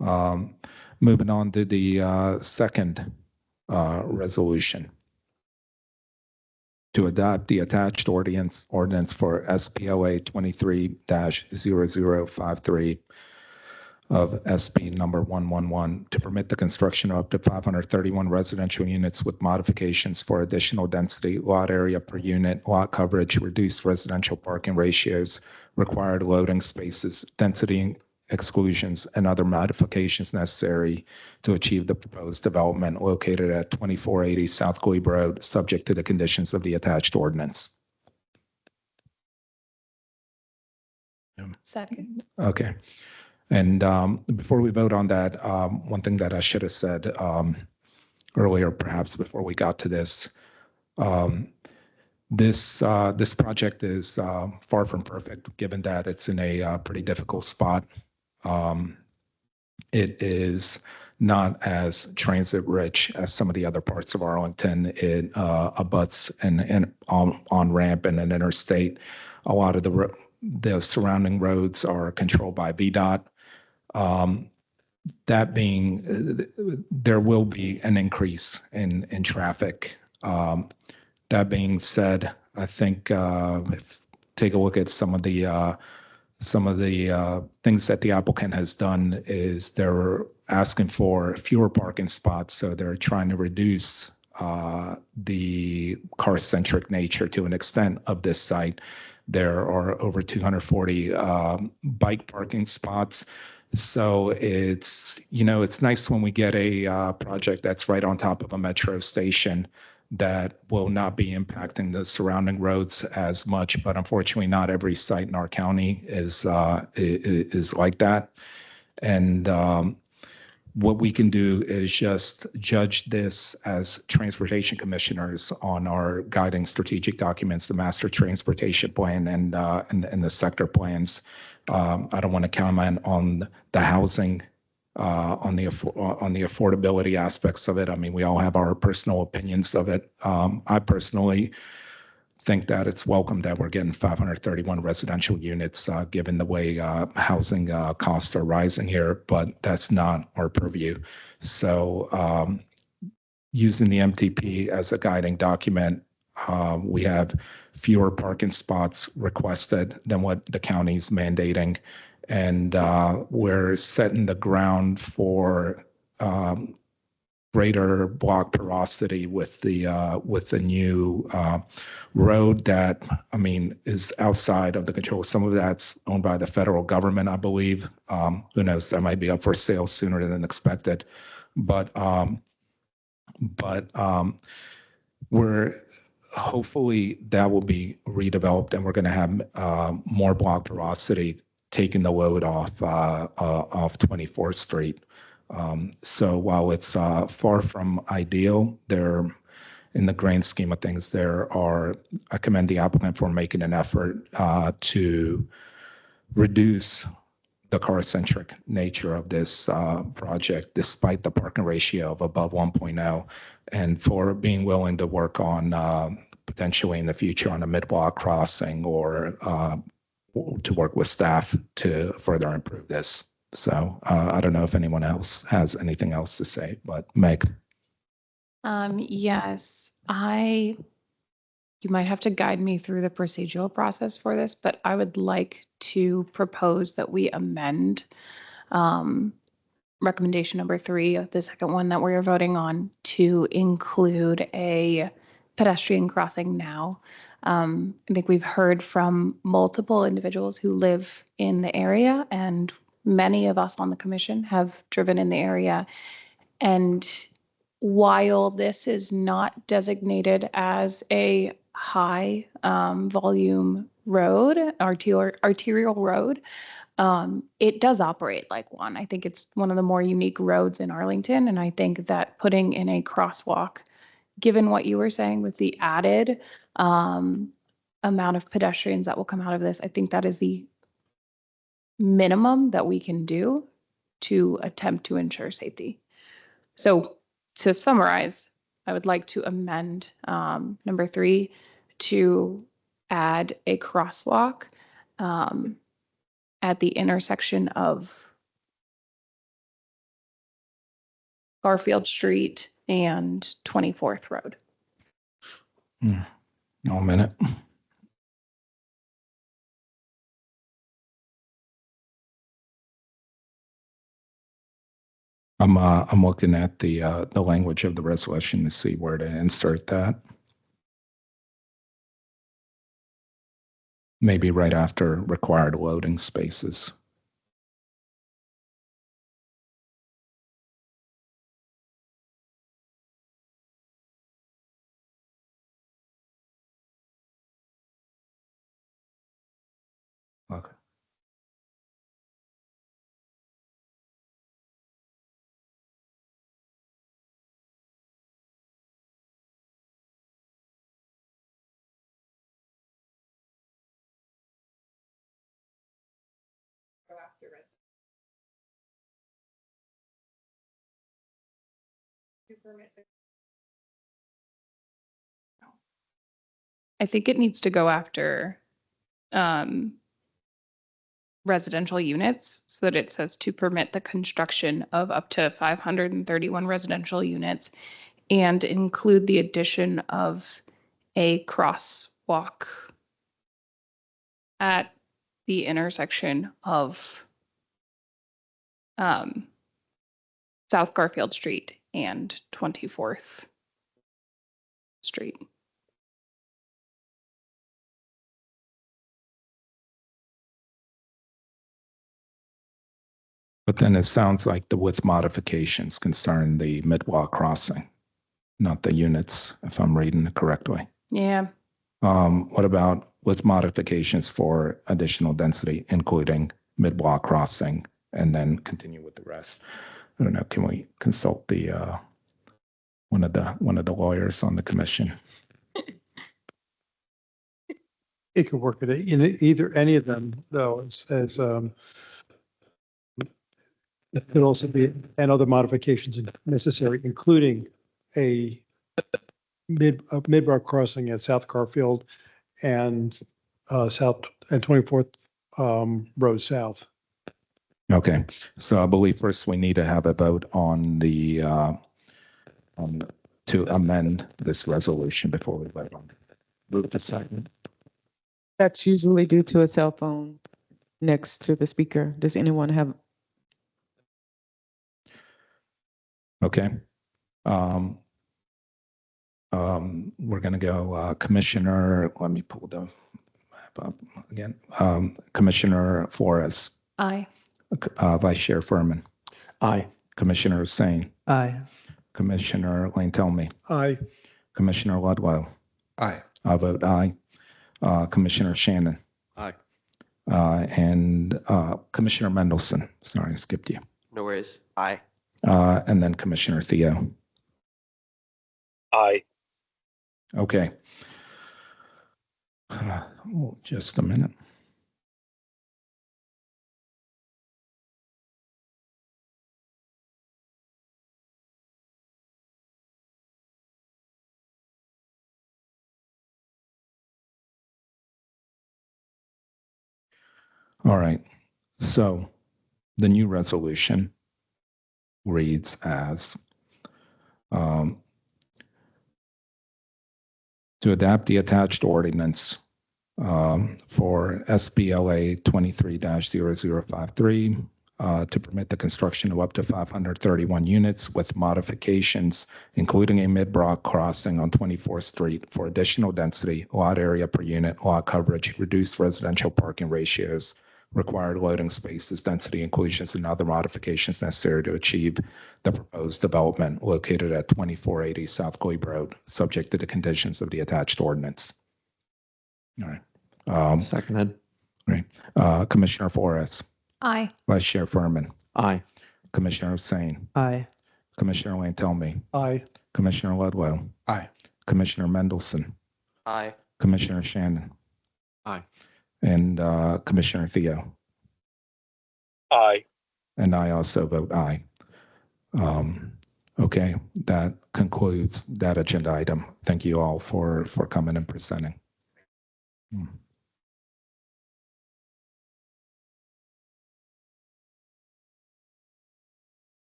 Moving on to the second resolution. To adopt the attached ordinance for SPOA 23-0053 of SB number 111 to permit the construction of up to 531 residential units with modifications for additional density, lot area per unit, lot coverage, reduced residential parking ratios, required loading spaces, density exclusions, and other modifications necessary to achieve the proposed development located at 2480 South Glebe Road, subject to the conditions of the attached ordinance. Second. Okay. And before we vote on that, one thing that I should have said earlier, perhaps before we got to this, this project is far from perfect, given that it's in a pretty difficult spot. It is not as transit rich as some of the other parts of Arlington. It abuts and on ramp and an interstate. A lot of the surrounding roads are controlled by VDOT. That being, there will be an increase in traffic. That being said, I think take a look at some of the things that the applicant has done is they're asking for fewer parking spots, so they're trying to reduce the car-centric nature to an extent of this site. There are over 240 bike parking spots. So it's nice when we get a project that's right on top of a metro station that will not be impacting the surrounding roads as much. But unfortunately, not every site in our county is like that. And what we can do is just judge this as transportation commissioners on our guiding strategic documents, the master transportation plan and the sector plans. I don't want to comment on the housing, on the affordability aspects of it. I mean, we all have our personal opinions of it. I personally think that it's welcome that we're getting 531 residential units, given the way housing costs are rising here, but that's not our purview. So using the MTP as a guiding document, we have fewer parking spots requested than what the county's mandating. And we're setting the ground for greater block porosity with the new road that, I mean, is outside of the control. Some of that's owned by the federal government, I believe. Who knows? That might be up for sale sooner than expected. But we're hopefully that will be redeveloped, and we're going to have more block porosity, taking the load off 24th Street. So while it's far from ideal, in the grand scheme of things, I commend the applicant for making an effort to reduce the car-centric nature of this project, despite the parking ratio of above 1.0, and for being willing to work on potentially in the future on a mid-block crossing or to work with staff to further improve this. So I don't know if anyone else has anything else to say, but Meg. Yes, you might have to guide me through the procedural process for this, but I would like to propose that we amend recommendation number 3, the second one that we are voting on, to include a pedestrian crossing now. I think we've heard from multiple individuals who live in the area, and many of us on the commission have driven in the area. And while this is not designated as a high volume road, arterial road, it does operate like one. I think it's one of the more unique roads in Arlington. And I think that putting in a crosswalk, given what you were saying with the added amount of pedestrians that will come out of this, I think that is the minimum that we can do to attempt to ensure safety. So to summarize, I would like to amend number 3 to add a crosswalk at the intersection of Garfield Street and 24th Road. No minute. I'm looking at the language of the resolution to see where to insert that. Maybe right after required loading spaces. Okay. I think it needs to go after residential units so that it says to permit the construction of up to 531 residential units and include the addition of a crosswalk at the intersection of South Garfield Street and 24th Street. But then it sounds like the width modifications concern the mid-walk crossing, not the units, if I'm reading it correctly. Yeah. What about width modifications for additional density, including mid-walk crossing, and then continue with the rest? I don't know. Can we consult the one of the lawyers on the commission? It could work in either any of them, though, as it could also be, and other modifications necessary, including a mid-bar crossing at South Garfield and South and 24th Road South. Okay, so I believe first we need to have a vote on the to amend this resolution before we vote on it. Move to second. That's usually due to a cell phone next to the speaker. Does anyone have? Okay. We're going to go Commissioner, let me pull the map up again. Commissioner Flores. Aye. Vice Chair Furman. Aye. Commissioner Hussein. Aye. Commissioner Lane-Telmy. Aye. Commissioner Ludlow. Aye. I vote aye. Commissioner Shannon. Aye. And Commissioner Mendelson. Sorry, I skipped you. No worries. Aye. And then Commissioner Theo. Aye. Okay. Just a minute. All right. So the new resolution reads as to adapt the attached ordinance for SBLA 23-0053 to permit the construction of up to 531 units with modifications, including a mid-block crossing on 24th Street for additional density, lot area per unit, lot coverage, reduced residential parking ratios, required loading spaces, density inclusions, and other modifications necessary to achieve the proposed development located at 2480 South Glebe Road, subject to the conditions of the attached ordinance. All right. Seconded. Great. Commissioner Flores, Aye. Vice Chair Furman, Aye. Commissioner Hussein, Aye. Commissioner Lantelmi, Aye. Commissioner Ludlow, Aye. Commissioner Mendelson, Aye. Commissioner Shannon, Aye. and Commissioner Theo. Aye. And I also vote aye. Okay, that concludes that agenda item. Thank you all for coming and presenting.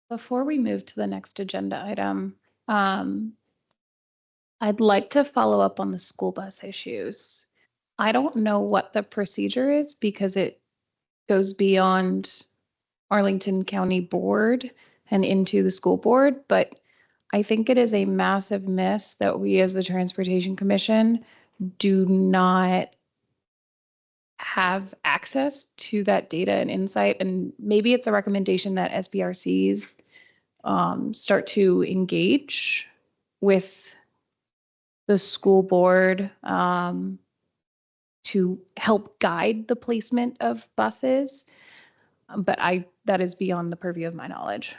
Before we move to the next agenda item, I'd like to follow up on the school bus issues. I don't know what the procedure is because it goes beyond Arlington County Board and into the school board, but I think it is a massive miss that we as the Transportation Commission do not have access to that data and insight. And maybe it's a recommendation that SBRCs start to engage with the school board to help guide the placement of buses. But that is beyond the purview of my knowledge.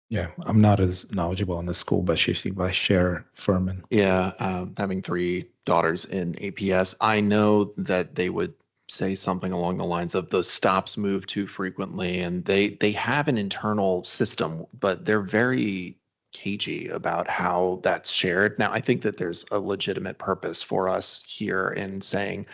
Yeah, I'm not as knowledgeable in the school bus issue, Vice Chair Furman. Yeah, having 3 daughters in APS, I know that they would say something along the lines of the stops move too frequently, and they have an internal system, but they're very cagey about how that's shared. Now, I think that there's a legitimate purpose for us here in saying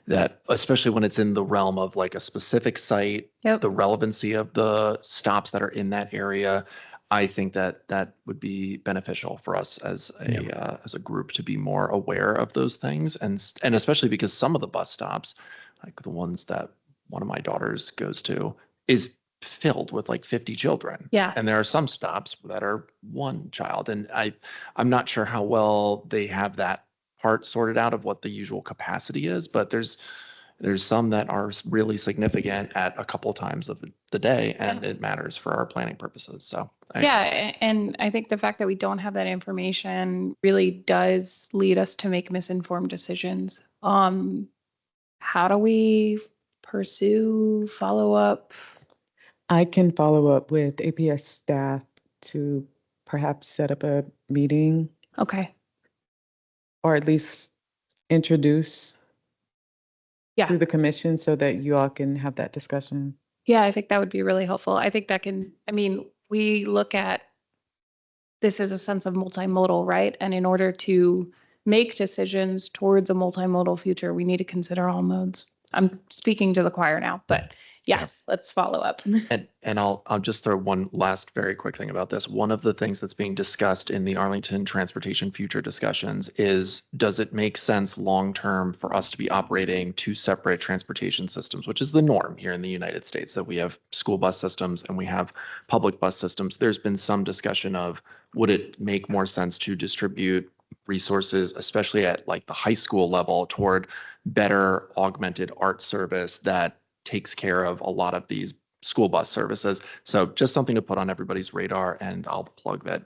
that, especially when it's in the realm of like a specific site, the relevancy of the stops that are in that area. I think that that would be beneficial for us as a group to be more aware of those things, and especially because some of the bus stops, like the ones that one of my daughters goes to, is filled with like 50 children. Yeah. And there are some stops that are 1 child, and I'm not sure how well they have that part sorted out of what the usual capacity is, but there's some that are really significant at a couple times of the day, and it matters for our planning purposes. So And I think the fact that we don't have that information really does lead us to make misinformed decisions. How do we pursue follow-up? I can follow up with APS staff to perhaps set up a meeting. Okay. Or at least introduce to the commission so that you all can have that discussion. Yeah, I think that would be really helpful. I think that we look at this as a sense of multimodal, right? And in order to make decisions towards a multimodal future, we need to consider all modes. I'm speaking to the choir now, but yes, let's follow up. And I'll just throw one last very quick thing about this. One of the things that's being discussed in the Arlington Transportation Future discussions is, does it make sense long-term for us to be operating 2 separate transportation systems, which is the norm here in the United States, that we have school bus systems and we have public bus systems. There's been some discussion of, would it make more sense to distribute resources, especially at like the high school level, toward better augmented art service that takes care of a lot of these school bus services. So just something to put on everybody's radar, and I'll plug that,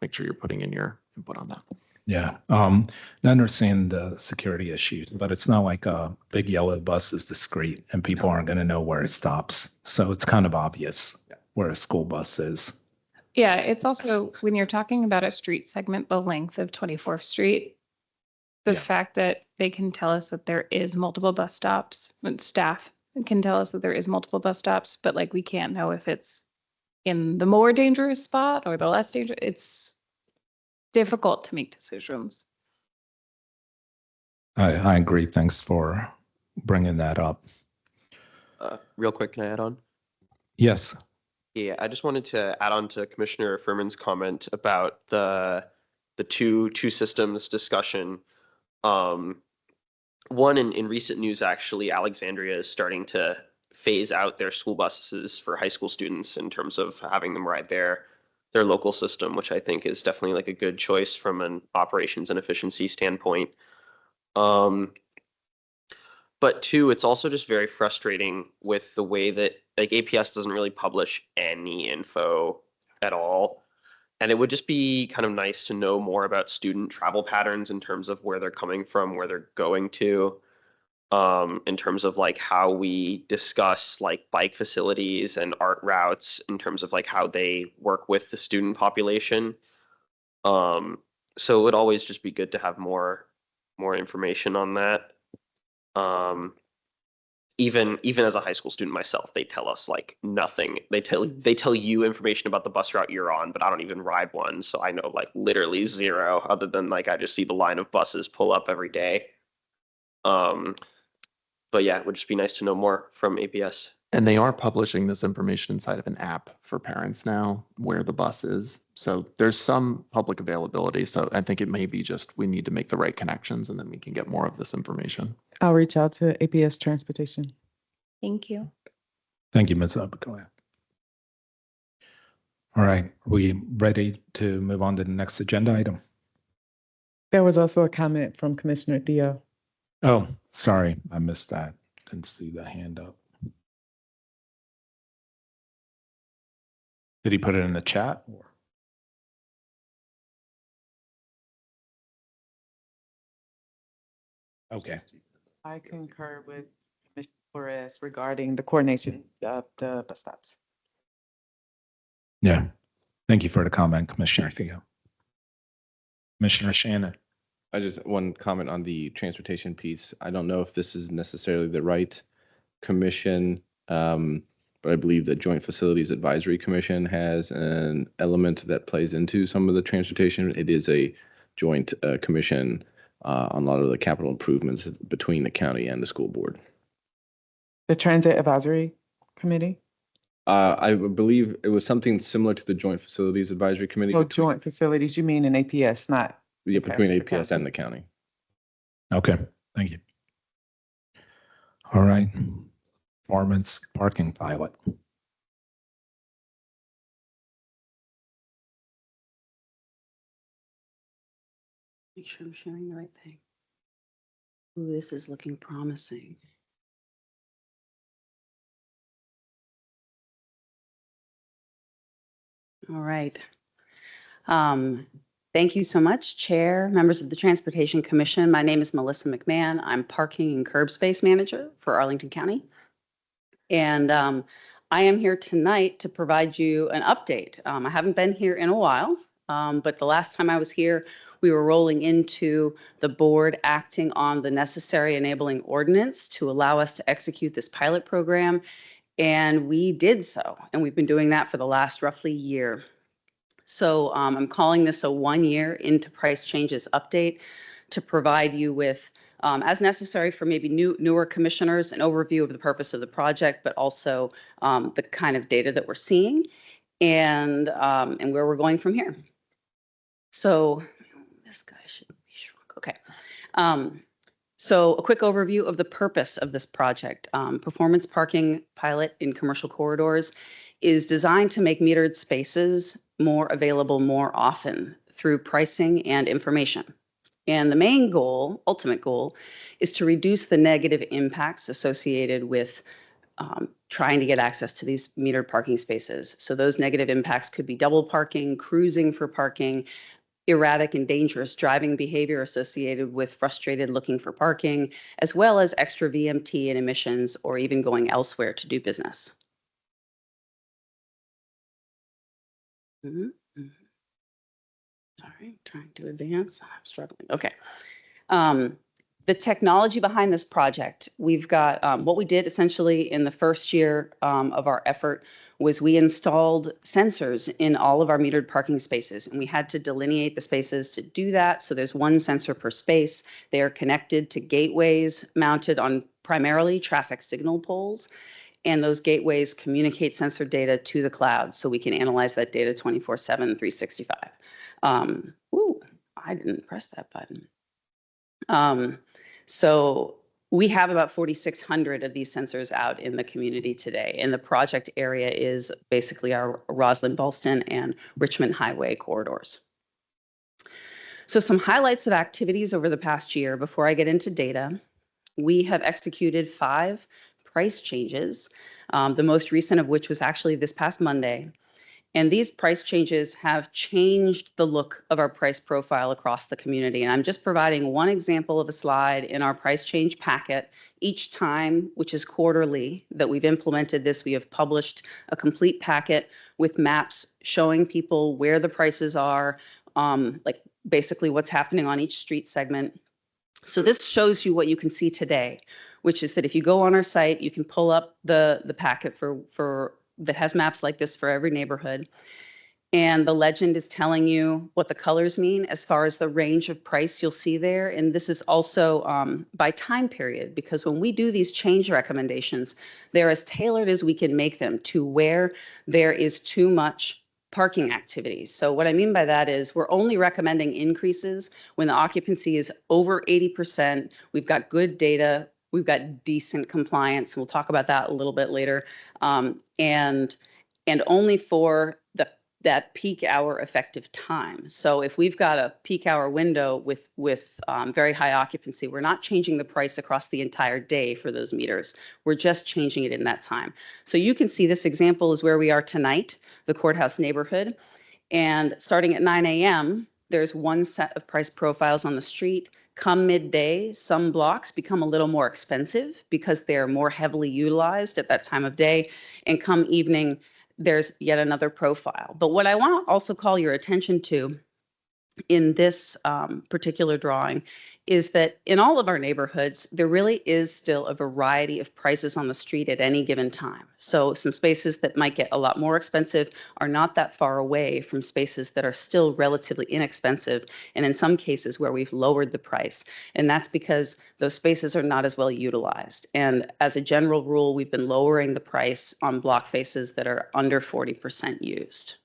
make sure you're putting in your input on that. Yeah, I understand the security issues, but it's not like a big yellow bus is discreet and people aren't going to know where it stops. So it's kind of obvious where a school bus is. Yeah, it's also, when you're talking about a street segment, the length of 24th Street, the fact that they can tell us that there is multiple bus stops, and staff can tell us that there is multiple bus stops, but like we can't know if it's in the more dangerous spot or the less dangerous. It's difficult to make decisions. I agree. Thanks for bringing that up. Real quick, can I add on? Yes. Yeah, I just wanted to add on to Commissioner Furman's comment about the two systems discussion. One, in recent news, actually, Alexandria is starting to phase out their school buses for high school students in terms of having them ride their local system, which I think is definitely like a good choice from an operations and efficiency standpoint. But two, it's also just very frustrating with the way that like APS doesn't really publish any info at all. And it would just be kind of nice to know more about student travel patterns in terms of where they're coming from, where they're going to, in terms of like how we discuss like bike facilities and art routes in terms of like how they work with the student population. So it would always just be good to have more information on that. Even as a high school student myself, they tell us like nothing. They tell you information about the bus route you're on, but I don't even ride one, so I know like literally zero, other than like I just see the line of buses pull up every day. But yeah, it would just be nice to know more from APS. And they are publishing this information inside of an app for parents now, where the bus is. So there's some public availability. So I think it may be just we need to make the right connections, and then we can get more of this information. I'll reach out to APS Transportation. Thank you. Thank you, Ms. Abigail. All right, are we ready to move on to the next agenda item? There was also a comment from Commissioner Theo. Oh, sorry, I missed that. Didn't see the hand up. Did he put it in the chat? Okay. I concur with Commissioner Flores regarding the coordination of the bus stops. Yeah. Thank you for the comment, Commissioner Theo. Commissioner Shannon. I just one comment on the transportation piece. I don't know if this is necessarily the right commission, but I believe the Joint Facilities Advisory Commission has an element that plays into some of the transportation. It is a joint commission on a lot of the capital improvements between the county and the school board. The Transit Advisory Committee? I believe it was something similar to the Joint Facilities Advisory Committee. Oh, joint facilities, you mean in APS, not? Yeah, Okay, between okay. APS and the county. Okay, thank you. All right, performance parking pilot. Make sure I'm sharing the right thing. Ooh, this is looking promising. All right. Thank you so much, Chair, members of the Transportation Commission. My name is Melissa McMahon. I'm Parking and Curb Space Manager for Arlington County. And I am here tonight to provide you an update. I haven't been here in a while, but the last time I was here, we were rolling into the board acting on the necessary enabling ordinance to allow us to execute this pilot program. And we did so. And we've been doing that for the last roughly year. So I'm calling this a 1 year into price changes update to provide you with, as necessary for maybe newer commissioners, an overview of the purpose of the project, but also the kind of data that we're seeing and where we're going from here. So this guy should be shrunk. Okay. So a quick overview of the purpose of this project. Performance parking pilot in commercial corridors is designed to make metered spaces more available more often through pricing and information. And the main goal, ultimate goal, is to reduce the negative impacts associated with trying to get access to these metered parking spaces. So those negative impacts could be double parking, cruising for parking, erratic and dangerous driving behavior associated with frustrated looking for parking, as well as extra VMT and emissions, or even going elsewhere to do business. Sorry, trying to advance. I'm struggling. Okay. The technology behind this project, we've got what we did essentially in the first year of our effort was we installed sensors in all of our metered parking spaces, and we had to delineate the spaces to do that. So there's one sensor per space. They are connected to gateways mounted on primarily traffic signal poles. And those gateways communicate sensor data to the cloud so we can analyze that data 24/7, 365. Ooh, I didn't press that button. So We have about 4,600 of these sensors out in the community today, and the project area is basically our Roslyn, Ballston, and Richmond Highway corridors. So some highlights of activities over the past year before I get into data. We have executed 5 price changes, the most recent of which was actually this past Monday. And these price changes have changed the look of our price profile across the community. And I'm just providing one example of a slide in our price change packet. Each time, which is quarterly, that we've implemented this, we have published a complete packet with maps showing people where the prices are, like basically what's happening on each street segment. So this shows you what you can see today, which is that if you go on our site, you can pull up the packet for that has maps like this for every neighborhood. And the legend is telling you what the colors mean as far as the range of price you'll see there. And this is also by time period, because when we do these change recommendations, they're as tailored as we can make them to where there is too much parking activity. So what I mean by that is we're only recommending increases when the occupancy is over 80%. We've got good data. We've got decent compliance. We'll talk about that a little bit later. And only for that peak hour effective time. So if we've got a peak hour window with very high occupancy, we're not changing the price across the entire day for those meters. We're just changing it in that time. So you can see this example is where we are tonight, the courthouse neighborhood. And starting at 9 a.m., there's one set of price profiles on the street. Come midday, some blocks become a little more expensive because they're more heavily utilized at that time of day. And come evening, there's yet another profile. But what I want to also call your attention to in this particular drawing is that in all of our neighborhoods, there really is still a variety of prices on the street at any given time. So some spaces that might get a lot more expensive are not that far away from spaces that are still relatively inexpensive, and in some cases where we've lowered the price. And that's because those spaces are not as well utilized. And as a general rule, we've been lowering the price on block faces that are under 40% used.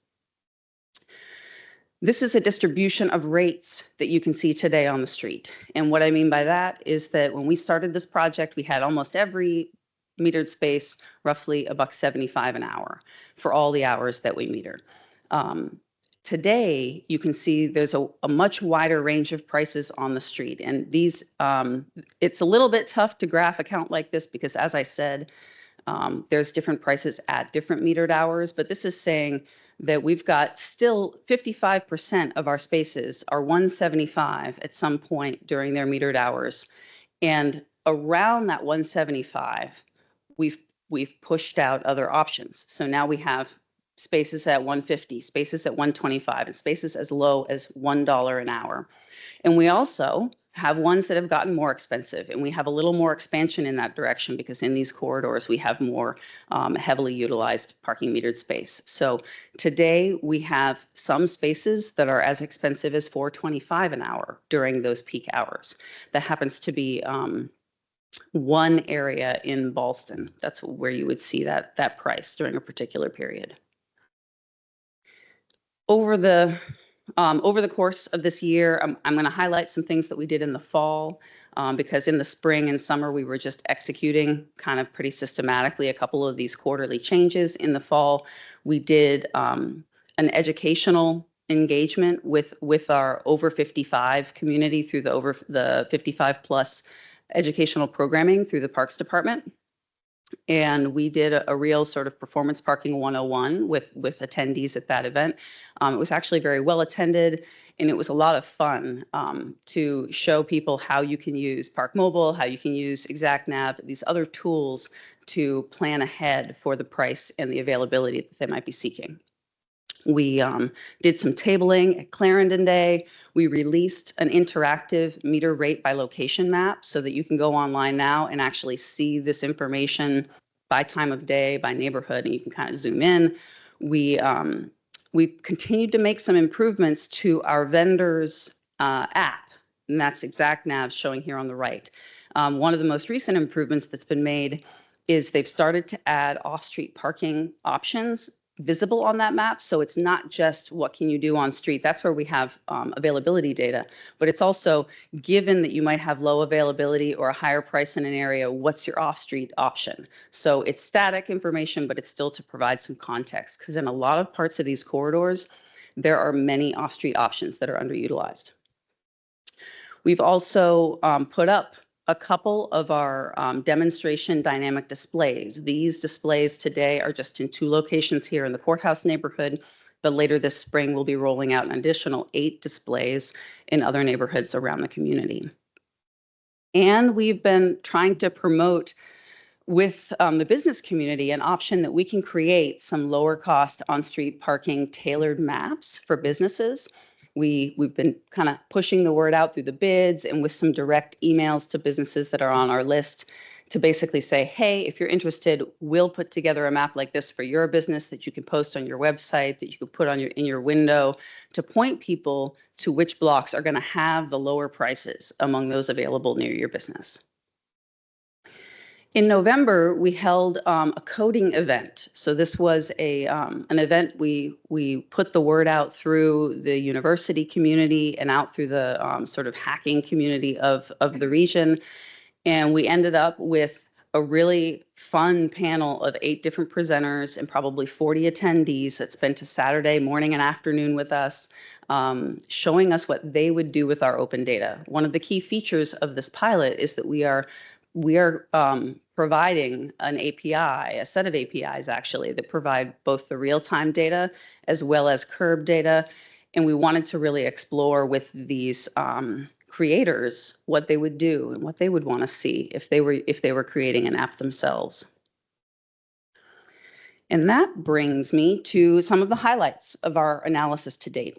This is a distribution of rates that you can see today on the street. And what I mean by that is that when we started this project, we had almost every metered space roughly $1.75 an hour for all the hours that we meter. Today, you can see there's a much wider range of prices on the street. And these, it's a little bit tough to graph a count like this because, as I said, there's different prices at different metered hours, but this is saying that we've got still 55% of our spaces are 175 at some point during their metered hours. And around that 175, we've pushed out other options. So now we have spaces at 150, spaces at 125, and spaces as low as $1 an hour. And we also have ones that have gotten more expensive, and we have a little more expansion in that direction because in these corridors we have more heavily utilized parking metered space. So today we have some spaces that are as expensive as $4.25 an hour during those peak hours. That happens to be one area in Ballston. That's where you would see that price during a particular period. Over the course of this year, I'm going to highlight some things that we did in the fall because in the spring and summer, we were just executing kind of pretty systematically a couple of these quarterly changes. In the fall, we did an educational engagement with our over 55 community through the 55 plus educational programming through the Parks Department. And we did a real sort of performance parking 101 with attendees at that event. It was actually very well attended, and it was a lot of fun to show people how you can use Park Mobile, how you can use ExactNav, these other tools to plan ahead for the price and the availability that they might be seeking. We did some tabling at Clarendon Day. We released an interactive meter rate by location map so that you can go online now and actually see this information by time of day, by neighborhood, and you can kind of zoom in. We continued to make some improvements to our vendors' app, and that's ExactNav showing here on the right. One of the most recent improvements that's been made is they've started to add off-street parking options visible on that map. So it's not just what can you do on street. That's where we have availability data, but it's also given that you might have low availability or a higher price in an area, what's your off-street option? So it's static information, but it's still to provide some context, because in a lot of parts of these corridors, there are many off-street options that are underutilized. We've also put up a couple of our demonstration dynamic displays. These displays today are just in 2 locations here in the courthouse neighborhood, but later this spring we'll be rolling out an additional 8 displays in other neighborhoods around the community. And we've been trying to promote with the business community an option that we can create some lower cost on-street parking tailored maps for businesses. We've been kind of pushing the word out through the bids and with some direct emails to businesses that are on our list to basically say, hey, if you're interested, we'll put together a map like this for your business that you can post on your website, that you can put on in your window to point people to which blocks are going to have the lower prices among those available near your business. In November, we held a coding event. So this was an event we put the word out through the university community and out through the sort of hacking community of the region. And we ended up with a really fun panel of 8 different presenters and probably 40 attendees that spent a Saturday morning and afternoon with us, showing us what they would do with our open data. One of the key features of this pilot is that we are providing an API, a set of APIs actually, that provide both the real-time data as well as curb data. And we wanted to really explore with these creators what they would do and what they would want to see if they were creating an app themselves. And that brings me to some of the highlights of our analysis to date.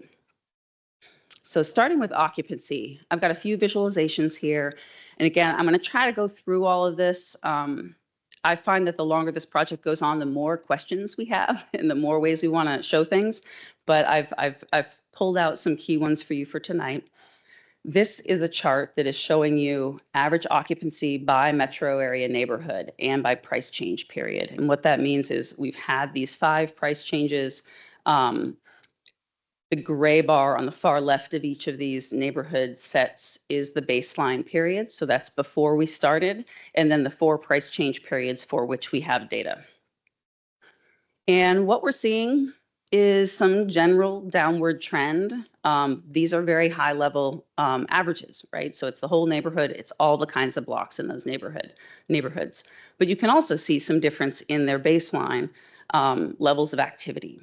So starting with occupancy, I've got a few visualizations here. And again, I'm going to try to go through all of this. I find that the longer this project goes on, the more questions we have and the more ways we want to show things. But I've pulled out some key ones for you for tonight. This is a chart that is showing you average occupancy by metro area neighborhood and by price change period. And what that means is we've had these 5 price changes. The gray bar on the far left of each of these neighborhood sets is the baseline period. So that's before we started. And then the 4 price change periods for which we have data. And what we're seeing is some general downward trend. These are very high level averages, right? So it's the whole neighborhood. It's all the kinds of blocks in those neighborhoods. But you can also see some difference in their baseline levels of activity.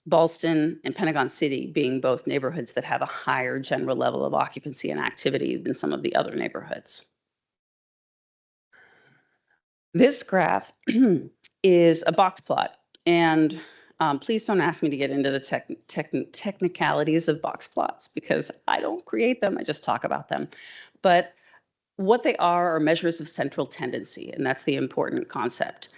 Ballston and Pentagon City being both neighborhoods that have a higher general level of occupancy and activity than some of the other neighborhoods. This graph is a box plot, and please don't ask me to get into the technicalities of box plots because I don't create them, I just talk about them. But what they are measures of central tendency, and that's the important concept.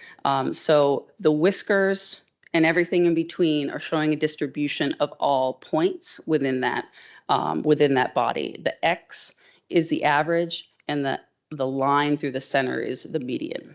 So the whiskers and everything in between are showing a distribution of all points within that body. The X is the average, and the line through the center is the median.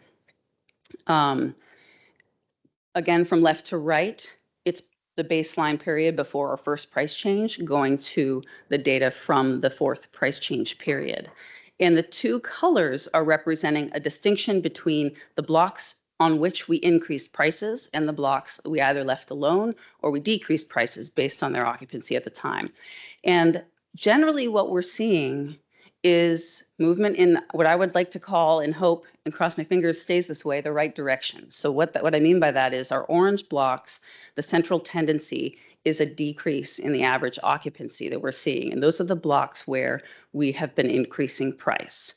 Again, from left to right, it's the baseline period before our first price change going to the data from the 4th price change period. And the 2 colors are representing a distinction between the blocks on which we increased prices and the blocks we either left alone or we decreased prices based on their occupancy at the time. And generally what we're seeing is movement in what I would like to call, and hope and cross my fingers stays this way, the right direction. So what I mean by that is our orange blocks, the central tendency is a decrease in the average occupancy that we're seeing. And those are the blocks where we have been increasing price.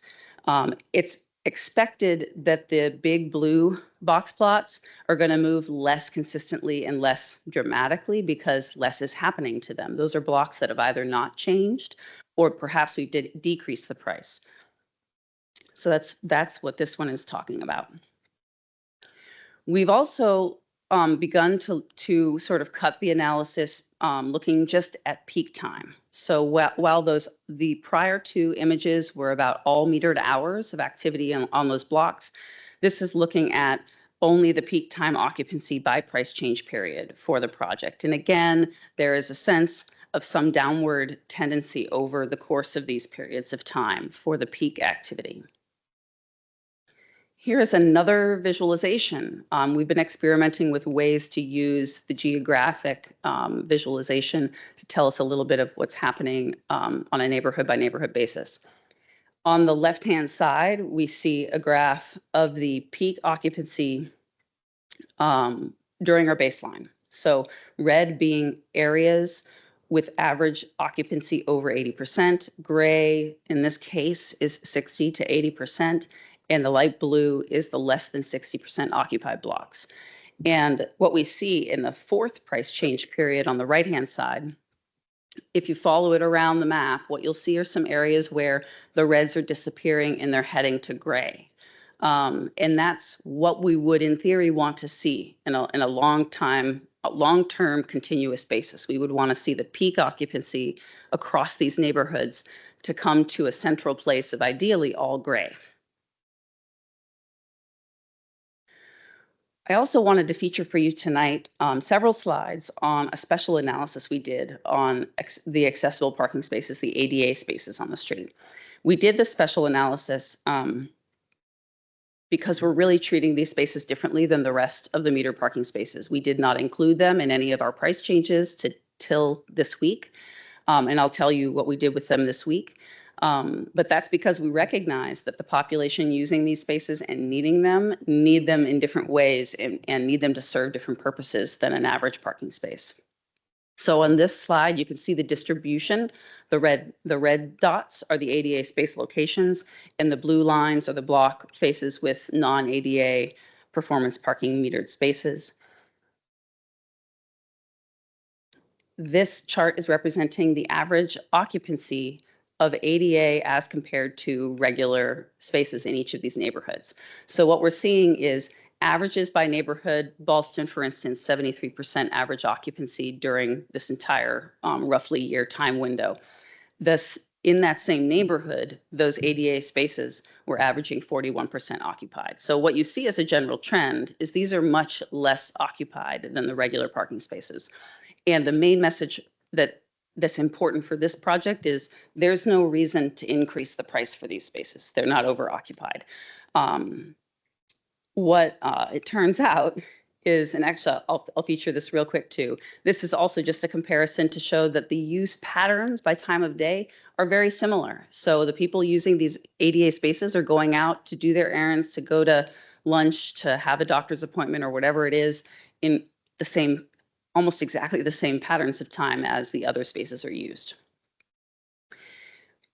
It's expected that the big blue box plots are going to move less consistently and less dramatically because less is happening to them. Those are blocks that have either not changed or perhaps we did decrease the price. So that's what this one is talking about. We've also begun to sort of cut the analysis looking just at peak time. So while the prior 2 images were about all metered hours of activity on those blocks, this is looking at only the peak time occupancy by price change period for the project. And again, there is a sense of some downward tendency over the course of these periods of time for the peak activity. Here is another visualization. We've been experimenting with ways to use the geographic visualization to tell us a little bit of what's happening on a neighborhood by neighborhood basis. On the left-hand side, we see a graph of the peak occupancy during our baseline. So red being areas with average occupancy over 80%. Gray, in this case, is 60 to 80%. And the light blue is the less than 60% occupied blocks. And what we see in the fourth price change period on the right-hand side, if you follow it around the map, what you'll see are some areas where the reds are disappearing and they're heading to gray. And that's what we would, in theory, want to see in a long-term continuous basis. We would want to see the peak occupancy across these neighborhoods to come to a central place of ideally all gray. I also wanted to feature for you tonight several slides on a special analysis we did on the accessible parking spaces, the ADA spaces on the street. We did this special analysis because we're really treating these spaces differently than the rest of the meter parking spaces. We did not include them in any of our price changes till this week. And I'll tell you what we did with them this week. But that's because we recognize that the population using these spaces and need them in different ways and need them to serve different purposes than an average parking space. So on this slide, you can see the distribution. The red dots are the ADA space locations, and the blue lines are the block faces with non-ADA performance parking metered spaces. This chart is representing the average occupancy of ADA as compared to regular spaces in each of these neighborhoods. So what we're seeing is averages by neighborhood. Ballston, for instance, 73% average occupancy during this entire roughly year time window. In that same neighborhood, those ADA spaces were averaging 41% occupied. So what you see as a general trend is these are much less occupied than the regular parking spaces. And the main message that's important for this project is there's no reason to increase the price for these spaces. They're not overoccupied. What it turns out is, and actually I'll feature this real quick too. This is also just a comparison to show that the use patterns by time of day are very similar. So the people using these ADA spaces are going out to do their errands, to go to lunch, to have a doctor's appointment or whatever it is in the same, almost exactly the same patterns of time as the other spaces are used.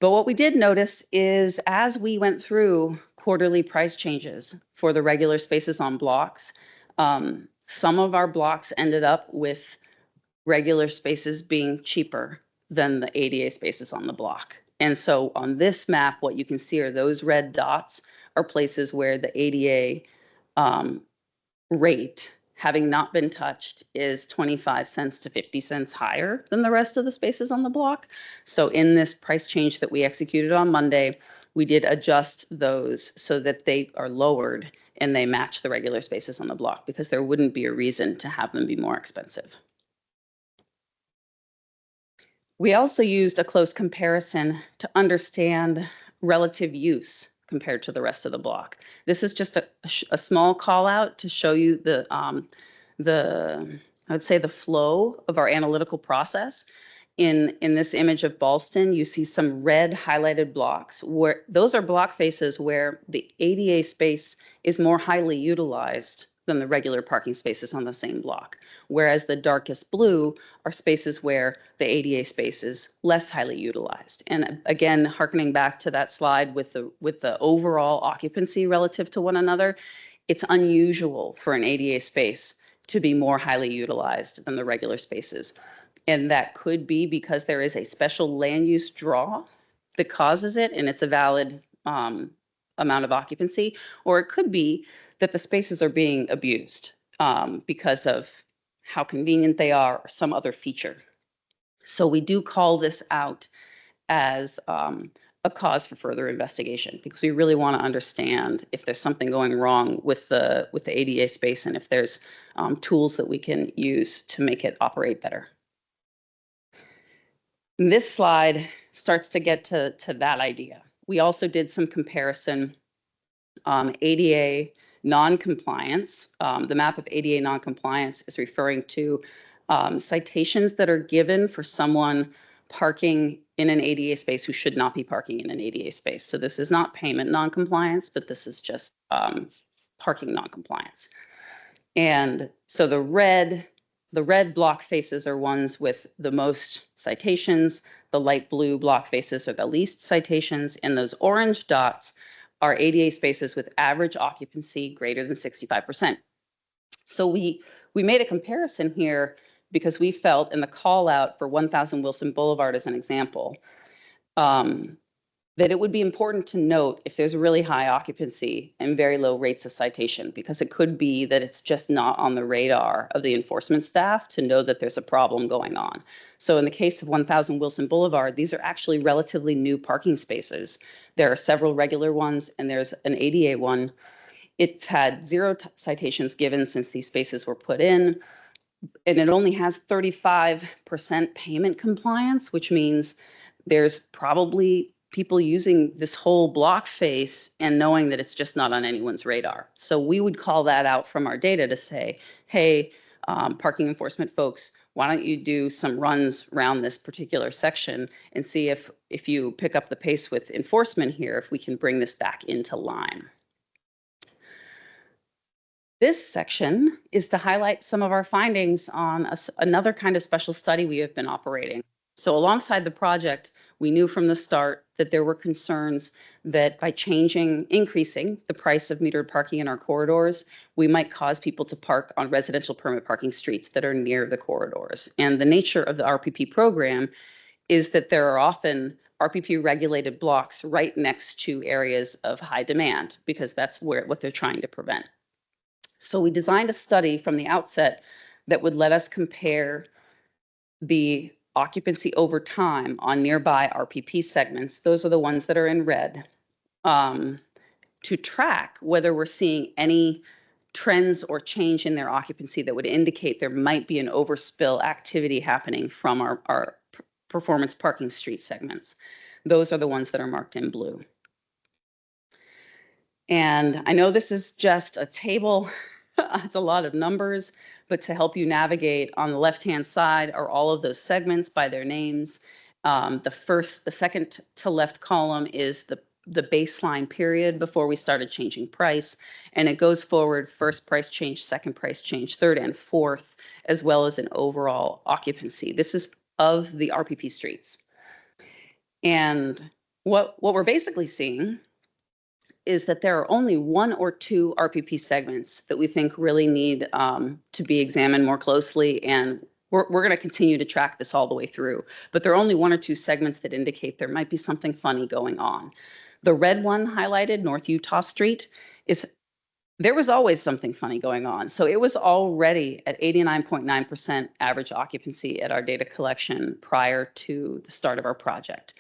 But what we did notice is as we went through quarterly price changes for the regular spaces on blocks, some of our blocks ended up with regular spaces being cheaper than the ADA spaces on the block. And so on this map, what you can see are those red dots are places where the ADA rate, having not been touched, is 25 cents to 50 cents higher than the rest of the spaces on the block. So in this price change that we executed on Monday, we did adjust those so that they are lowered and they match the regular spaces on the block, because there wouldn't be a reason to have them be more expensive. We also used a close comparison to understand relative use compared to the rest of the block. This is just a small call out to show you I would say the flow of our analytical process. In this image of Ballston, you see some red highlighted blocks where those are block faces where the ADA space is more highly utilized than the regular parking spaces on the same block. Whereas the darkest blue are spaces where the ADA space is less highly utilized. And again, hearkening back to that slide with the overall occupancy relative to one another, it's unusual for an ADA space to be more highly utilized than the regular spaces. And that could be because there is a special land use draw that causes it, and it's a valid amount of occupancy, or it could be that the spaces are being abused because of how convenient they are or some other feature. So we do call this out as a cause for further investigation, because we really want to understand if there's something going wrong with the ADA space and if there's tools that we can use to make it operate better. And this slide starts to get to that idea. We also did some comparison. ADA non-compliance. The map of ADA non-compliance is referring to citations that are given for someone parking in an ADA space who should not be parking in an ADA space. So this is not payment non-compliance, but this is just parking non-compliance. And so the red block faces are ones with the most citations. The light blue block faces are the least citations, and those orange dots are ADA spaces with average occupancy greater than 65%. So we made a comparison here because we felt in the call out for 1000 Wilson Boulevard as an example, that it would be important to note if there's really high occupancy and very low rates of citation, because it could be that it's just not on the radar of the enforcement staff to know that there's a problem going on. So in the case of 1000 Wilson Boulevard, these are actually relatively new parking spaces. There are several regular ones and there's an ADA one. It's had 0 citations given since these spaces were put in, and it only has 35% payment compliance, which means there's probably people using this whole block face and knowing that it's just not on anyone's radar. So we would call that out from our data to say, hey, parking enforcement folks, why don't you do some runs around this particular section and see if you pick up the pace with enforcement here, if we can bring this back into line. This section is to highlight some of our findings on another kind of special study we have been operating. So alongside the project, we knew from the start that there were concerns that by increasing the price of metered parking in our corridors, we might cause people to park on residential permit parking streets that are near the corridors. And the nature of the RPP program is that there are often RPP regulated blocks right next to areas of high demand, because that's what they're trying to prevent. So we designed a study from the outset that would let us compare the occupancy over time on nearby RPP segments, those are the ones that are in red, to track whether we're seeing any trends or change in their occupancy that would indicate there might be an overspill activity happening from our performance parking street segments. Those are the ones that are marked in blue. And I know this is just a table, it's a lot of numbers, but to help you navigate, on the left-hand side are all of those segments by their names. The second to left column is the baseline period before we started changing price, and it goes forward: first price change, second price change, third and fourth, as well as an overall occupancy. This is of the RPP streets. And what we're basically seeing is that there are only 1 or 2 RPP segments that we think really need to be examined more closely, and we're going to continue to track this all the way through. But there are only 1 or 2 segments that indicate there might be something funny going on. The red one highlighted, North Utah Street, there was always something funny going on. So it was already at 89.9% average occupancy at our data collection prior to the start of our project.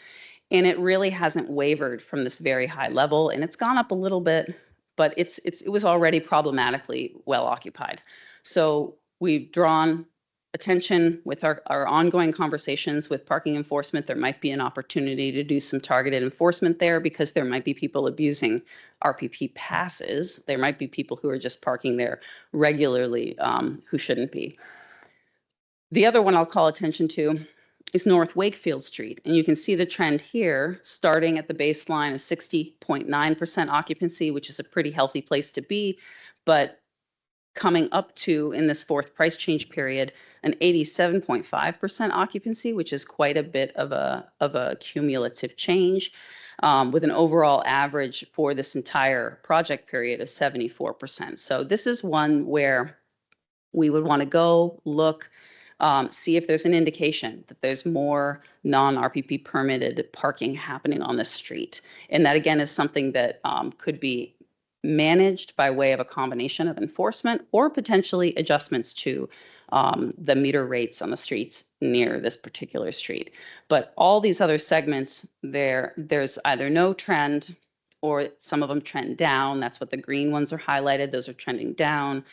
And it really hasn't wavered from this very high level, and it's gone up a little bit, but it was already problematically well occupied. So we've drawn attention with our ongoing conversations with parking enforcement. There might be an opportunity to do some targeted enforcement there, because there might be people abusing RPP passes. There might be people who are just parking there regularly who shouldn't be. The other one I'll call attention to is North Wakefield Street. And you can see the trend here, starting at the baseline of 60.9% occupancy, which is a pretty healthy place to be, but coming up to, in this fourth price change period, an 87.5% occupancy, which is quite a bit of a cumulative change, with an overall average for this entire project period of 74%. So this is one where we would want to go look, see if there's an indication that there's more non-RPP permitted parking happening on the street. And that, again, is something that could be managed by way of a combination of enforcement or potentially adjustments to the meter rates on the streets near this particular street. But all these other segments, there's either no trend or some of them trend down. That's what the green ones are highlighted. Those are trending down.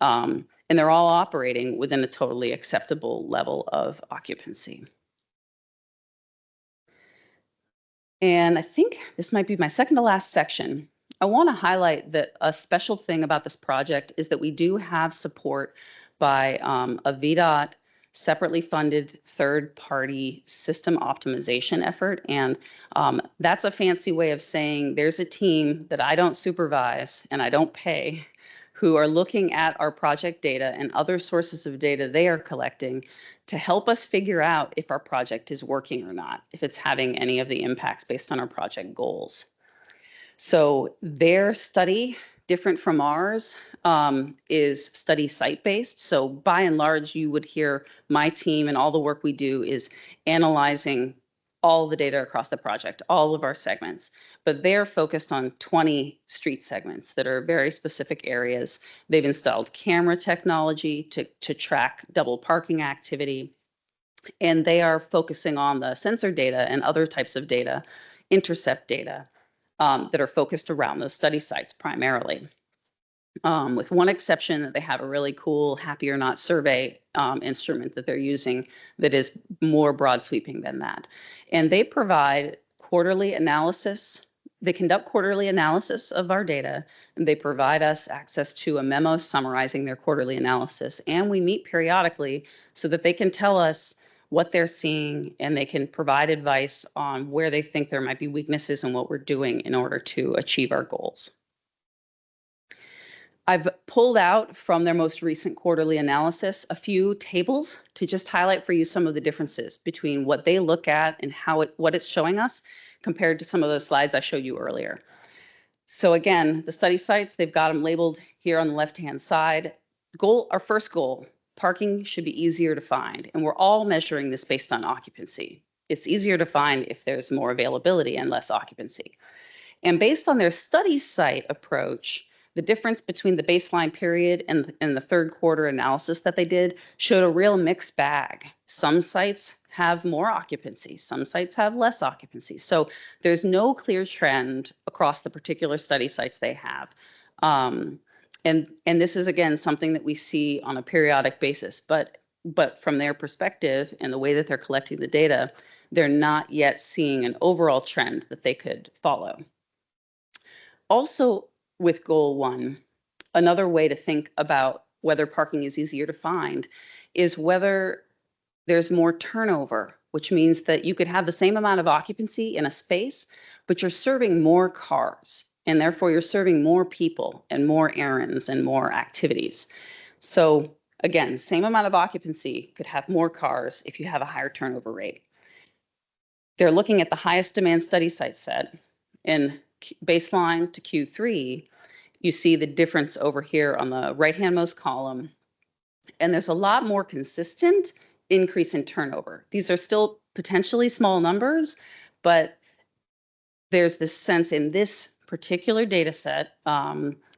And they're all operating within a totally acceptable level of occupancy. And I think this might be my second to last section. I want to highlight that a special thing about this project is that we do have support by a VDOT separately funded third-party system optimization effort. And that's a fancy way of saying there's a team that I don't supervise and I don't pay who are looking at our project data and other sources of data they are collecting to help us figure out if our project is working or not, if it's having any of the impacts based on our project goals. So their study, different from ours, is study site-based. So by and large, you would hear my team and all the work we do is analyzing all the data across the project, all of our segments, but they're focused on 20 street segments that are very specific areas. They've installed camera technology to track double parking activity, and they are focusing on the sensor data and other types of data, intercept data, that are focused around those study sites primarily. With one exception, that they have a really cool Happy or Not survey instrument that they're using that is more broad sweeping than that. And they provide quarterly analysis. They conduct quarterly analysis of our data, and they provide us access to a memo summarizing their quarterly analysis. And we meet periodically so that they can tell us what they're seeing, and they can provide advice on where they think there might be weaknesses and what we're doing in order to achieve our goals. I've pulled out from their most recent quarterly analysis a few tables to just highlight for you some of the differences between what they look at and what it's showing us compared to some of those slides I showed you earlier. So again, the study sites, they've got them labeled here on the left-hand side. Our first goal, parking should be easier to find. And we're all measuring this based on occupancy. It's easier to find if there's more availability and less occupancy. And based on their study site approach, the difference between the baseline period and the third quarter analysis that they did showed a real mixed bag. Some sites have more occupancy, some sites have less occupancy. So there's no clear trend across the particular study sites they have. And this is, again, something that we see on a periodic basis, but from their perspective and the way that they're collecting the data, they're not yet seeing an overall trend that they could follow. Also, with goal 1, another way to think about whether parking is easier to find is whether there's more turnover, which means that you could have the same amount of occupancy in a space, but you're serving more cars, and therefore you're serving more people and more errands and more activities. So again, same amount of occupancy could have more cars if you have a higher turnover rate. They're looking at the highest demand study site set, and baseline to Q3, you see the difference over here on the right-handmost column. And there's a lot more consistent increase in turnover. These are still potentially small numbers, but there's this sense in this particular data set,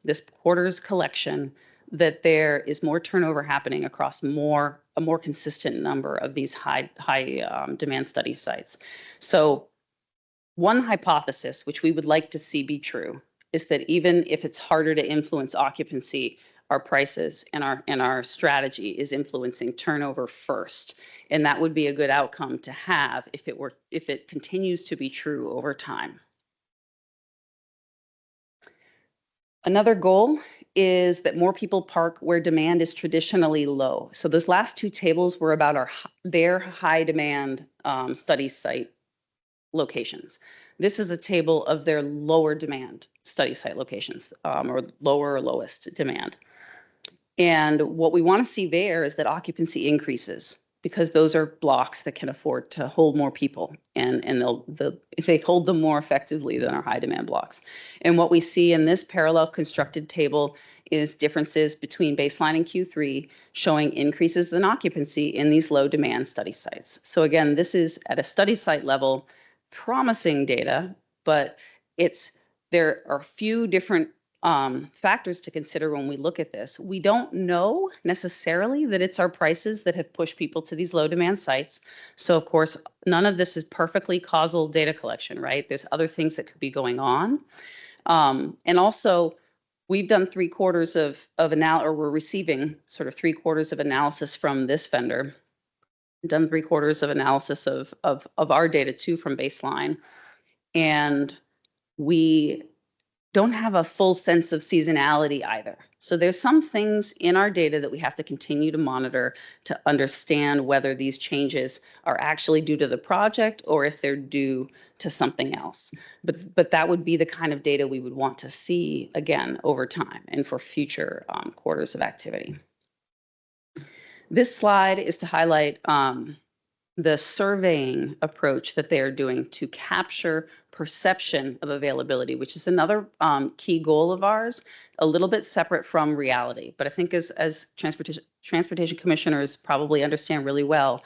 this quarter's collection, that there is more turnover happening across a more consistent number of these high demand study sites. So one hypothesis, which we would like to see be true, is that even if it's harder to influence occupancy, our prices and our strategy is influencing turnover first. And that would be a good outcome to have if it continues to be true over time. Another goal is that more people park where demand is traditionally low. So those last two tables were about their high demand study site locations. This is a table of their lower demand study site locations, or lower or lowest demand. And what we want to see there is that occupancy increases, because those are blocks that can afford to hold more people, and they hold them more effectively than our high demand blocks. And what we see in this parallel constructed table is differences between baseline and Q3 showing increases in occupancy in these low demand study sites. So again, this is at a study site level, promising data, but there are a few different factors to consider when we look at this. We don't know necessarily that it's our prices that have pushed people to these low demand sites. So of course, none of this is perfectly causal data collection, right? There's other things that could be going on. And also, we've done 3/4 of or we're receiving sort of 3/4 of analysis from this vendor. Done 3/4 of analysis of our data too from baseline. And we don't have a full sense of seasonality either. So there's some things in our data that we have to continue to monitor to understand whether these changes are actually due to the project or if they're due to something else. But that would be the kind of data we would want to see again over time and for future quarters of activity. This slide is to highlight the surveying approach that they are doing to capture perception of availability, which is another key goal of ours, a little bit separate from reality. But I think as transportation commissioners probably understand really well,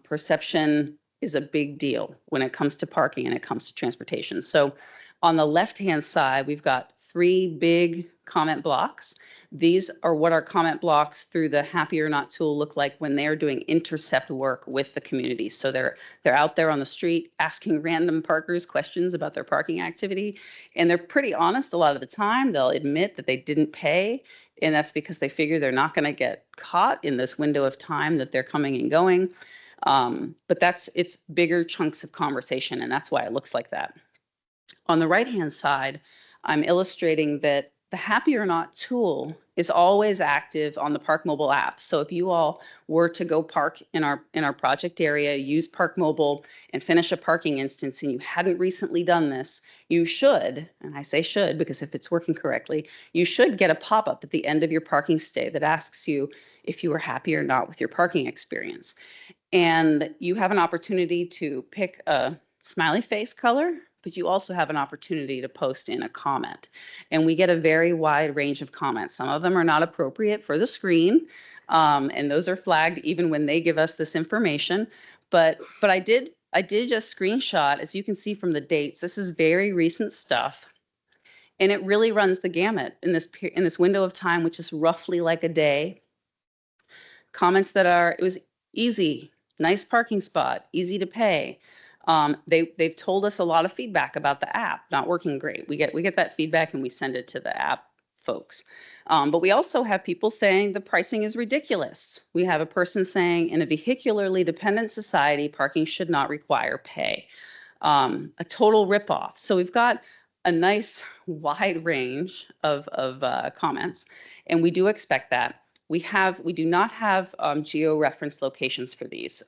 perception is a big deal when it comes to parking and it comes to transportation. So on the left-hand side, we've got 3 big comment blocks. These are what our comment blocks through the Happy or Not tool look like when they're doing intercept work with the community. So they're out there on the street asking random parkers questions about their parking activity. And they're pretty honest a lot of the time. They'll admit that they didn't pay. And that's because they figure they're not going to get caught in this window of time that they're coming and going. But it's bigger chunks of conversation. And that's why it looks like that. On the right-hand side, I'm illustrating that the Happy or Not tool is always active on the Park Mobile app. So if you all were to go park in our project area, use Park Mobile and finish a parking instance and you hadn't recently done this, you should, and I say should because if it's working correctly, you should get a pop-up at the end of your parking stay that asks you if you were happy or not with your parking experience. And you have an opportunity to pick a smiley face color, but you also have an opportunity to post in a comment. And we get a very wide range of comments. Some of them are not appropriate for the screen, and those are flagged even when they give us this information. But I did just screenshot, as you can see from the dates, this is very recent stuff. And it really runs the gamut in this window of time, which is roughly like a day. Comments that it was easy, nice parking spot, easy to pay. They've told us a lot of feedback about the app not working great. We get that feedback and we send it to the app folks. But we also have people saying the pricing is ridiculous. We have a person saying in a vehicularly dependent society, parking should not require pay. A total ripoff. So we've got a nice wide range of comments, and we do expect that. We do not have geo-referenced locations for these.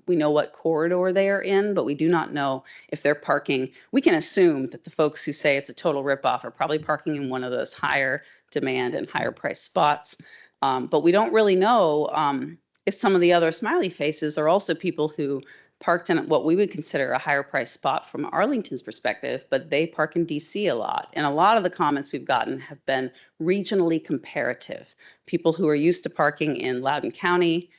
We know what corridor they are in, but we do not know if they're parking. We can assume that the folks who say it's a total ripoff are probably parking in one of those higher demand and higher price spots. But we don't really know if some of the other smiley faces are also people who parked in what we would consider a higher price spot from Arlington's perspective, but they park in DC a lot. And a lot of the comments we've gotten have been regionally comparative. People who are used to parking in Loudoun County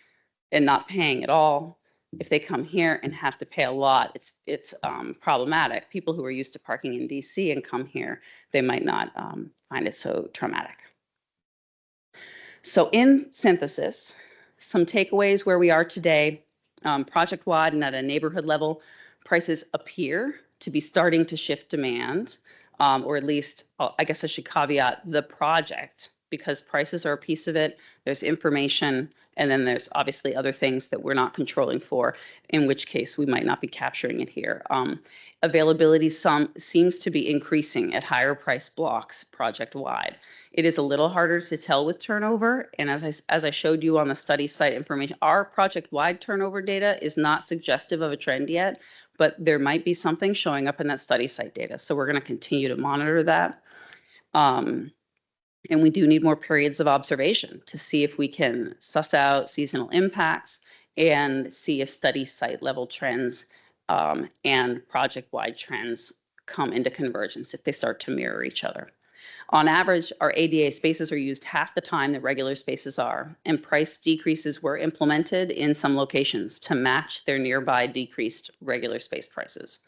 and not paying at all, if they come here and have to pay a lot, it's problematic. People who are used to parking in DC and come here, they might not find it so traumatic. So in synthesis, some takeaways where we are today. Project-wide and at a neighborhood level, prices appear to be starting to shift demand, or at least, I guess I should caveat the project, because prices are a piece of it. There's information, and then there's obviously other things that we're not controlling for, in which case we might not be capturing it here. Availability seems to be increasing at higher price blocks project-wide. It is a little harder to tell with turnover, and as I showed you on the study site information, our project-wide turnover data is not suggestive of a trend yet, but there might be something showing up in that study site data. So we're going to continue to monitor that. And we do need more periods of observation to see if we can suss out seasonal impacts and see if study site level trends and project-wide trends come into convergence if they start to mirror each other. On average, our ADA spaces are used half the time that regular spaces are, and price decreases were implemented in some locations to match their nearby decreased regular space prices.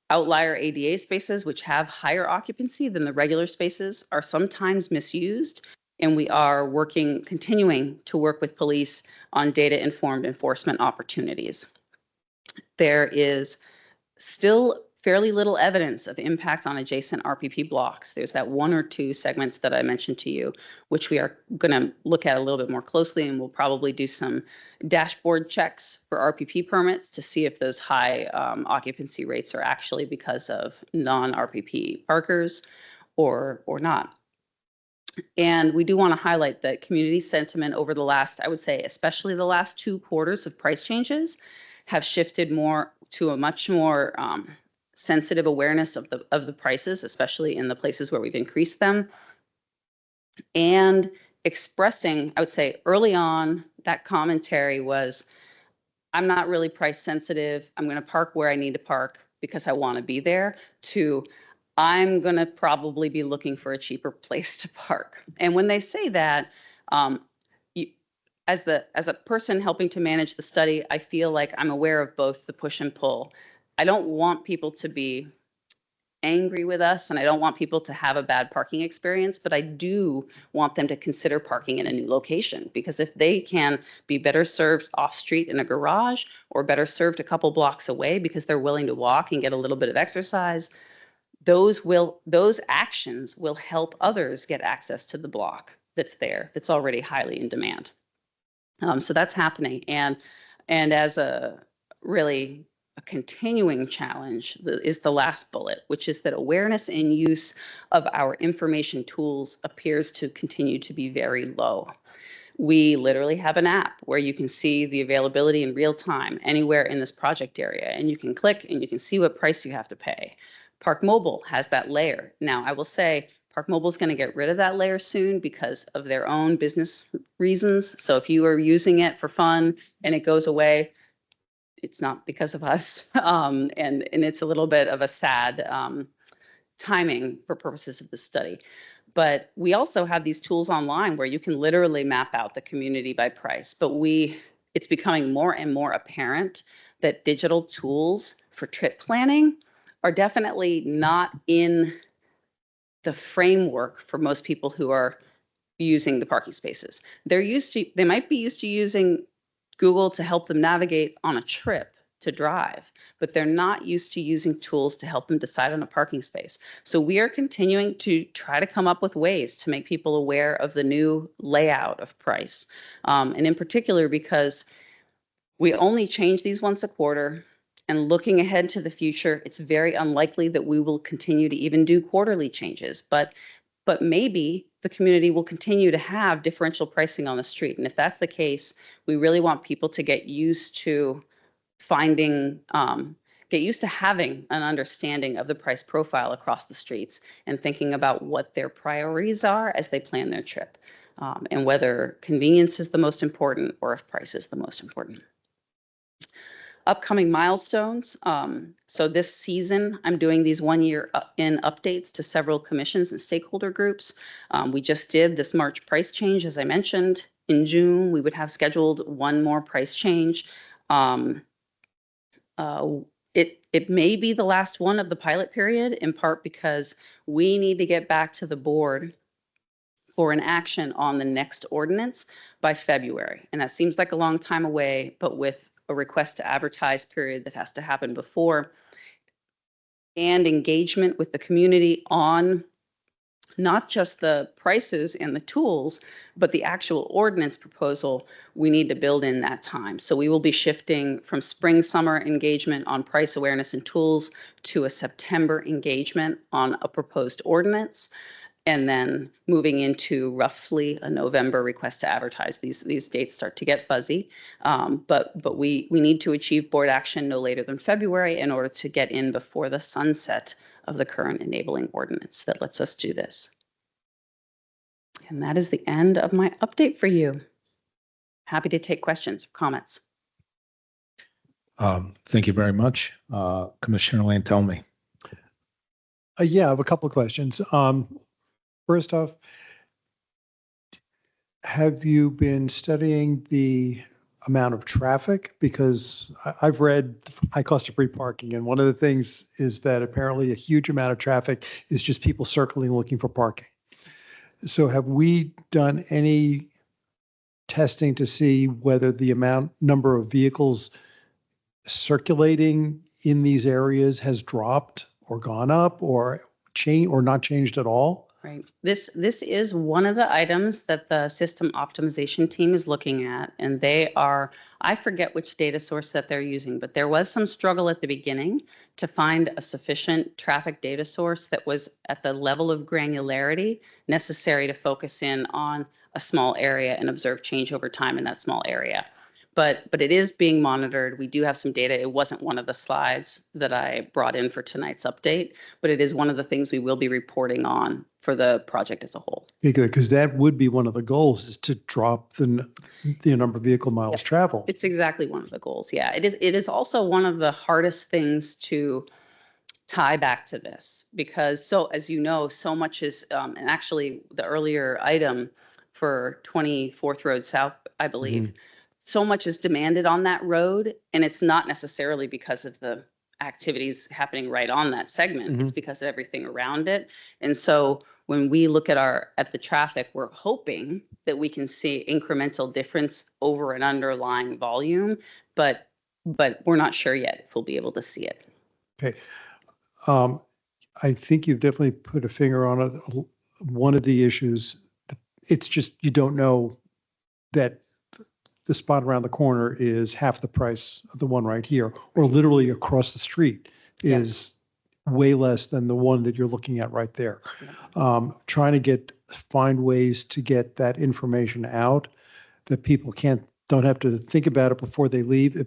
Outlier ADA spaces, which have higher occupancy than the regular spaces, are sometimes misused. And we are continuing to work with police on data-informed enforcement opportunities. There is still fairly little evidence of impact on adjacent RPP blocks. There's that 1 or 2 segments that I mentioned to you, which we are going to look at a little bit more closely, and we'll probably do some dashboard checks for RPP permits to see if those high occupancy rates are actually because of non-RPP parkers or not. And we do want to highlight that community sentiment over the last, I would say, especially the last 2 quarters of price changes have shifted more to a much more sensitive awareness of the prices, especially in the places where we've increased them. And expressing, I would say early on, that commentary was, I'm not really price sensitive. I'm going to park where I need to park because I want to be there, to I'm going to probably be looking for a cheaper place to park. And when they say that, as a person helping to manage the study, I feel like I'm aware of both the push and pull. I don't want people to be angry with us, and I don't want people to have a bad parking experience, but I do want them to consider parking in a new location, because if they can be better served off street in a garage, or better served a couple blocks away because they're willing to walk and get a little bit of exercise, those actions will help others get access to the block that's already highly in demand. So that's happening. And as a continuing challenge is the last bullet, which is that awareness and use of our information tools appears to continue to be very low. We literally have an app where you can see the availability in real time anywhere in this project area, and you can click and you can see what price you have to pay. Park Mobile has that layer. Now, I will say Park Mobile is going to get rid of that layer soon because of their own business reasons. So if you are using it for fun and it goes away, it's not because of us. And it's a little bit of a sad timing for purposes of the study. But we also have these tools online where you can literally map out the community by price. But it's becoming more and more apparent that digital tools for trip planning are definitely not in the framework for most people who are using the parking spaces. They might be used to using Google to help them navigate on a trip to drive, but they're not used to using tools to help them decide on a parking space. So we are continuing to try to come up with ways to make people aware of the new layout of price. And in particular, because we only change these once a quarter, and looking ahead to the future, it's very unlikely that we will continue to even do quarterly changes. But maybe the community will continue to have differential pricing on the street. And if that's the case, we really want people to get used to having an understanding of the price profile across the streets and thinking about what their priorities are as they plan their trip, and whether convenience is the most important or if price is the most important. Upcoming milestones. So this season, I'm doing these 1 year in updates to several commissions and stakeholder groups. We just did this March price change, as I mentioned. In June, we would have scheduled 1 more price change. It may be the last one of the pilot period, in part because we need to get back to the board for an action on the next ordinance by February. And that seems like a long time away, but with a request to advertise period that has to happen before, and engagement with the community on not just the prices and the tools, but the actual ordinance proposal, we need to build in that time. So we will be shifting from spring, summer engagement on price awareness and tools to a September engagement on a proposed ordinance, and then moving into roughly a November request to advertise. These dates start to get fuzzy, but we need to achieve board action no later than February in order to get in before the sunset of the current enabling ordinance that lets us do this. And that is the end of my update for you. Happy to take questions or comments. Thank you very much. Commissioner Lane, tell me. Yeah, I have a couple of questions. First off, have you been studying the amount of traffic? Because I've read high cost of free parking, and one of the things is that apparently a huge amount of traffic is just people circling looking for parking. So have we done any testing to see whether the number of vehicles circulating in these areas has dropped or gone up or changed or not changed at all? Right. This is one of the items that the system optimization team is looking at, and they are, I forget which data source that they're using, but there was some struggle at the beginning to find a sufficient traffic data source that was at the level of granularity necessary to focus in on a small area and observe change over time in that small area. But it is being monitored. We do have some data. It wasn't one of the slides that I brought in for tonight's update, but it is one of the things we will be reporting on for the project as a whole. Okay, good, because that would be one of the goals, is to drop the number of vehicle miles traveled. It's exactly one of the goals. Yeah, it is. It is also one of the hardest things to tie back to this, because as you know, so much is, and actually the earlier item for 24th Road South, I believe, so much is demanded on that road, and it's not necessarily because of the activities happening right on that segment. It's because of everything around it. And so when we look at the traffic, we're hoping that we can see incremental difference over an underlying volume, but we're not sure yet if we'll be able to see it. Okay. I think you've definitely put a finger on it. One of the issues, it's just you don't know that the spot around the corner is half the price of the one right here, or literally across the street is way less than the one that you're looking at right there. Trying to find ways to get that information out that people don't have to think about it before they leave.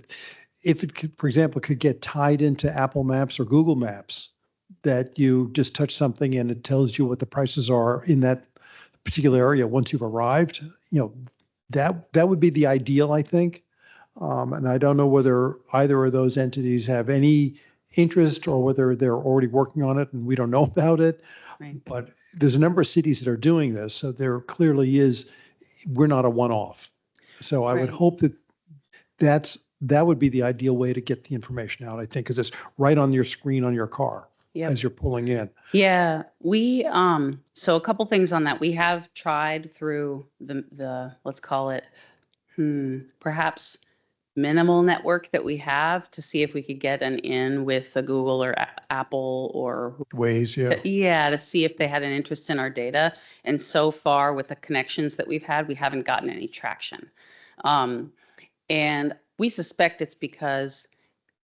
If it could, for example, could get tied into Apple Maps or Google Maps, that you just touch something and it tells you what the prices are in that particular area once you've arrived, that would be the ideal, I think. And I don't know whether either of those entities have any interest or whether they're already working on it and we don't know about it. Right. But there's a number of cities that are doing this. So there clearly is, we're not a one-off. So I would hope that would be the ideal way to get the information out, I think, because it's right on your screen on your car as you're pulling in. Yeah, so a couple things on that. We have tried through the let's call it, perhaps minimal network that we have to see if we could get an in with a Google or Apple or Waze, to see if they had an interest in our data. And so far with the connections that we've had, we haven't gotten any traction. And we suspect it's because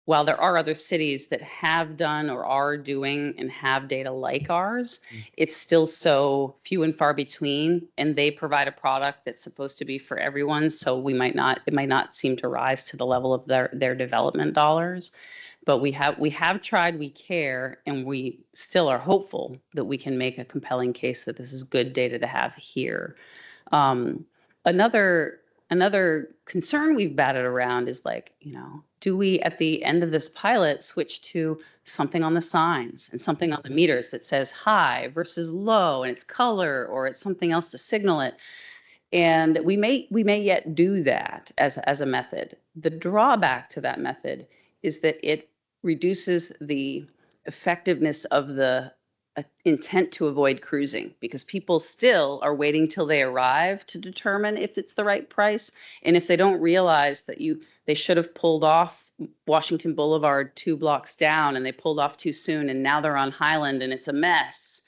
while there are other cities that have done or are doing and have data like ours, it's still so few and far between, and they provide a product that's supposed to be for everyone. So it might not seem to rise to the level of their development dollars. But we have tried, we care, and we still are hopeful that we can make a compelling case that this is good data to have here. Another concern we've batted around is do we at the end of this pilot switch to something on the signs and something on the meters that says high versus low and it's color, or it's something else to signal it? And we may yet do that as a method. The drawback to that method is that it reduces the effectiveness of the intent to avoid cruising, because people still are waiting till they arrive to determine if it's the right price. And if they don't realize that they should have pulled off Washington Boulevard 2 blocks down and they pulled off too soon and now they're on Highland and it's a mess,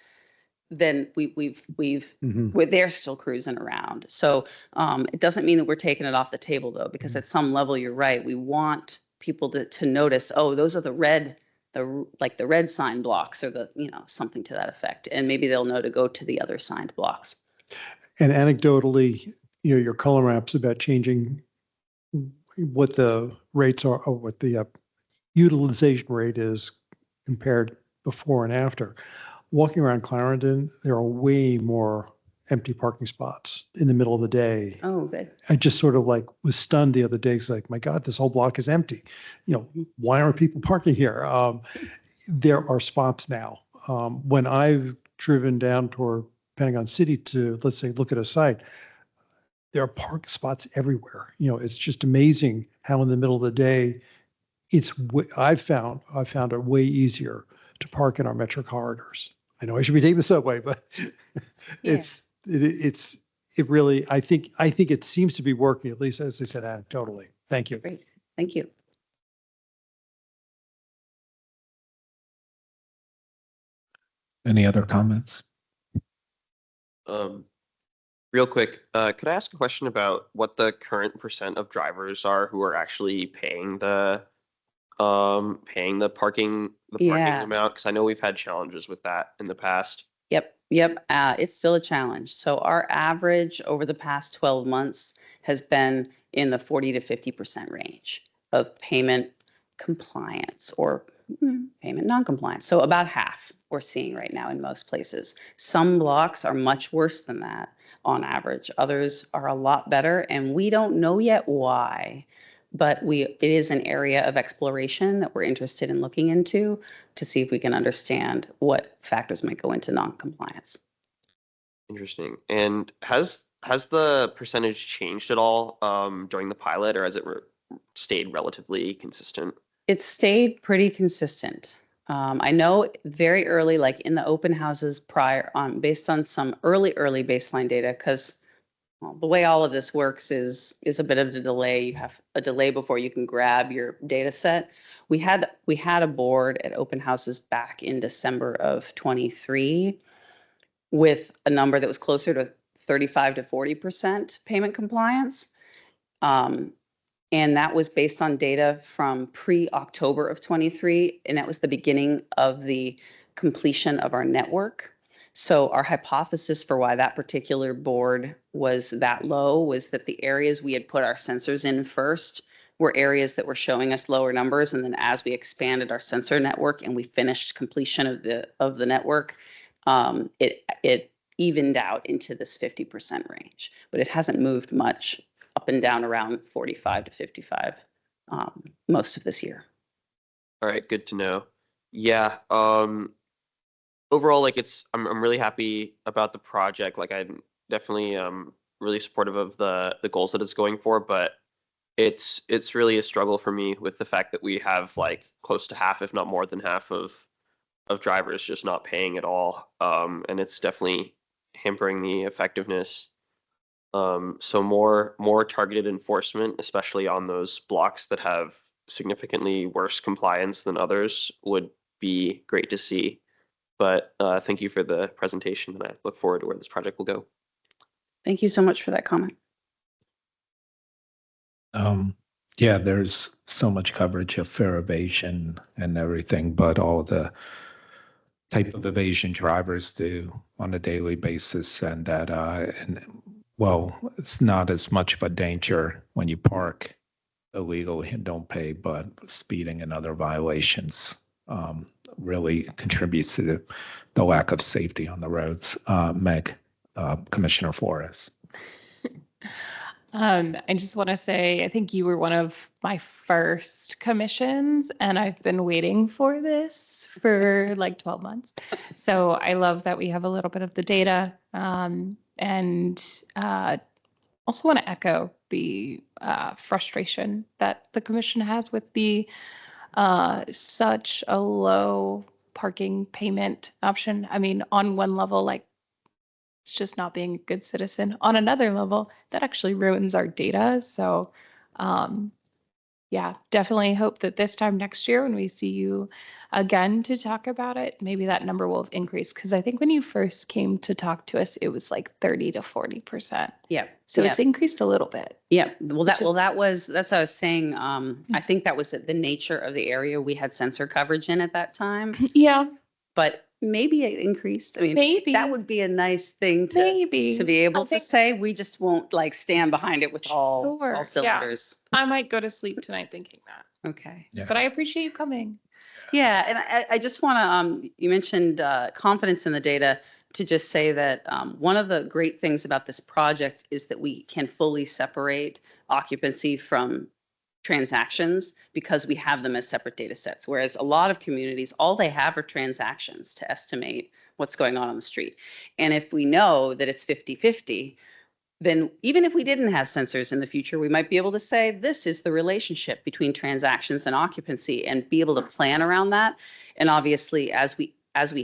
then they're still cruising around. So it doesn't mean that we're taking it off the table though, because at some level, you're right. We want people to notice, oh, those are the red sign blocks, or something to that effect. And maybe they'll know to go to the other signed blocks. And anecdotally, your color maps about changing what the rates are, or what the utilization rate is compared before and after. Walking around Clarendon, there are way more empty parking spots in the middle of the day. Oh, good. I just sort of was stunned the other day. It's like, my God, this whole block is empty. Why aren't people parking here? There are spots now. When I've driven down toward Pentagon City to, let's say, look at a site, there are park spots everywhere. You know, it's just amazing how in the middle of the day, I've found it way easier to park in our metro corridors. I know I should be taking the subway, but it really, I think it seems to be working, at least as I said, anecdotally. Thank you. Great. Thank you. Any other comments? Real quick, could I ask a question about what the current percent of drivers are who are actually paying the parking Yeah. amount? Because I know we've had challenges with that in the past. Yep. It's still a challenge. So our average over the past 12 months has been in the 40 to 50% range of payment compliance or payment non-compliance. So about half we're seeing right now in most places. Some blocks are much worse than that on average. Others are a lot better, and we don't know yet why. But it is an area of exploration that we're interested in looking into to see if we can understand what factors might go into non-compliance. Interesting. And has the percentage changed at all during the pilot, or has it stayed relatively consistent? It stayed pretty consistent. I know very early, like in the open houses prior based on some early baseline data, because the way all of this works is a bit of a delay. You have a delay before you can grab your data set. We had a board at open houses back in December of 23 with a number that was closer to 35 to 40% payment compliance. And that was based on data from pre-October of 23, and that was the beginning of the completion of our network. So our hypothesis for why that particular board was that low was that the areas we had put our sensors in first were areas that were showing us lower numbers. And then as we expanded our sensor network and we finished completion of the network, it evened out into this 50% range, but it hasn't moved much up and down around 45 to 55 most of this year. All right, good to know. Yeah. Overall, like I'm really happy about the project. Like I'm definitely really supportive of the goals that it's going for, but it's really a struggle for me with the fact that we have like close to half, if not more than half of drivers just not paying at all. And it's definitely hampering the effectiveness. So more targeted enforcement, especially on those blocks that have significantly worse compliance than others, would be great to see. But thank you for the presentation, and I look forward to where this project will go. Thank you so much for that comment. Yeah, there's so much coverage of fare evasion and everything, but all the type of evasion drivers do on a daily basis, and that well, it's not as much of a danger when you park illegally and don't pay, but speeding and other violations really contributes to the lack of safety on the roads. Meg, Commissioner Flores. I just want to say, I think you were one of my first commissions, and I've been waiting for this for like 12 months. So I love that we have a little bit of the data. And also want to echo the frustration that the commission has with the such a low parking payment option. I mean, on one level, like, it's just not being a good citizen. On another level, that actually ruins our data. So, yeah, definitely hope that this time next year when we see you again to talk about it, maybe that number will have increased. Because I think when you first came to talk to us, it was like 30 to 40%. Yeah. So it's increased a little bit. Yeah. That's what I was saying. I think that was the nature of the area we had sensor coverage in at that time. Yeah. But maybe it increased. I mean, maybe that would be a nice thing to be able to say. We just won't like stand behind it with all cylinders. Yeah. I might go to sleep tonight thinking that. Okay. Yeah. But I appreciate you coming. Yeah. And I just want to, you mentioned confidence in the data, to just say that one of the great things about this project is that we can fully separate occupancy from transactions because we have them as separate data sets. Whereas a lot of communities, all they have are transactions to estimate what's going on the street. And if we know that it's 50-50, then even if we didn't have sensors in the future, we might be able to say, this is the relationship between transactions and occupancy and be able to plan around that. And obviously, as we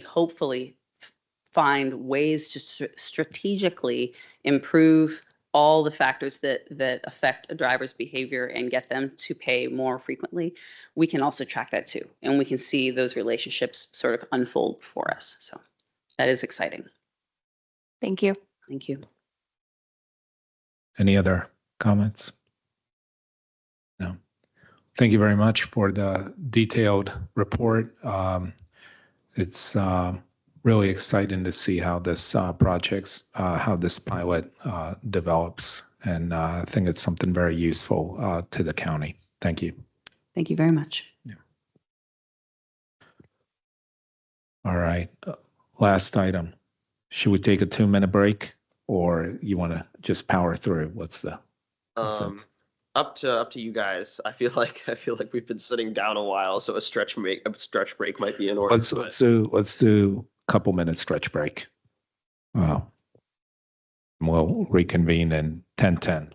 hopefully find ways to strategically improve all the factors that affect a driver's behavior and get them to pay more frequently, we can also track that too. And we can see those relationships sort of unfold for us. So that is exciting. Thank you. Thank you. Any other comments? No. Thank you very much for the detailed report. It's really exciting to see how this how this pilot develops. And I think it's something very useful to the county. Thank you. Thank you very much. All right. Last item. Should we take a 2-minute break or you want to just power through? What's the? Up to you guys. I feel like we've been sitting down a while, so a stretch break might be in order. Let's do a couple minute stretch break. We'll reconvene in 10:10.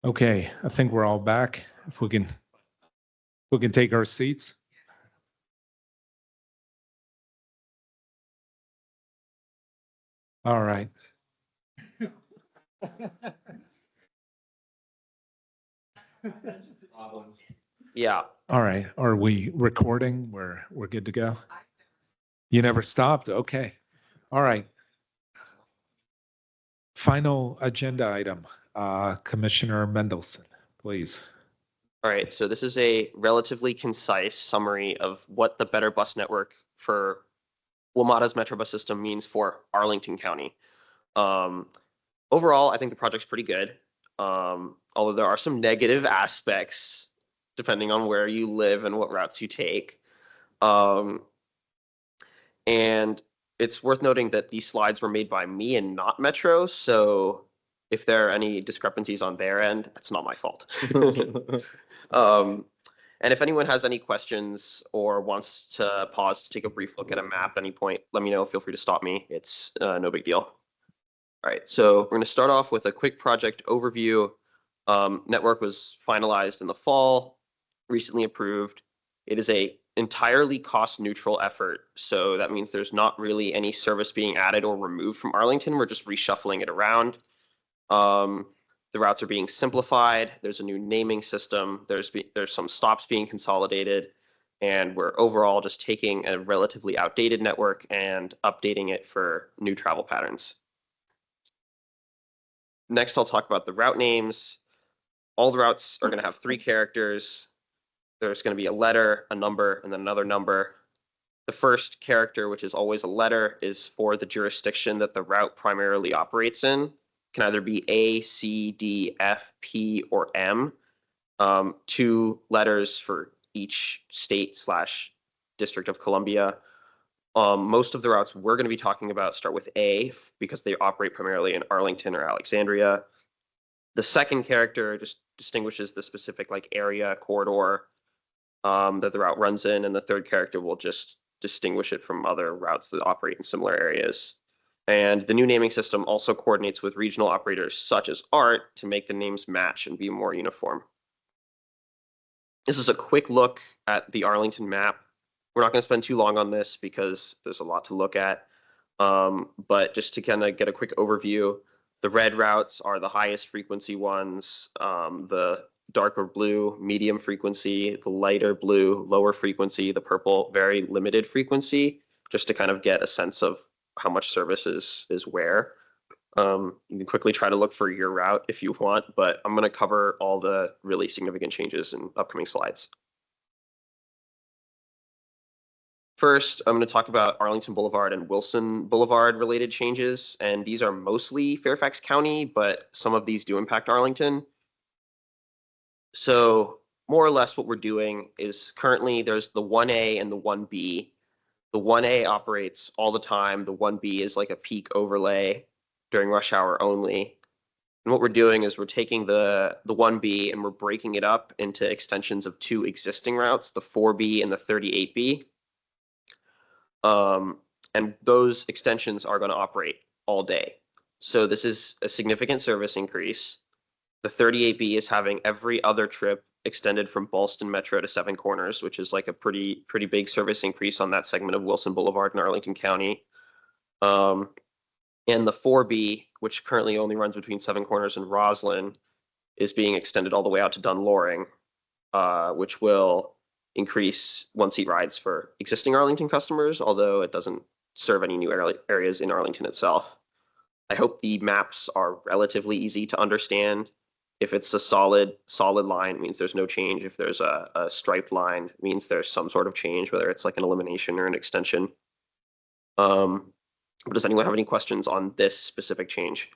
Okay, I think we're all back. If we can take our seats. All right. Yeah. All right. Are we recording? We're good to go. You never stopped? Okay. All right. Final agenda item. Commissioner Mendelson, please. All right, so this is a relatively concise summary of what the Better Bus Network for WMATA's Metrobus system means for Arlington County. Overall, I think the project's pretty good, although there are some negative aspects depending on where you live and what routes you take. And it's worth noting that these slides were made by me and not Metro, so if there are any discrepancies on their end, that's not my fault. And if anyone has any questions or wants to pause to take a brief look at a map at any point, let me know. Feel free to stop me. It's no big deal. All right, so we're going to start off with a quick project overview. Network was finalized in the fall, recently approved. It is a entirely cost neutral effort. So that means there's not really any service being added or removed from Arlington. We're just reshuffling it around. The routes are being simplified. There's a new naming system. There's some stops being consolidated. And we're overall just taking a relatively outdated network and updating it for new travel patterns. Next, I'll talk about the route names. All the routes are going to have 3 characters. There's going to be a letter, a number, and then another number. The first character, which is always a letter, is for the jurisdiction that the route primarily operates in. It can either be A, C, D, F, P, or M. 2 letters for each state / District of Columbia. Most of the routes we're going to be talking about start with A because they operate primarily in Arlington or Alexandria. The second character just distinguishes the specific area, corridor that the route runs in, and the third character will just distinguish it from other routes that operate in similar areas. And the new naming system also coordinates with regional operators such as ART to make the names match and be more uniform. This is a quick look at the Arlington map. We're not going to spend too long on this because there's a lot to look at. But just to kind of get a quick overview, the red routes are the highest frequency ones. The darker blue, medium frequency, the lighter blue, lower frequency, the purple, very limited frequency, just to kind of get a sense of how much service is where. You can quickly try to look for your route if you want, but I'm going to cover all the really significant changes in upcoming slides. First, I'm going to talk about Arlington Boulevard and Wilson Boulevard related changes, and these are mostly Fairfax County, but some of these do impact Arlington. So more or less what we're doing is currently there's the 1A and the 1B. The 1A operates all the time. The 1B is like a peak overlay during rush hour only. And what we're doing is we're taking the 1B and we're breaking it up into extensions of 2 existing routes, the 4B and the 38B. And those extensions are going to operate all day. So this is a significant service increase. The 38B is having every other trip extended from Ballston Metro to Seven Corners, which is like a pretty big service increase on that segment of Wilson Boulevard in Arlington County. And the 4B, which currently only runs between Seven Corners and Roslyn, is being extended all the way out to Dunloring, which will increase 1-seat rides for existing Arlington customers, although it doesn't serve any new areas in Arlington itself. I hope the maps are relatively easy to understand. If it's a solid line, it means there's no change. If there's a striped line, it means there's some sort of change, whether it's like an elimination or an extension. Does anyone have any questions on this specific change?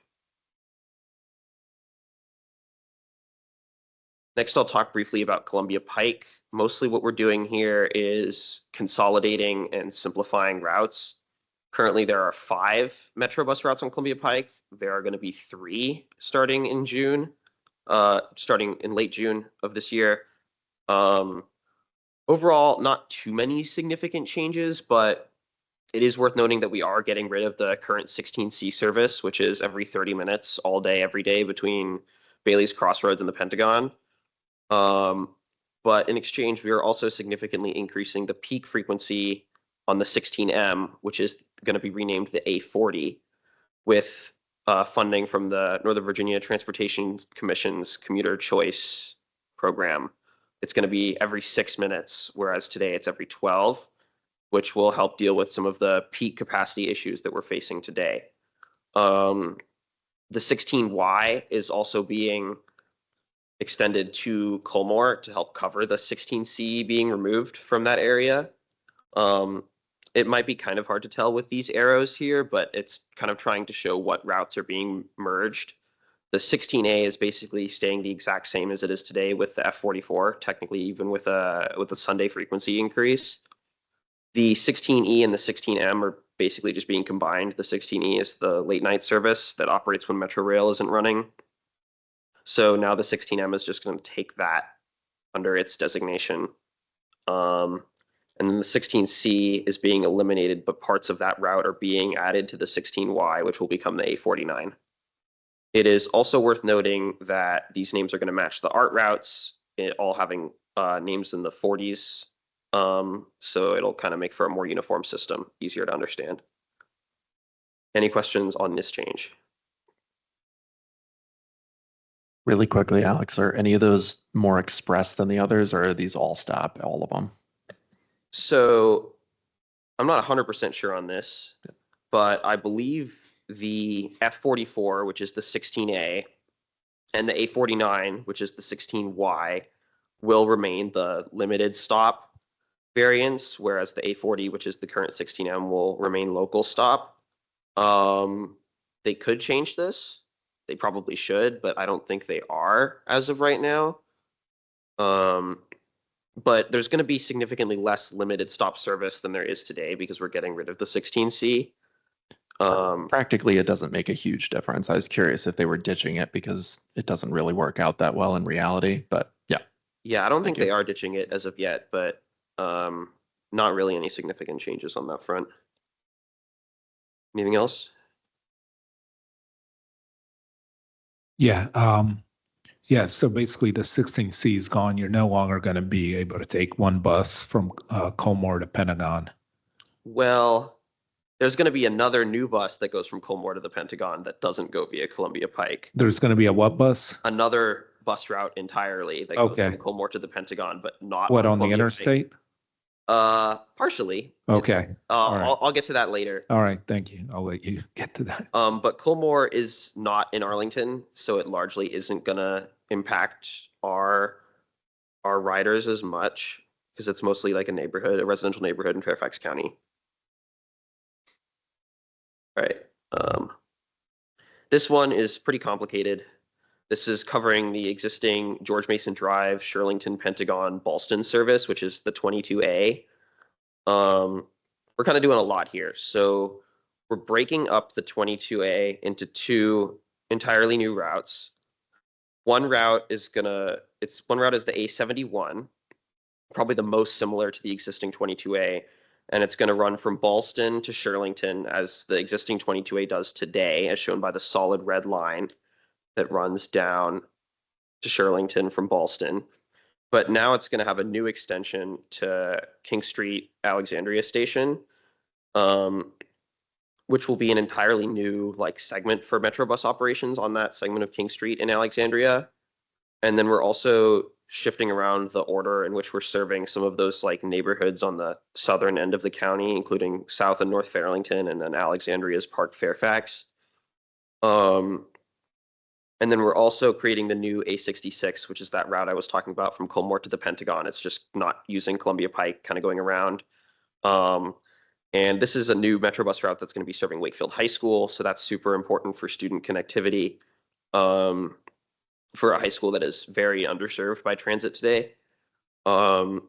Next, I'll talk briefly about Columbia Pike. Mostly what we're doing here is consolidating and simplifying routes. Currently, there are 5 Metrobus routes on Columbia Pike. There are going to be 3 starting in June, starting in late June of this year. Overall, not too many significant changes, but It is worth noting that we are getting rid of the current 16C service, which is every 30 minutes, all day, every day between Bailey's Crossroads and the Pentagon. But in exchange, we are also significantly increasing the peak frequency on the 16M, which is going to be renamed the A40, with funding from the Northern Virginia Transportation Commission's Commuter Choice Program. It's going to be every 6 minutes, whereas today it's every 12, which will help deal with some of the peak capacity issues that we're facing today. The 16Y is also being extended to Colmore to help cover the 16C being removed from that area. It might be kind of hard to tell with these arrows here, but it's kind of trying to show what routes are being merged. The 16A is basically staying the exact same as it is today with the F44, technically even with a Sunday frequency increase. The 16E and the 16M are basically just being combined. The 16E is the late night service that operates when Metro Rail isn't running. So now the 16M is just going to take that under its designation. And then the 16C is being eliminated, but parts of that route are being added to the 16Y, which will become the A49. It is also worth noting that these names are going to match the ART routes, all having names in the 40s. So it'll kind of make for a more uniform system, easier to understand. Any questions on this change? Really quickly, Alex, are any of those more express than the others, or are these all stop, all of them? So I'm not 100% sure on this, but I believe the F44, which is the 16A, and the A49, which is the 16Y, will remain the limited stop variants, whereas the A40, which is the current 16M, will remain local stop. They could change this. They probably should, but I don't think they are as of right now. But there's going to be significantly less limited stop service than there is today because we're getting rid of the 16C. Practically, it doesn't make a huge difference. I was curious if they were ditching it because it doesn't really work out that well in reality, but yeah. Yeah, I don't think they are ditching it as of yet, but not really any significant changes on that front. Anything else? Yeah. Yeah. So basically, the 16C is gone. You're no longer going to be able to take one bus from Colmore to Pentagon. Well, there's going to be another new bus that goes from Colmore to the Pentagon that doesn't go via Columbia Pike. There's going to be a what bus? Another bus route entirely that goes from Colmore to the Pentagon, but not What, on the Columbia interstate? Pike. Partially. Okay. All right. I'll get to that later. All right. Thank you. I'll let you get to that. But Colmore is not in Arlington, so it largely isn't gonna impact our riders as much because it's mostly like a residential neighborhood in Fairfax County. All right. This one is pretty complicated. This is covering the existing George Mason Drive, Shirlington, Pentagon, Ballston service, which is the 22A. We're kind of doing a lot here. So we're breaking up the 22A into two entirely new routes. One route is the A71, probably the most similar to the existing 22A. And it's going to run from Ballston to Shirlington as the existing 22A does today, as shown by the solid red line that runs down to Shirlington from Ballston. But now it's going to have a new extension to King Street, Alexandria Station, which will be an entirely new segment for Metrobus operations on that segment of King Street in Alexandria. And then we're also shifting around the order in which we're serving some of those neighborhoods on the southern end of the county, including South and North Fairlington, and then Alexandria's Park Fairfax. And then we're also creating the new A66, which is that route I was talking about from Colmore to the Pentagon. It's just not using Columbia Pike, kind of going around. And this is a new Metrobus route that's going to be serving Wakefield High School. So that's super important for student connectivity for a high school that is very underserved by transit today. And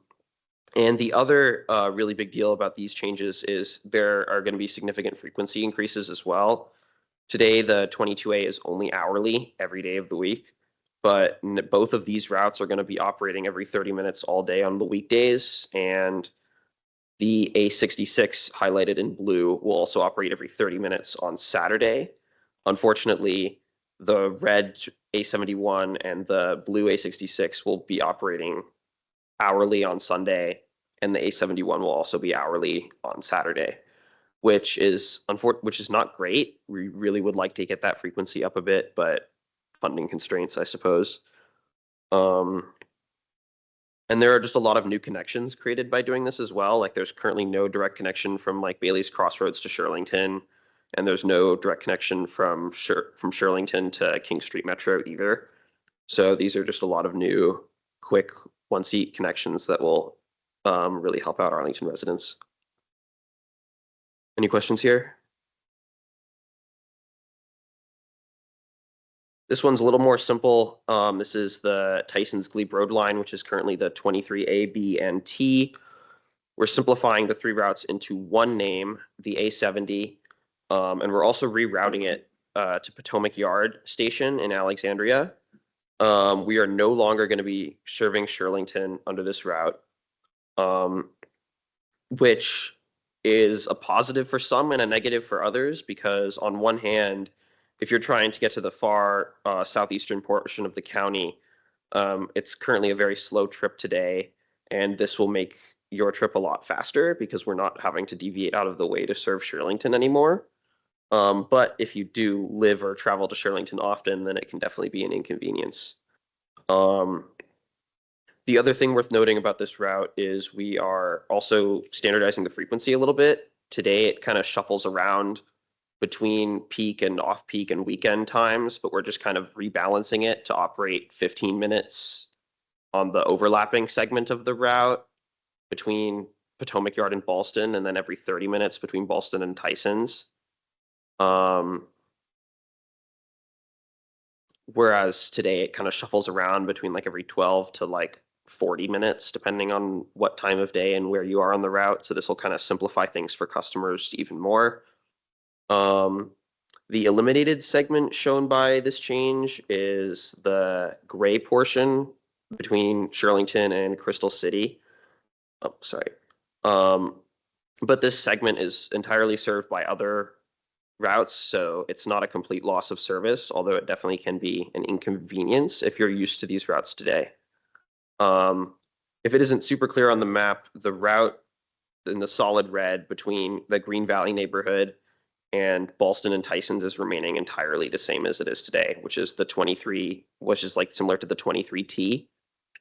the other really big deal about these changes is there are going to be significant frequency increases as well. Today, the 22A is only hourly every day of the week, but both of these routes are going to be operating every 30 minutes all day on the weekdays. And The A66 highlighted in blue will also operate every 30 minutes on Saturday. Unfortunately, the red A71 and the blue A66 will be operating hourly on Sunday, and the A71 will also be hourly on Saturday, which is not great. We really would like to get that frequency up a bit, but funding constraints, I suppose. And there are just a lot of new connections created by doing this as well. Like there's currently no direct connection from like Bailey's Crossroads to Shirlington, and there's no direct connection from Shirlington to King Street Metro either. So these are just a lot of new, quick one-seat connections that will really help out Arlington residents. Any questions here? This one's a little more simple. This is the Tyson's Glebe Road line, which is currently the 23A, B, and T. We're simplifying the 3 routes into one name, the A70, and we're also rerouting it to Potomac Yard Station in Alexandria. We are no longer going to be serving Shirlington under this route, which is a positive for some and a negative for others, because on one hand, if you're trying to get to the far southeastern portion of the county, it's currently a very slow trip today, and this will make your trip a lot faster because we're not having to deviate out of the way to serve Shirlington anymore. But if you do live or travel to Shirlington often, then it can definitely be an inconvenience. The other thing worth noting about this route is we are also standardizing the frequency a little bit. Today, it kind of shuffles around between peak and off-peak and weekend times, but we're just kind of rebalancing it to operate 15 minutes on the overlapping segment of the route between Potomac Yard and Ballston, and then every 30 minutes between Ballston and Tyson's. Whereas today it kind of shuffles around between like every 12 to like 40 minutes, depending on what time of day and where you are on the route. So this will kind of simplify things for customers even more. The eliminated segment shown by this change is the gray portion between Shirlington and Crystal City. Oh, sorry. But this segment is entirely served by other routes, so it's not a complete loss of service, although it definitely can be an inconvenience if you're used to these routes today. If it isn't super clear on the map, the route in the solid red between the Green Valley neighborhood and Ballston and Tyson's is remaining entirely the same as it is today, which is the 23, which is like similar to the 23T. It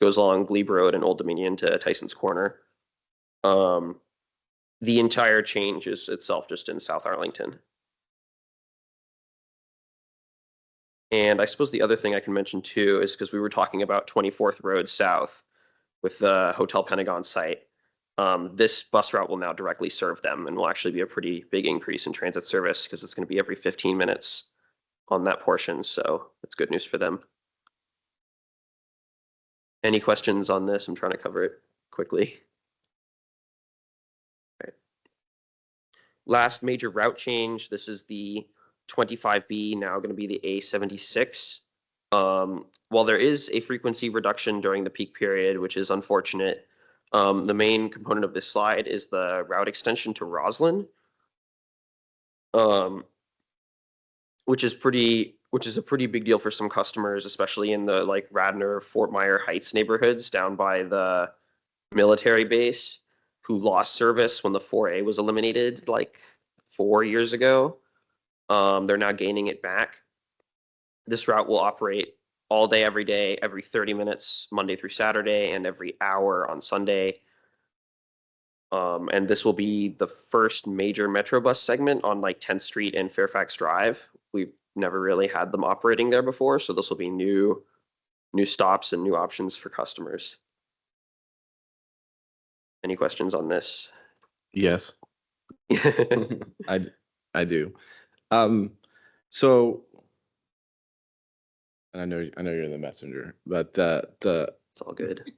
goes along Glebe Road and Old Dominion to Tyson's Corner. The entire change is itself just in South Arlington. And I suppose the other thing I can mention too is because we were talking about 24th Road South with the Hotel Pentagon site. This bus route will now directly serve them and will actually be a pretty big increase in transit service because it's going to be every 15 minutes on that portion. So it's good news for them. Any questions on this? I'm trying to cover it quickly. Okay. Last major route change. This is the 25B, now going to be the A76. While there is a frequency reduction during the peak period, which is unfortunate, the main component of this slide is the route extension to Roslyn, which is a pretty big deal for some customers, especially in the like Radnor, Fort Myer Heights neighborhoods down by the military base, who lost service when the 4A was eliminated like 4 years ago. They're now gaining it back. This route will operate all day, every 30 minutes, Monday through Saturday, and every hour on Sunday. And this will be the first major Metrobus segment on like 10th Street and Fairfax Drive. We've never really had them operating there before, so this will be new stops and new options for customers. Any questions on this? Yes. I do. So, and I know you're the messenger, but it's all good.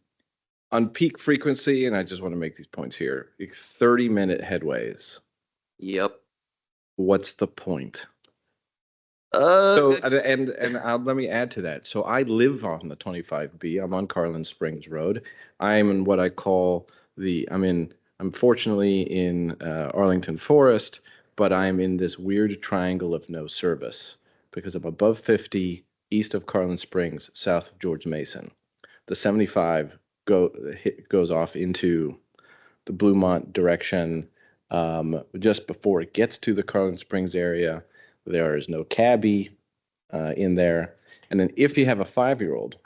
On peak frequency, and I just want to make these points here, 30-minute headways. Yep. What's the point? So let me add to that. So I live on the 25B. I'm on Carlin Springs Road. I'm in what I call I'm in I'm fortunately in Arlington Forest, but I'm in this weird triangle of no service because I'm above 50, east of Carlin Springs, south of George Mason. The 75 goes off into the Bluemont direction just before it gets to the Carlin Springs area. There is no cabbie in there. And then if you have a 5-year-old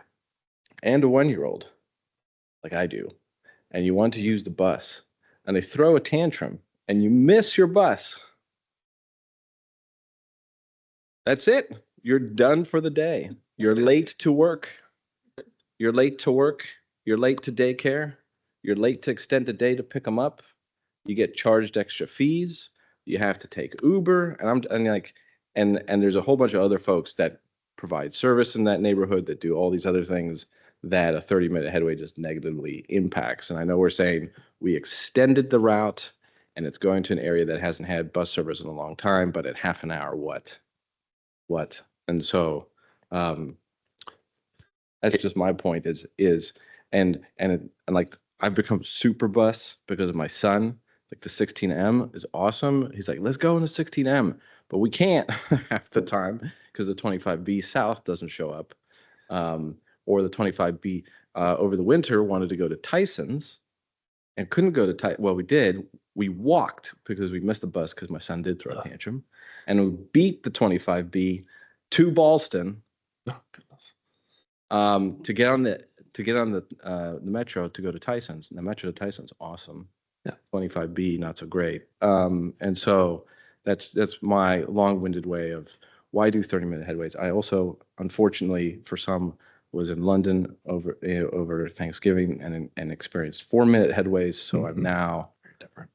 and a 1-year-old, like I do, and you want to use the bus, and they throw a tantrum, and you miss your bus, that's it. You're done for the day. You're late to work. You're late to work. You're late to daycare. You're late to extend the day to pick them up. You get charged extra fees. You have to take Uber, and there's a whole bunch of other folks that provide service in that neighborhood that do all these other things that a 30-minute headway just negatively impacts. And I know we're saying we extended the route and it's going to an area that hasn't had bus service in a long time, but at half an hour, what? And so that's just my point and like I've become super bus because of my son. Like the 16M is awesome. He's like, let's go in the 16M, but we can't half the time because the 25B South doesn't show up. Or the 25B over the winter wanted to go to Tyson's and couldn't go to Tyson. Well, we did. We walked because we missed the bus because my son did throw a tantrum, and we beat the 25B to Ballston. Oh goodness. To get on the metro to go to Tyson's. And the metro to Tyson's awesome. Yeah. 25B not so great. And so that's my long-winded way of why do 30-minute headways. I also, unfortunately, for some, was in London over Thanksgiving and experienced 4-minute headways. So I'm now very different,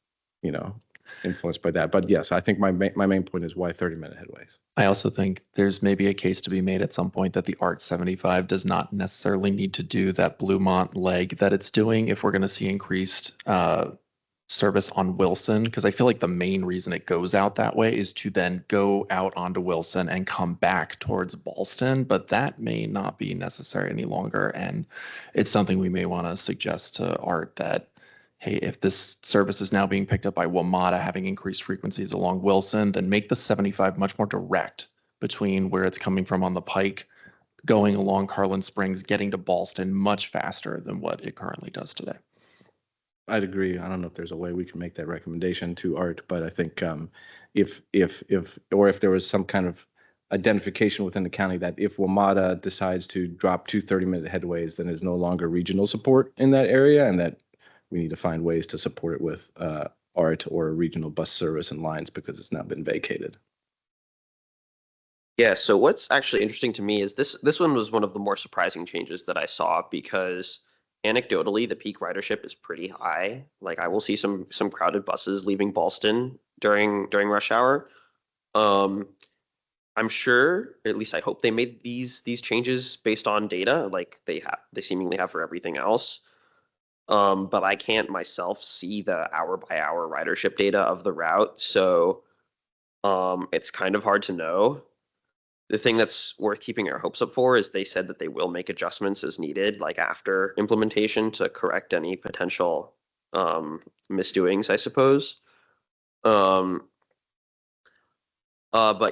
influenced by that. But yes, I think my main point is why 30-minute headways. I also think there's maybe a case to be made at some point that the ART 75 does not necessarily need to do that Bluemont leg that it's doing if we're going to see increased service on Wilson, because I feel like the main reason it goes out that way is to then go out onto Wilson and come back towards Ballston, but that may not be necessary any longer. And it's something we may want to suggest to Art that, hey, if this service is now being picked up by WMATA having increased frequencies along Wilson, then make the 75 much more direct between where it's coming from on the Pike, going along Carlin Springs, getting to Ballston much faster than what it currently does today. I'd agree. I don't know if there's a way we can make that recommendation to Art, but I think if there was some kind of identification within the county that if WMATA decides to drop 2 30-minute headways, then there's no longer regional support in that area, and that we need to find ways to support it with Art or regional bus service and lines because it's now been vacated. Yeah, so what's actually interesting to me is this one was one of the more surprising changes that I saw because anecdotally, the peak ridership is pretty high. Like I will see some crowded buses leaving Ballston during rush hour. I'm sure, at least I hope they made these changes based on data, like they seemingly have for everything else. But I can't myself see the hour by hour ridership data of the route, so it's kind of hard to know. The thing that's worth keeping our hopes up for is they said that they will make adjustments as needed, like after implementation to correct any potential misdoings, I suppose. But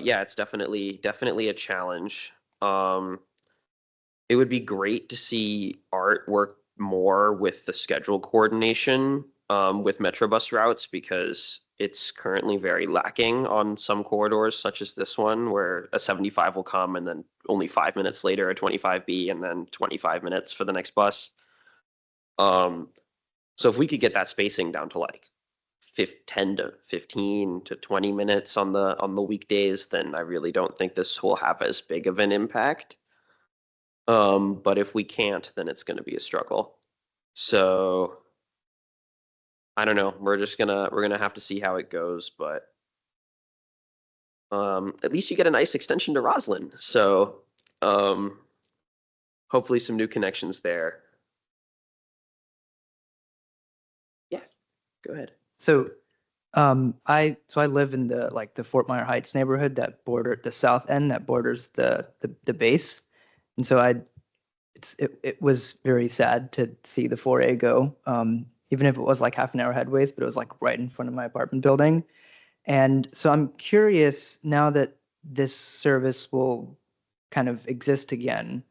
yeah, it's definitely a challenge. It would be great to see Art work more with the schedule coordination with Metrobus routes because it's currently very lacking on some corridors, such as this one, where a 75 will come and then only 5 minutes later a 25B and then 25 minutes for the next bus. So if we could get that spacing down to like 10 to 15 to 20 minutes on the weekdays, then I really don't think this will have as big of an impact. But if we can't, then it's going to be a struggle. So I don't know. We're gonna have to see how it goes, but at least you get a nice extension to Roslyn. So hopefully some new connections there. Yeah, go ahead. So I live in the Fort Minor Heights neighborhood that border the south end that borders the base. And so it was very sad to see the 4A go. even if it was like half an hour headways, but it was like right in front of my apartment building. And so I'm curious now that this service will kind of exist again,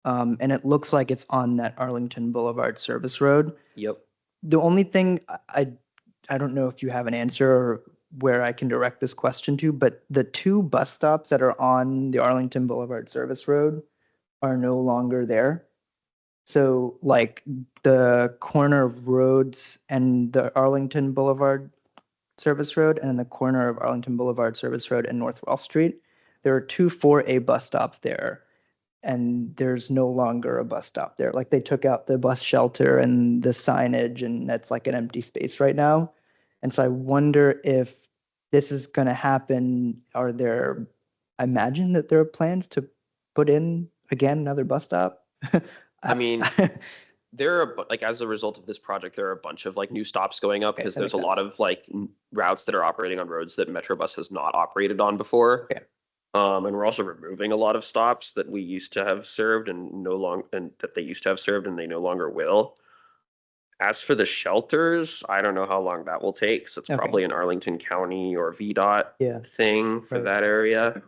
and it looks like it's on that Arlington Boulevard service road. Yep. The only thing I don't know if you have an answer or where I can direct this question to, but the two bus stops that are on the Arlington Boulevard service road are no longer there. So like the corner of Rhodes and the Arlington Boulevard service road and the corner of Arlington Boulevard service road and North Wall Street, there are two 4A bus stops there. And there's no longer a bus stop there. Like they took out the bus shelter and the signage, and that's like an empty space right now. And so I wonder if this is going to happen. Are there, I imagine that there are plans to put in again another bus stop. I mean, there are like as a result of this project, there are a bunch of like new stops going up because that there's a makes lot of like routes that are operating on roads that Metrobus has not operated on before. Okay. And we're also removing a lot of stops that we used to have served and that they used to have served and they no longer will. As for the shelters, I don't know how long that will take. So it's Okay. probably an Arlington County or VDOT Yeah. thing for Right. that area.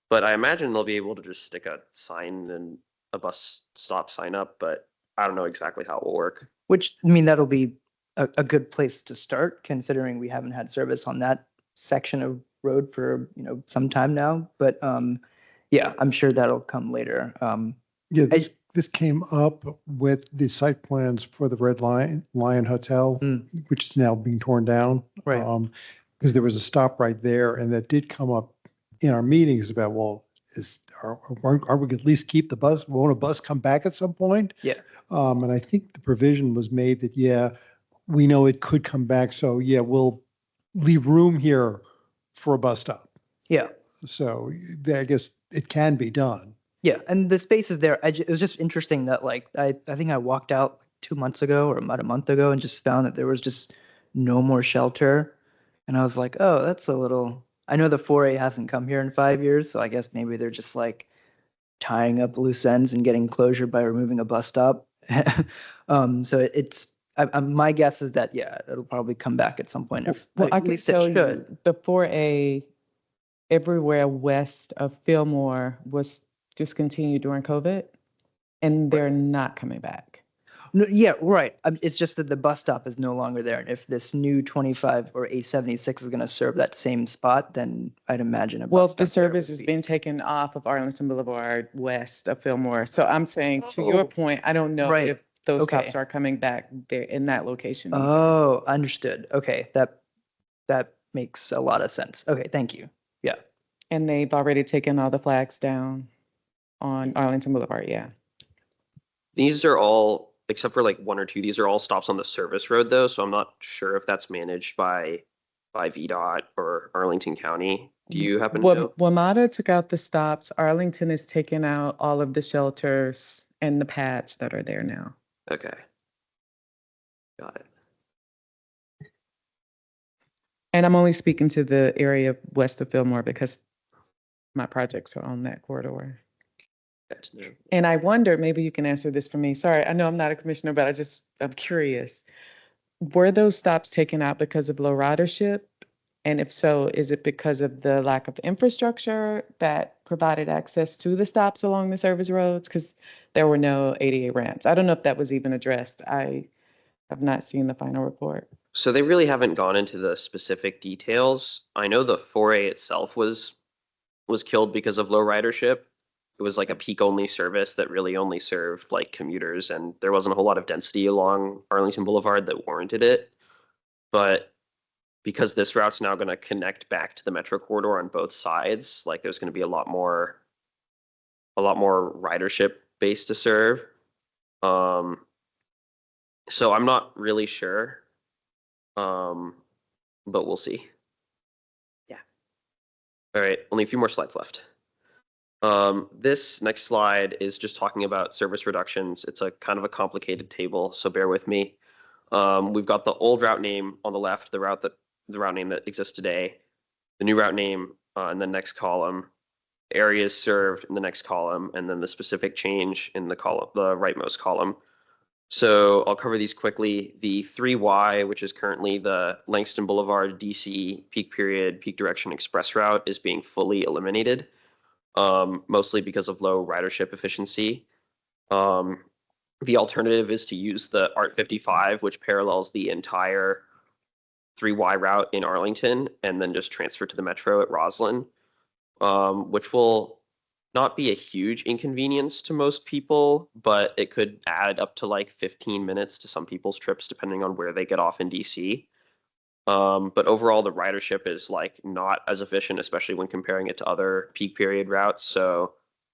But I imagine they'll be able to just stick a sign and a bus stop sign up, but I don't know exactly how it will work. Which, I mean, that'll be a good place to start, considering we haven't had service on that section of road for, some time now. But yeah, I'm sure that'll come later. Yeah, this came up with the site plans for the Red Lion Hotel, which is now being torn down. Right. Because there was a stop right there, and that did come up in our meetings about, well, are we at least keep the bus? Won't a bus come back at some point? Yeah. And I think the provision was made that, yeah, we know it could come back, so yeah, we'll leave room here for a bus stop. Yeah. So I guess it can be done. Yeah, and the space is there. It was just interesting that like I think I walked out 2 months ago or about a month ago and just found that there was just no more shelter, and I was like, oh, that's a little. I know the 4A hasn't come here in 5 years, so I guess maybe they're just like tying up loose ends and getting closure by removing a bus stop. So it's. My guess is that yeah, it'll probably come back at some point. Well, I At can least it tell should. you, the 4A everywhere west of Fillmore was discontinued during COVID, and they're not coming back. No, yeah, right. It's just that the bus stop is no longer there. And if this new 25 or 876 is going to serve that same spot, then I'd imagine a bus Well, stop the there service would has be- been taken off of Arlington Boulevard west of Fillmore. So I'm saying, to your Oh, point, I don't know right. if those Okay. stops are coming back there in that location. either. Oh, understood. Okay, that makes a lot of sense. Okay, thank you. Yeah. And they've already taken all the flags down on Arlington Boulevard, yeah. These are all, except for like one or two, these are all stops on the service road though, so I'm not sure if that's managed by VDOT or Arlington County. Do you happen to know? WMATA took out the stops. Arlington has taken out all of the shelters and the pads that are there now. Okay. Got it. And I'm only speaking to the area west of Fillmore because my projects are on that corridor. Good to know. And I wonder, maybe you can answer this for me. Sorry, I know I'm not a commissioner, but I'm curious. Were those stops taken out because of low ridership? And if so, is it because of the lack of infrastructure that provided access to the stops along the service roads? Because there were no ADA ramps. I don't know if that was even addressed. I have not seen the final report. So they really haven't gone into the specific details. I know the 4A itself was killed because of low ridership. It was like a peak only service that really only served like commuters, and there wasn't a whole lot of density along Arlington Boulevard that warranted it. But because this route's now going to connect back to the metro corridor on both sides, like there's going to be a lot more ridership base to serve. So I'm not really sure, but we'll see. Yeah. All right, only a few more slides left. This next slide is just talking about service reductions. It's a kind of a complicated table, so bear with me. We've got the old route name on the left, the route name that exists today, the new route name in the next column, areas served in the next column, and then the specific change in the column, the rightmost column. So I'll cover these quickly. The 3Y, which is currently the Langston Boulevard DC peak period, peak direction express route, is being fully eliminated, mostly because of low ridership efficiency. The alternative is to use the ART 55, which parallels the entire 3Y route in Arlington, and then just transfer to the metro at Roslyn, which will not be a huge inconvenience to most people, but it could add up to like 15 minutes to some people's trips, depending on where they get off in DC. But overall, the ridership is like not as efficient, especially when comparing it to other peak period routes. So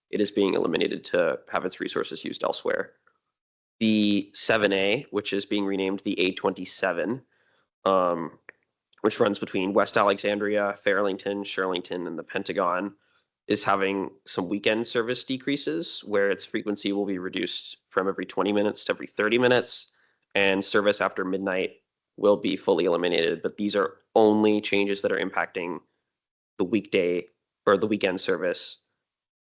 it is being eliminated to have its resources used elsewhere. The 7A, which is being renamed the A27, which runs between West Alexandria, Fairlington, Shirlington, and the Pentagon, is having some weekend service decreases where its frequency will be reduced from every 20 minutes to every 30 minutes, and service after midnight will be fully eliminated. But these are only changes that are impacting the weekday or the weekend service.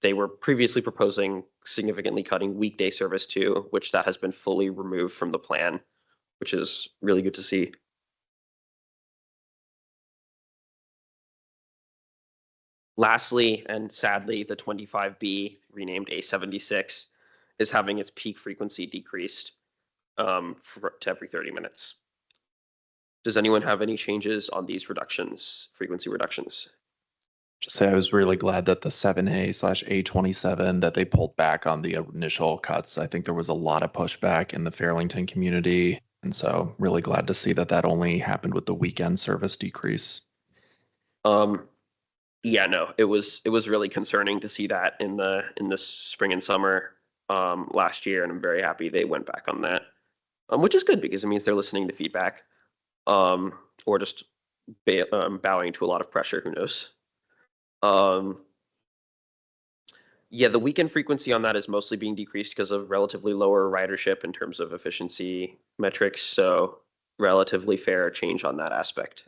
They were previously proposing significantly cutting weekday service too, which that has been fully removed from the plan, which is really good to see. Lastly, and sadly, the 25B, renamed A76, is having its peak frequency decreased to every 30 minutes. Does anyone have any changes on these reductions, frequency reductions? Just say I was really glad that the 7A/A27 that they pulled back on the initial cuts. I think there was a lot of pushback in the Fairlington community. And so really glad to see that that only happened with the weekend service decrease. Yeah, no, it was really concerning to see that in the spring and summer last year, and I'm very happy they went back on that, which is good because it means they're listening to feedback, or just bowing to a lot of pressure. Who knows? Yeah, the weekend frequency on that is mostly being decreased because of relatively lower ridership in terms of efficiency metrics. So relatively fair change on that aspect.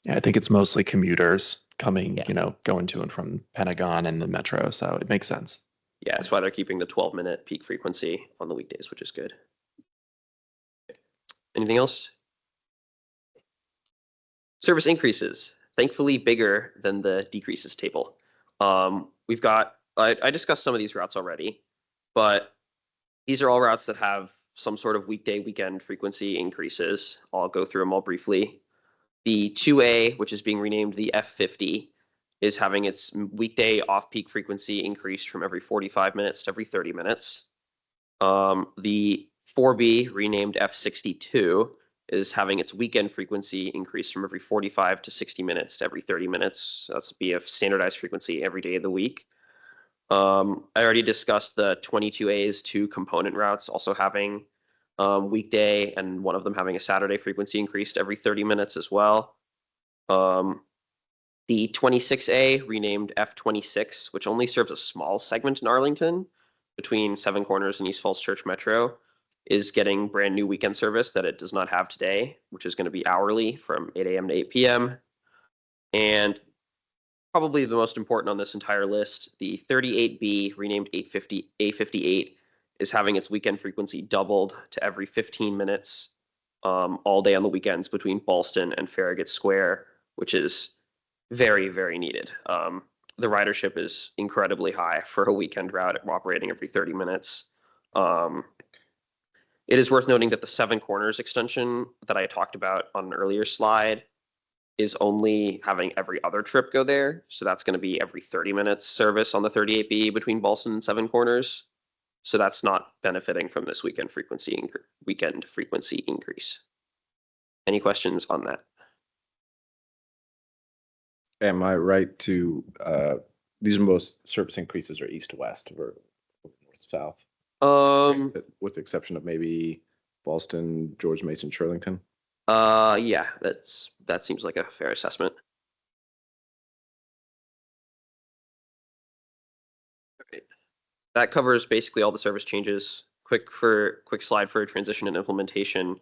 Yeah, I think it's mostly commuters coming, going to and from Pentagon and the metro. So it makes sense. Yeah, that's why they're keeping the 12-minute peak frequency on the weekdays, which is good. Anything else? Service increases, thankfully bigger than the decreases table. We've got, I discussed some of these routes already, but these are all routes that have some sort of weekday, weekend frequency increases. I'll go through them all briefly. The 2A, which is being renamed the F50, is having its weekday off-peak frequency increased from every 45 minutes to every 30 minutes. The 4B, renamed F62, is having its weekend frequency increased from every 45 to 60 minutes to every 30 minutes. So that's be a standardized frequency every day of the week. I already discussed the 22A's 2 component routes also having weekday and one of them having a Saturday frequency increased every 30 minutes as well. The 26A, renamed F26, which only serves a small segment in Arlington between Seven Corners and East Falls Church Metro, is getting brand new weekend service that it does not have today, which is going to be hourly from 8 a.m. to 8 p.m. And probably the most important on this entire list, the 38B, renamed A58, is having its weekend frequency doubled to every 15 minutes all day on the weekends between Ballston and Farragut Square, which is very, very needed. The ridership is incredibly high for a weekend route operating every 30 minutes. It is worth noting that the Seven Corners extension that I talked about on an earlier slide is only having every other trip go there. So that's going to be every 30 minutes service on the 38B between Ballston and Seven Corners. So that's not benefiting from this weekend frequency increase. Any questions on that? Am I right to, these are most service increases are east to west or north south? With the exception of maybe Ballston, George Mason, Shirlington? Yeah, that seems like a fair assessment. Okay. That covers basically all the service changes. Quick slide for transition and implementation.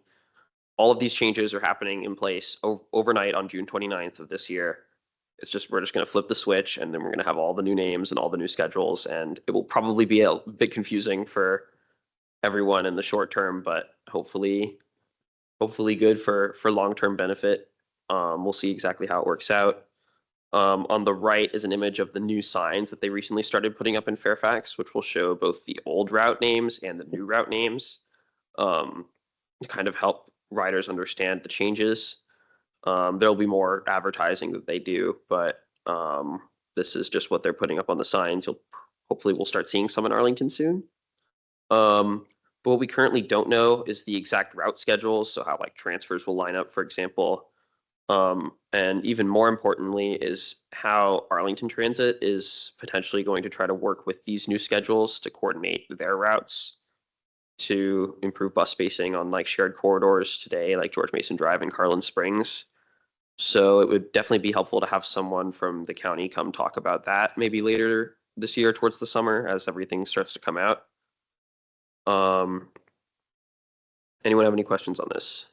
All of these changes are happening in place overnight on June 29th of this year. We're just going to flip the switch, and then we're going to have all the new names and all the new schedules, and it will probably be a bit confusing for everyone in the short term, but hopefully good for long-term benefit. We'll see exactly how it works out. On the right is an image of the new signs that they recently started putting up in Fairfax, which will show both the old route names and the new route names, to kind of help riders understand the changes. There'll be more advertising that they do, but this is just what they're putting up on the signs. Hopefully we'll start seeing some in Arlington soon. But what we currently don't know is the exact route schedules, so how like transfers will line up, for example. And even more importantly is how Arlington Transit is potentially going to try to work with these new schedules to coordinate their routes to improve bus spacing on like shared corridors today, like George Mason Drive and Carlin Springs. So it would definitely be helpful to have someone from the county come talk about that maybe later this year towards the summer as everything starts to come out. Anyone have any questions on this?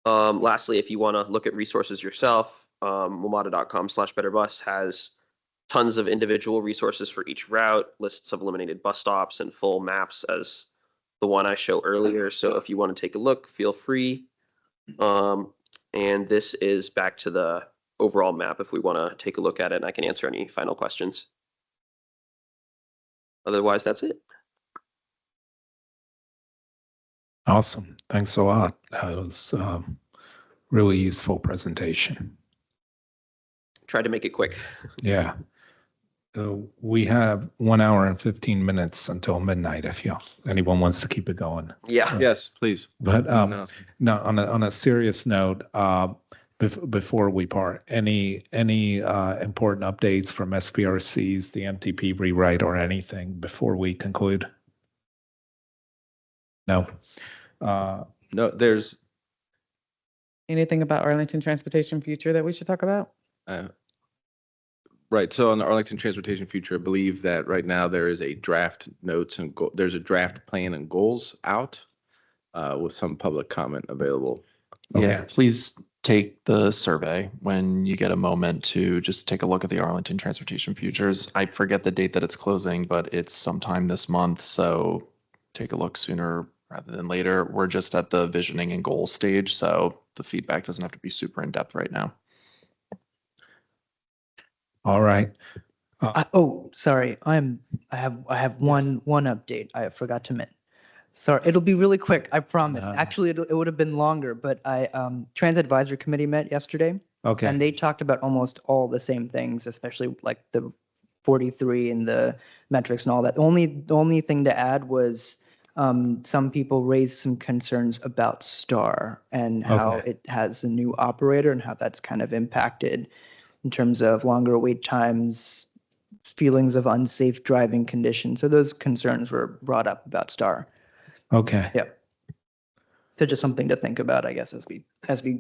Lastly, if you want to look at resources yourself, WMATA.com/betterbus has tons of individual resources for each route, lists of eliminated bus stops, and full maps as the one I showed earlier. So if you want to take a look, feel free. And this is back to the overall map if we want to take a look at it, and I can answer any final questions. Otherwise, that's it. Awesome. Thanks a lot. That was really useful presentation. Tried to make it quick. Yeah. We have 1 hour and 15 minutes until midnight if anyone wants to keep it going. Yeah. Yes, please. But no, on a serious note, before we part, any important updates from SPRCs, the MTP rewrite, or anything before we conclude? No. No, there's Anything about Arlington Transportation Future that we should talk about? right. So on the Arlington Transportation Future, I believe that right now there is a draft notes and there's a draft plan and goals out with some public comment available. Yeah, please take the survey when you get a moment to just take a look at the Arlington Transportation Futures. I forget the date that it's closing, but it's sometime this month. So take a look sooner rather than later. We're just at the visioning and goal stage, so the feedback doesn't have to be super in depth right now. All right. Sorry. I have one update I forgot to mention. Sorry, it'll be really quick, I promise. Actually, it would have been longer, but Transit Advisory Committee met yesterday. Okay. And they talked about almost all the same things, especially like the 43 and the metrics and all that. The only thing to add was some people raised some concerns about STAR and how it has a new operator and how that's kind of impacted in terms of longer wait times, feelings of unsafe driving conditions. So those concerns were brought up about STAR. Okay. Yep. So just something to think about, I guess, as we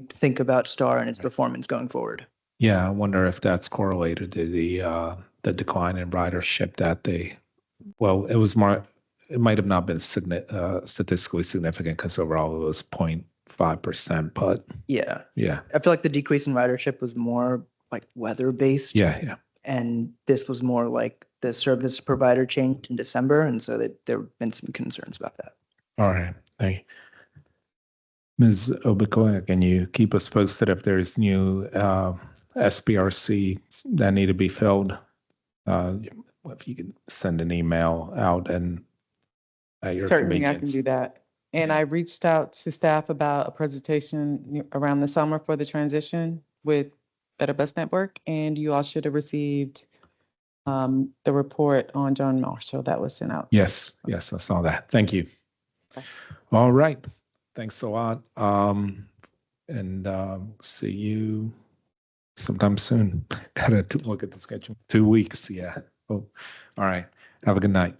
think about STAR and its performance going forward. Yeah, I wonder if that's correlated to the decline in ridership that it might have not been statistically significant because overall it was 0.5%, but yeah. I feel like the decrease in ridership was more like weather based. Yeah. And this was more like the service provider changed in December, and so there have been some concerns about that. All right. Thank you. Ms. Obikoya, can you keep us posted if there's new SPRC that need to be filled? If you could send an email out and at your Certainly, I can convenience. do that. And I reached out to staff about a presentation around the summer for the transition with Better Bus Network, and you all should have received the report on John Marshall that was sent out. Yes, I saw that. Thank you. All right. Thanks a lot. And see you sometime soon. Gotta look at the schedule. 2 weeks. Yeah. Oh, all right. Have a good night.